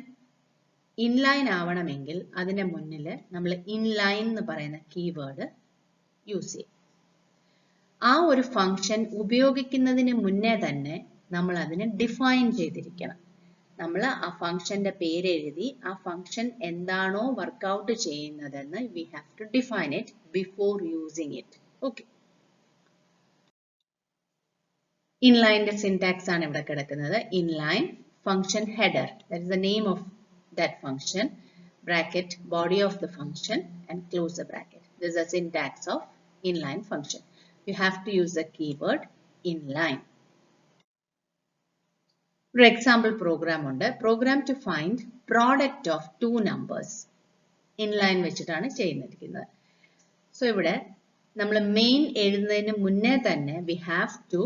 ഇൻലൈൻ ആവണമെങ്കിൽ അതിന്റെ മുന്നിൽ നമ്മൾ ഇൻലൈൻ എന്ന് പറയുന്ന keyword use ചെയ്യും. ആ ഒരു ഫംഗ്ഷൻ ഉപയോഗിക്കുന്നതിന് മുന്നേ തന്നെ നമ്മൾ അതിനെ ഡിഫൈൻ ചെയ്തിരിക്കണം. നമ്മൾ ആ ഫംഗ്ഷന്റെ പേര് എഴുതി ആ ഫംഗ്ഷൻ എന്താണോ വർക്ക്ഔട്ട് ചെയ്യുന്നതെന്ന് we have to define it before using it. Okay. ഇൻലൈൻ്റെ സിന്റാക്സ് ആണ് ഇവിടെ കിടക്കുന്നത്. Inline function header, that is the name of that function, bracket body of the function and close the bracket. This is the syntax of inline function. You have to use the keyword inline. For example program ഉണ്ട്. Program to find product of two numbers. Inline വെച്ചിട്ടാണ് ചെയ്യുന്നിരിക്കുന്നത്. So ഇവിടെ നമ്മൾ main എഴുതുന്നതിന് മുന്നേ തന്നെ we have to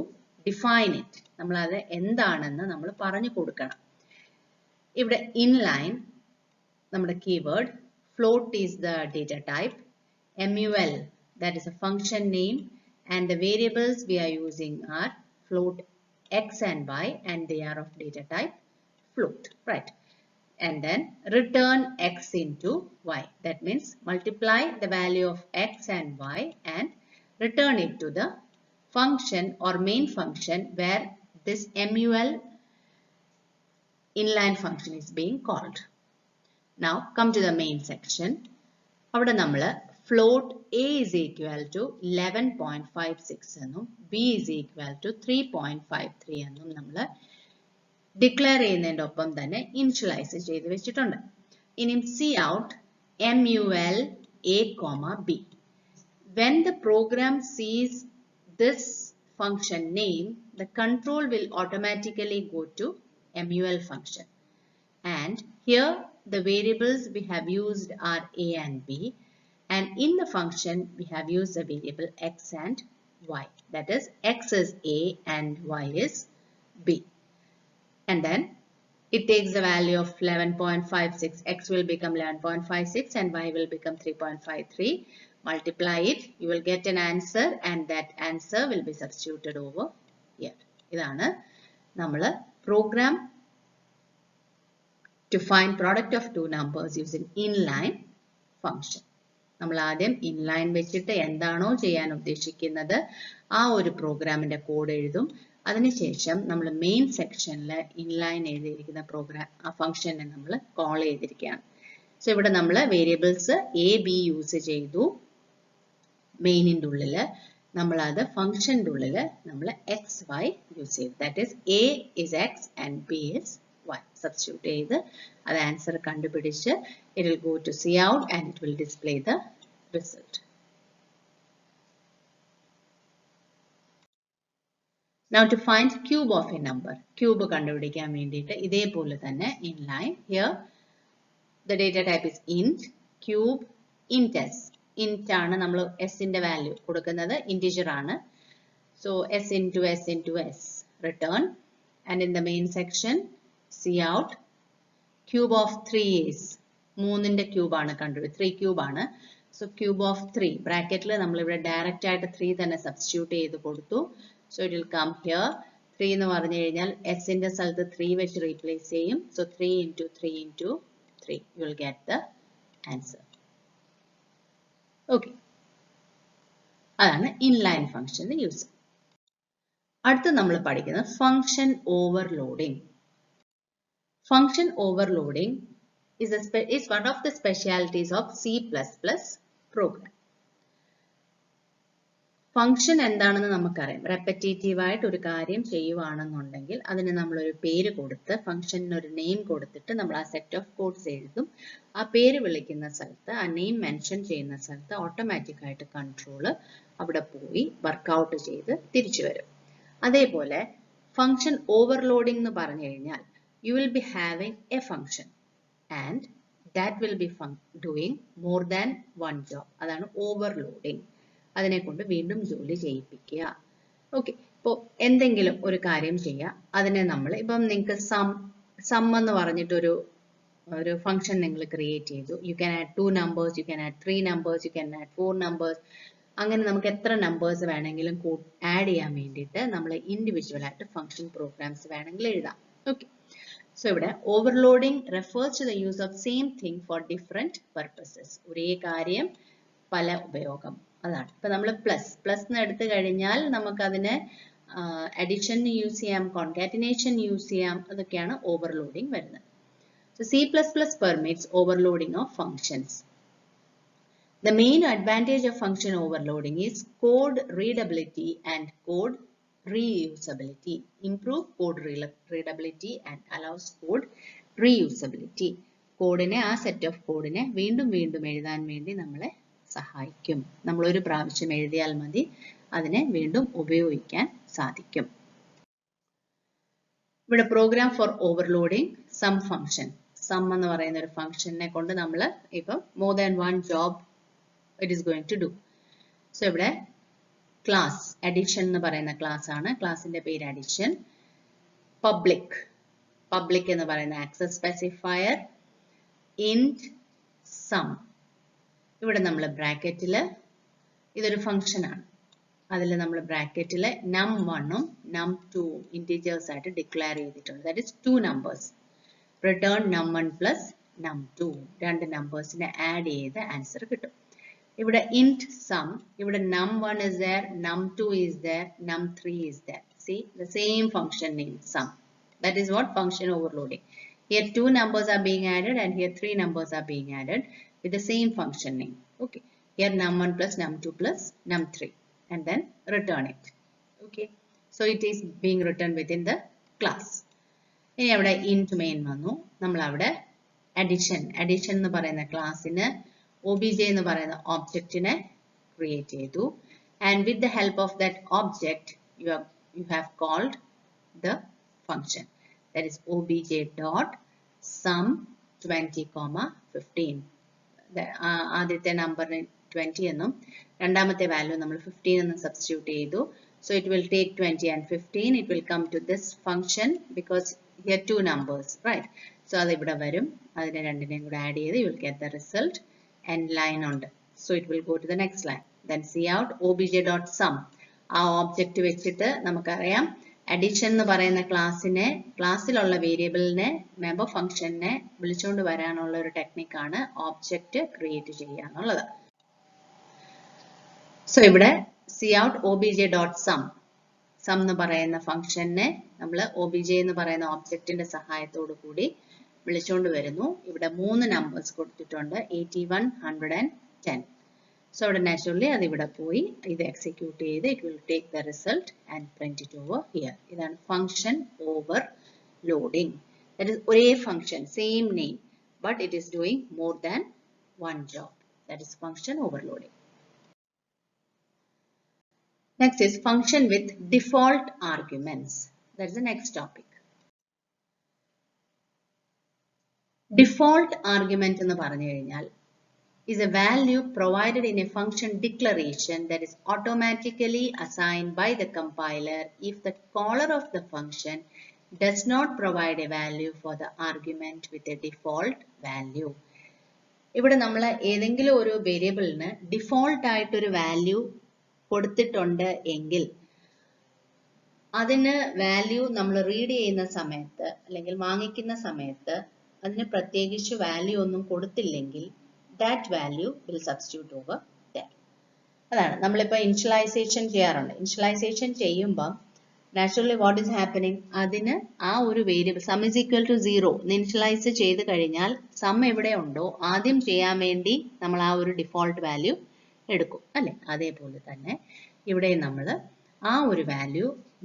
define it. നമ്മൾ അത് എന്താണെന്ന് നമ്മൾ പറഞ്ഞു കൊടുക്കണം. ഇവിടെ inline നമ്മുടെ keyword, float is the data type, mul that is a function name, and the variables we are using are float x and y and they are of data type float, right? And then return x into y. That means multiply the value of x and y and return it to the function or main function where this mul inline function is being called. Now come to the main section. അവിടെ നമ്മൾ float a is equal to 11.56 എന്നും b is equal to 3.53 എന്നും നമ്മൾ declare ചെയ്യുന്നതിൻ്റെ ഒപ്പം തന്നെ initialise ചെയ്ത് വെച്ചിട്ടുണ്ട്. ഇനി cout mul a, b. When the program sees this function name, the control will automatically go to mul function and Here the variables we have used are a and b, and in the function we have used the variable x and y. That is, x is a and y is b. And then it takes the value of 11.56. X will become 11.56 and y will become 3.53. Multiply it, you will get an answer, and that answer will be substituted over here. ഇതാണ് നമ്മൾ program to find product of two numbers using inline function. നമ്മൾ ആദ്യം inline വെച്ചിട്ട് എന്താണോ ചെയ്യാൻ ഉദ്ദേശിക്കുന്നത് ആ ഒരു പ്രോഗ്രാമിന്റെ കോഡ് എഴുതും. അതിനുശേഷം നമ്മൾ മെയിൻ സെക്ഷനിൽ ഇൻലൈൻ എഴുതിയിരിക്കുന്ന പ്രോഗ്രാം ആ ഫംഗ്ഷനെ നമ്മൾ കോൾ ചെയ്തിരിക്കുകയാണ്. സോ ഇവിടെ നമ്മൾ വേരിയബിൾസ് എ ബി യൂസ് ചെയ്തു മെയിനിൻ്റെ ഉള്ളിൽ. നമ്മൾ അത് ഫംഗ്ഷൻ്റെ ഉള്ളിൽ നമ്മൾ എക്സ് വൈ യൂസ് ചെയ്തു. That is A is X and B is y. Substitute ചെയ്ത് അത് ആൻസർ കണ്ടുപിടിച്ച് it will go to Cout and it will display the result. Now to find cube of a number. Cube കണ്ടുപിടിക്കാൻ വേണ്ടിയിട്ട് ഇതേപോലെ തന്നെ inline. Here the data type is int, cube, int s. Int ആണ് നമ്മൾ s ന്റെ value കൊടുക്കുന്നത്, integer ആണ്. So s into s into s return, and in the main section Cout, cube of 3 is 3ന്റെ cube ആണ് കണ്ടുപിടിച്ചത്, 3 cube ആണ്. So cube of 3 ബ്രാക്കറ്റിൽ നമ്മൾ ഇവിടെ ഡയറക്റ്റ് ആയിട്ട് 3 തന്നെ സബ്സ്റ്റിറ്റ്യൂട്ട് ചെയ്ത് കൊടുത്തു. So it will come here. 3 എന്ന് പറഞ്ഞു കഴിഞ്ഞാൽ s ന്റെ സ്ഥലത്ത് 3 വെച്ച് റീപ്ലേസ് ചെയ്യും. So 3 into 3 into 3 you will get the answer. Okay, അതാണ് ഇൻലൈൻ ഫംഗ്ഷന്റെ യൂസ്. അടുത്ത നമ്മൾ പഠിക്കുന്നത് function overloading. Function overloading is one of the specialities of C++ program. Function എന്താണെന്ന് നമുക്കറിയാം. റെപ്പറ്റേറ്റീവ് ആയിട്ട് ഒരു കാര്യം ചെയ്യുവാണെന്നുണ്ടെങ്കിൽ അതിന് നമ്മളൊരു പേര് കൊടുത്ത് ഫംഗ്ഷന് ഒരു നെയിം കൊടുത്തിട്ട് നമ്മൾ ആ സെറ്റ് ഓഫ് കോഡ്സ് എഴുതും. ആ പേര് വിളിക്കുന്ന സ്ഥലത്ത് ആ നെയിം മെൻഷൻ ചെയ്യുന്ന സ്ഥലത്ത് ഓട്ടോമാറ്റിക് ആയിട്ട് കൺട്രോൾ അവിടെ പോയി വർക്ക്ഔട്ട് ചെയ്ത് തിരിച്ചു വരും. അതേപോലെ ഫംഗ്ഷൻ ഓവർലോഡിംഗ് എന്ന് പറഞ്ഞു കഴിഞ്ഞാൽ you will be having a function and that will be doing more than one job. അതാണ് overloading. അതിനെ കൊണ്ട് വീണ്ടും ജോലി ചെയ്യിപ്പിക്കുക. ഓക്കെ, ഇപ്പോൾ എന്തെങ്കിലും ഒരു കാര്യം ചെയ്യുക, അതിനെ നമ്മൾ ഇപ്പം നിങ്ങൾക്ക് സം എന്ന് പറഞ്ഞിട്ടൊരു ഫംഗ്ഷൻ നിങ്ങൾ ക്രിയേറ്റ് ചെയ്തു. You can add 2 numbers, you can add 3 numbers, you can add 4 numbers. അങ്ങനെ നമുക്ക് എത്ര നമ്പേഴ്സ് വേണമെങ്കിലും ആഡ് ചെയ്യാൻ വേണ്ടിയിട്ട് നമ്മൾ ഇൻഡിവിജ്വൽ ആയിട്ട് ഫംഗ്ഷൻ പ്രോഗ്രാംസ് വേണമെങ്കിൽ എഴുതാം. ഓക്കെ, so ഇവിടെ overloading refers to the use of same thing for different purposes. ഒരേ കാര്യം പല ഉപയോഗം, അതാണ്. ഇപ്പൊ നമ്മൾ പ്ലസ് എന്ന് എടുത്തു കഴിഞ്ഞാൽ നമുക്ക് അതിനെ അഡിഷൻ യൂസ് ചെയ്യാം, കോൺകാറ്റിനേഷൻ യൂസ് ചെയ്യാം, അതൊക്കെയാണ് ഓവർലോഡിംഗ് വരുന്നത്. So C++ permits overloading of functions. The main advantage of function overloading is code readability and code reusability. Improve code readability and allows code reusability. കോഡിനെ ആ സെറ്റ് ഓഫ് കോഡിനെ വീണ്ടും വീണ്ടും എഴുതാൻ വേണ്ടി നമ്മളെ സഹായിക്കും. നമ്മൾ ഒരു പ്രാവശ്യം എഴുതിയാൽ മതി, അതിനെ വീണ്ടും ഉപയോഗിക്കാൻ സാധിക്കും. ഇവിടെ program for overloading sum function. Sum എന്ന് പറയുന്ന ഒരു ഫംഗ്ഷനെ കൊണ്ട് നമ്മൾ ഇപ്പം more than one job it is going to do. So ഇവിടെ ക്ലാസ് അഡിഷൻ എന്ന് പറയുന്ന ക്ലാസ് ആണ്. ക്ലാസിന്റെ പേര് അഡിഷൻ. പബ്ലിക് എന്ന് പറയുന്ന ആക്സസ് സ്പെസിഫയർ. Int some. ഇവിടെ നമ്മൾ ബ്രാക്കറ്റിൽ ഇതൊരു ഫംഗ്ഷൻ ആണ്, അതിൽ നമ്മൾ ബ്രാക്കറ്റിൽ num1ഉം num2ഉം ഇന്റീജേഴ്സ് ആയിട്ട് ഡിക്ലെയർ ചെയ്തിട്ടുണ്ട്. That is 2 numbers. Return num1 plus num2. 2 നമ്പേഴ്സിനെ ആഡ് ചെയ്ത് ആൻസർ കിട്ടും. ഇവിടെ int sum, ഇവിടെ num1 is there, num2 is there, num3 is there. See the same function name sum. That is what function overloading. Here 2 numbers are being added and here 3 numbers are being added with the same function name. Okay. Here num1 plus num2 plus num3 and then return it. Okay. So it is being written within the class. ഇനി അവിടെ int main വന്നു. നമ്മൾ അവിടെ addition എന്ന് പറയുന്ന ക്ലാസ്സിന് obj എന്ന് പറയുന്ന ഒബ്ജക്റ്റിനെ ക്രിയേറ്റ് ചെയ്തു. And with the help of that object you have called the function. That is obj dot sum 20, 15. ആദ്യത്തെ നമ്പറിന് 20 എന്നും രണ്ടാമത്തെ വാല്യൂ നമ്മൾ 15 എന്നും സബ്സ്റ്റിറ്റ്യൂട്ട് ചെയ്തു. So it will take 20 and 15. It will come to this function because here two numbers, right? So അത് ഇവിടെ വരും. അതിനെ രണ്ടിനെയും കൂടെ ആഡ് ചെയ്ത് you will get the result. End line ഉണ്ട്. So it will go to the next line. Then cout obj.sum. ആ object വെച്ചിട്ട് നമുക്കറിയാം അഡീഷൻ എന്ന് പറയുന്ന ക്ലാസ്സിലുള്ള വേരിയബിളിനെ മെമ്പർ ഫംഗ്ഷനെ വിളിച്ചുകൊണ്ട് വരാനുള്ള ഒരു ടെക്നിക്കാണ് ഒബ്ജക്റ്റ് ക്രിയേറ്റ് ചെയ്യുക എന്നുള്ളത്. സോ ഇവിടെ cout obj.sum എന്ന് പറയുന്ന ഫംഗ്ഷനെ നമ്മൾ obj എന്ന് പറയുന്ന ഒബ്ജക്റ്റിന്റെ സഹായത്തോടു കൂടി വിളിച്ചുകൊണ്ട് വരുന്നു. ഇവിടെ 3 നമ്പേഴ്സ് കൊടുത്തിട്ടുണ്ട്, 81, 100 and 10. So naturally അത് ഇവിടെ പോയി ഇത് എക്സിക്യൂട്ട് ചെയ്ത് it will take the result and print it over here. ഇതാണ് function overloading. That is ഒരേ function, same name, but it is doing more than one job. That is function overloading. Next is function with default arguments. That is the next topic. Default argument എന്ന് പറഞ്ഞു കഴിഞ്ഞാൽ is a value provided in a function declaration that is automatically assigned by the compiler if the caller of the function does not provide a value for the argument with a default value. ഇവിടെ നമ്മൾ ഏതെങ്കിലും ഒരു വേരിയബിളിന് default ആയിട്ട് ഒരു value കൊടുത്തിട്ടുണ്ട് എങ്കിൽ അതിന് വാല്യൂ നമ്മൾ റീഡ് ചെയ്യുന്ന സമയത്ത് അല്ലെങ്കിൽ വാങ്ങിക്കുന്ന സമയത്ത് അതിന് പ്രത്യേകിച്ച് വാല്യൂ ഒന്നും കൊടുത്തില്ലെങ്കിൽ that value will substitute over there. അതാണ് നമ്മളിപ്പോൾ ഇനിഷ്യലൈസേഷൻ ചെയ്യാറുണ്ട്. ഇനിഷ്യലൈസേഷൻ ചെയ്യുമ്പോൾ naturally what is happening, അതിന് ആ ഒരു variable sum is equal to 0 initialise ചെയ്ത് കഴിഞ്ഞാൽ സം എവിടെ ഉണ്ടോ ആദ്യം ചെയ്യാൻ വേണ്ടി നമ്മൾ ആ ഒരു ഡിഫോൾട്ട് വാല്യൂ എടുക്കും അല്ലേ. അതേപോലെ തന്നെ ഇവിടെ നമ്മൾ ആ ഒരു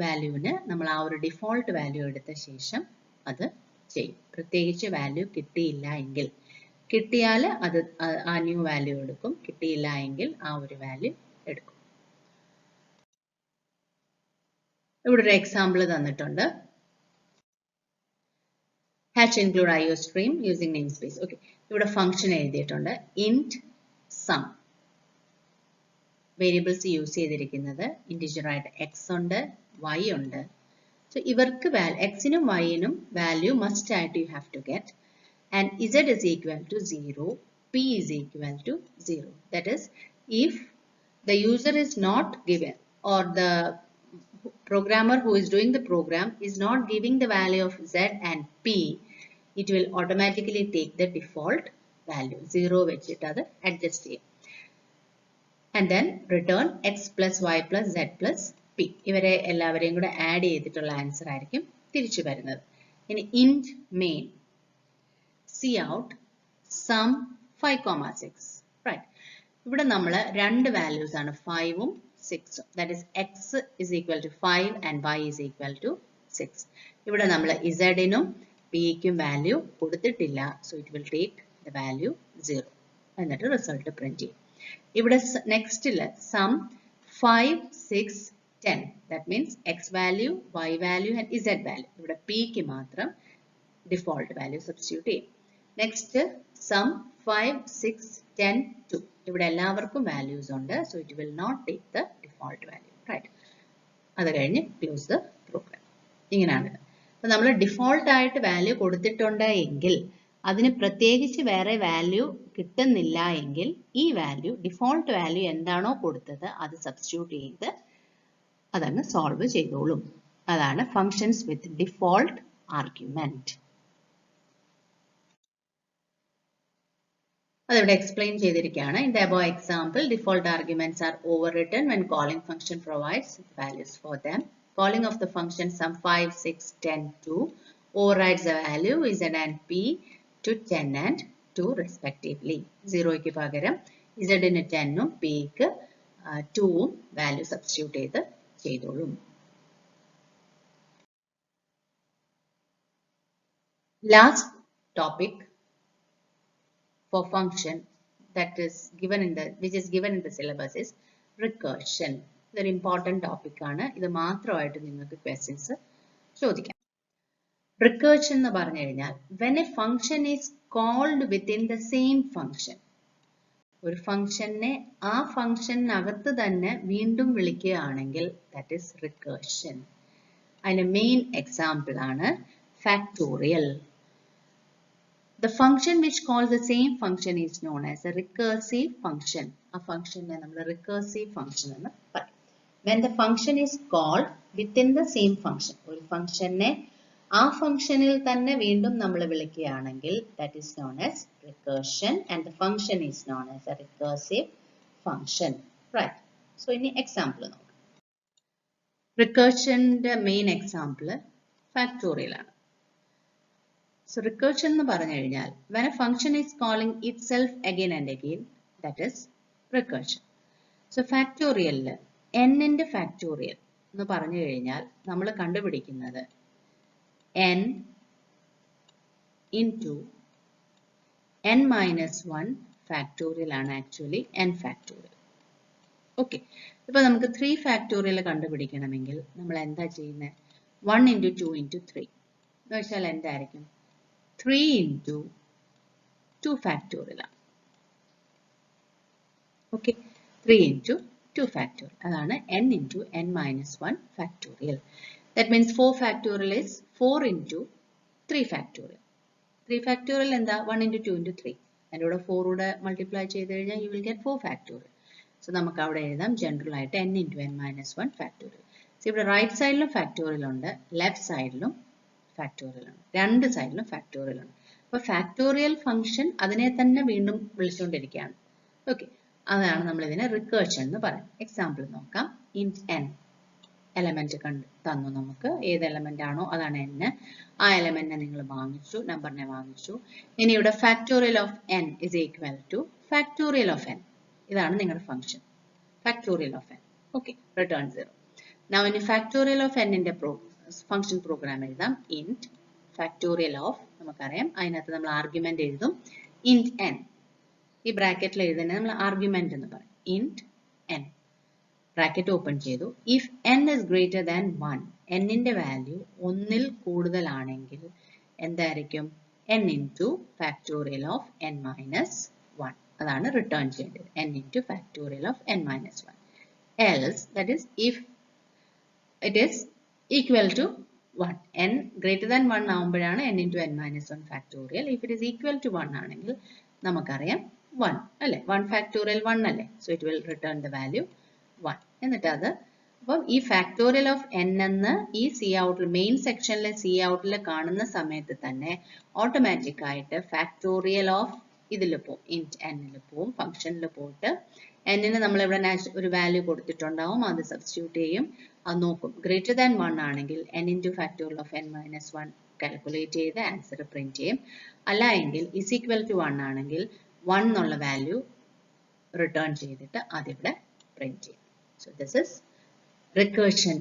വാല്യൂവിന് നമ്മൾ ആ ഒരു ഡിഫോൾട്ട് വാല്യൂ എടുത്ത ശേഷം അത് ചെയ്യും. പ്രത്യേകിച്ച് വാല്യൂ കിട്ടിയില്ല എങ്കിൽ, കിട്ടിയാൽ അത് ആ ന്യൂ വാല്യൂ എടുക്കും, കിട്ടിയില്ല എങ്കിൽ ആ ഒരു വാല്യൂ എടുക്കും. ഇവിടെ ഒരു എക്സാമ്പിൾ തന്നിട്ടുണ്ട്. Hash include IOStream using namespace. Okay, ഇവിടെ ഫംഗ്ഷൻ എഴുതിയിട്ടുണ്ട് ഇന്റ് സം. വേരിയബിൾസ് യൂസ് ചെയ്തിരിക്കുന്നത് ഇൻറ്റിജർ ആയിട്ട് എക്സ് ഉണ്ട്, വൈ ഉണ്ട്. സോ ഇവർക്ക് എക്സിനും വൈനും വാല്യൂ മസ്റ്റ് ആയിട്ട് you have to get. And z is equal to 0, p is equal to 0. That is, if the user is not given or the programmer who is doing the program is not giving the value of z and p, it will automatically take the default value 0 വെച്ചിട്ട് അത് adjust ചെയ്യും. And then return x plus y plus z plus p. ഇവരെ എല്ലാവരെയും കൂടെ add ചെയ്തിട്ടുള്ള answer ആയിരിക്കും തിരിച്ചു വരുന്നത്. ഇനി int main cout sum 5,6. Right. ഇവിടെ നമ്മൾ രണ്ട് വാല്യൂസ് ആണ് 5 ഉം 6 ഉം. That is x is equal to 5 and y is equal to 6. ഇവിടെ നമ്മൾ z നും p ക്കും വാല്യൂ കൊടുത്തിട്ടില്ല. So it will take the value 0. എന്നിട്ട് റിസൾട്ട് പ്രിന്റ് ചെയ്യും. ഇവിടെ നെക്സ്റ്റിൽ sum 5, 6, 10. That means x value, y value and z value. ഇവിടെ p ക്ക് മാത്രം ഡിഫോൾട്ട് വാല്യൂ സബ്സ്റ്റിറ്റ്യൂട്ട് ചെയ്യും. Next sum 5, 6, 10, 2. ഇവിടെ എല്ലാവർക്കും വാല്യൂസ് ഉണ്ട്. So it will not take the default value. Right. അത് കഴിഞ്ഞ് ക്ലോസ് ദ പ്രോഗ്രാം. ഇങ്ങനെയാണ്. അപ്പോൾ നമ്മൾ ഡിഫോൾട്ട് ആയിട്ട് വാല്യൂ കൊടുത്തിട്ടുണ്ട് എങ്കിൽ അതിന് പ്രത്യേകിച്ച് വേറെ വാല്യൂ കിട്ടുന്നില്ല എങ്കിൽ ഈ വാല്യൂ ഡിഫോൾട്ട് വാല്യൂ എന്താണോ കൊടുത്തത് അത് സബ്സ്റ്റിറ്റ്യൂട്ട് ചെയ്ത് അതങ്ങ് സോൾവ് ചെയ്തോളും. അതാണ് ഫങ്ഷൻസ് വിത്ത് ഡിഫോൾട്ട് ആർഗ്യുമെന്റ്. അതിവിടെ എക്സ്പ്ലെയിൻ ചെയ്തിരിക്കുകയാണ്. In the above example, default arguments are overwritten when calling function provides values for them. Calling of the function sum 5, 6, 10, 2 overrides the value z and p to 10 and 2 respectively. 0ക്ക് പകരം z ന് 10 ഉം p ക്ക് 2 ഉം value substitute ചെയ്തോളും. Last topic for function that is given in the syllabus is recursion. Very important topic ആണ്. ഇത് മാത്രമായിട്ട് നിങ്ങൾക്ക് questions ചോദിക്കാം. Recursion എന്ന് പറഞ്ഞു കഴിഞ്ഞാൽ when a function is called within the same function. ഒരു ഫംഗ്ഷനെ ആ ഫംഗ്ഷനകത്ത് തന്നെ വീണ്ടും വിളിക്കുകയാണെങ്കിൽ that is recursion. അതിന്റെ മെയിൻ എക്സാമ്പിൾ ആണ് factorial. The function which calls the same function is known as a recursive function. ആ ഫംഗ്ഷനെ നമ്മൾ recursive function എന്ന് പറയും. When the function is called within the same function, ഒരു ഫംഗ്ഷനെ ആ ഫംഗ്ഷനിൽ തന്നെ വീണ്ടും നമ്മൾ വിളിക്കുകയാണെങ്കിൽ that is known as recursion and the function is known as a recursive function. Right. So ഇനി എക്സാമ്പിൾ നോക്കാം. Recursionന്റെ മെയിൻ എക്സാമ്പിൾ factorial ആണ്. So recursion എന്ന് പറഞ്ഞു കഴിഞ്ഞാൽ when a function is calling itself again and again, that is recursion. So factorial n-ന്റെ factorial എന്ന് പറഞ്ഞു കഴിഞ്ഞാൽ നമ്മൾ കണ്ടുപിടിക്കുന്നത് n into n minus 1 factorial ആണ് actually n factorial. Okay. ഇപ്പോൾ നമുക്ക് 3 factorial കണ്ടുപിടിക്കണമെങ്കിൽ നമ്മൾ എന്താ ചെയ്യുന്നത്? 1 into 2 into 3 എന്ന് വെച്ചാൽ എന്തായിരിക്കും? 3 into 2 factorial ആണ്. Okay. 3 into 2 factorial. അതാണ് n into n minus 1 factorial. That means 4 factorial is 4 into 3 factorial. 3 factorial എന്താ? 1 into 2 into 3. അതിൻ്റെ കൂടെ 4 കൂടെ മൾട്ടിപ്ലൈ ചെയ്ത് കഴിഞ്ഞാൽ you will get 4 factorial. So നമുക്ക് അവിടെ എഴുതാം ജനറൽ ആയിട്ട് n into n minus 1 factorial. So ഇവിടെ റൈറ്റ് സൈഡിലും ഫാക്ടോറിയൽ ഉണ്ട്, ലെഫ്റ്റ് സൈഡിലും ഫാക്ടോറിയൽ ഉണ്ട്. രണ്ട് സൈഡിലും ഫാക്ടോറിയൽ ഉണ്ട്. അപ്പോൾ ഫാക്ടോറിയൽ ഫംഗ്ഷൻ അതിനെ തന്നെ വീണ്ടും വിളിച്ചുകൊണ്ടിരിക്കുകയാണ്. ഓക്കെ, അതാണ് നമ്മൾ ഇതിനെ റിക്കേർഷൻ എന്ന് പറയുന്നത്. എക്സാമ്പിൾ നോക്കാം. ഇൻറ്റ് n എലമെന്റ് തന്നു നമുക്ക്. ഏത് എലമെന്റ് ആണോ അതാണ് n. ആ എലമെന്റിനെ നിങ്ങൾ വാങ്ങിച്ചു, നമ്പറിനെ വാങ്ങിച്ചു. ഇനി ഇവിടെ factorial of n is equal two factorial of n. ഇതാണ് നിങ്ങളുടെ function factorial of n. Okay, return 0. Now ഇനി ഫാക്ടോറിയൽ ഓഫ് n ന്റെ ഫംഗ്ഷൻ പ്രോഗ്രാം എഴുതാം. ഇൻറ്റ് ഫാക്ടോറിയൽ ഓഫ്, നമുക്കറിയാം അതിനകത്ത് നമ്മൾ ആർഗ്യുമെന്റ് എഴുതും ഇൻറ്റ് n. ഈ ബ്രാക്കറ്റിൽ എഴുതുന്നത് നമ്മൾ ആർഗ്യുമെന്റ് എന്ന് പറയും. ഇൻറ്റ് n ബ്രാക്കറ്റ് ഓപ്പൺ ചെയ്തു. If n is greater than 1, n ന്റെ വാല്യൂ 1ൽ കൂടുതലാണെങ്കിൽ എന്തായിരിക്കും? n into factorial of n minus 1. അതാണ് റിട്ടേൺ ചെയ്യേണ്ടത്. n into factorial of n minus 1. Else, that is if it is equal to 1. n greater than 1 ആവുമ്പോഴാണ് n into n minus 1 factorial. If it is equal to 1 ആണെങ്കിൽ നമുക്കറിയാം 1 അല്ലേ? 1 factorial 1 അല്ലേ? So it will return the value 1. എന്നിട്ട് അത് അപ്പം ഈ factorial of n എന്ന് ഈ സി ഔട്ടിൽ മെയിൻ സെക്ഷനിലെ സി ഔട്ടിൽ കാണുന്ന സമയത്ത് തന്നെ ഓട്ടോമാറ്റിക് ആയിട്ട് ഫാക്ടോറിയൽ ഓഫ് ഇതിൽ പോവും, ഇൻറ്റ് n-ൽ പോവും, ഫംഗ്ഷനിൽ പോയിട്ട് n-ന് നമ്മളിവിടെ ഒരു വാല്യൂ കൊടുത്തിട്ടുണ്ടാവും, അത് സബ്സ്റ്റിറ്റ്യൂട്ട് ചെയ്യും, അത് നോക്കും. ഗ്രേറ്റർ ദാൻ 1 ആണെങ്കിൽ n into factorial of n minus 1 calculate ചെയ്ത് ആൻസർ പ്രിന്റ് ചെയ്യും. അല്ല എങ്കിൽ is equal to 1 ആണെങ്കിൽ 1 എന്നുള്ള വാല്യൂ റിട്ടേൺ ചെയ്തിട്ട് അതിവിടെ പ്രിന്റ് ചെയ്യും. So this is recursion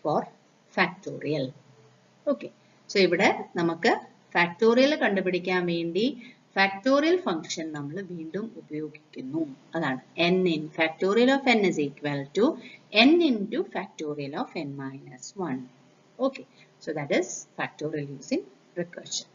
for factorial. Okay. So ഇവിടെ നമുക്ക് ഫാക്ടോറിയൽ കണ്ടുപിടിക്കാൻ വേണ്ടി ഫാക്ടോറിയൽ ഫംഗ്ഷൻ നമ്മൾ വീണ്ടും ഉപയോഗിക്കുന്നു. അതാണ് n in factorial of n is equal to n into factorial of n minus 1. Okay. So that is factorial using recursion.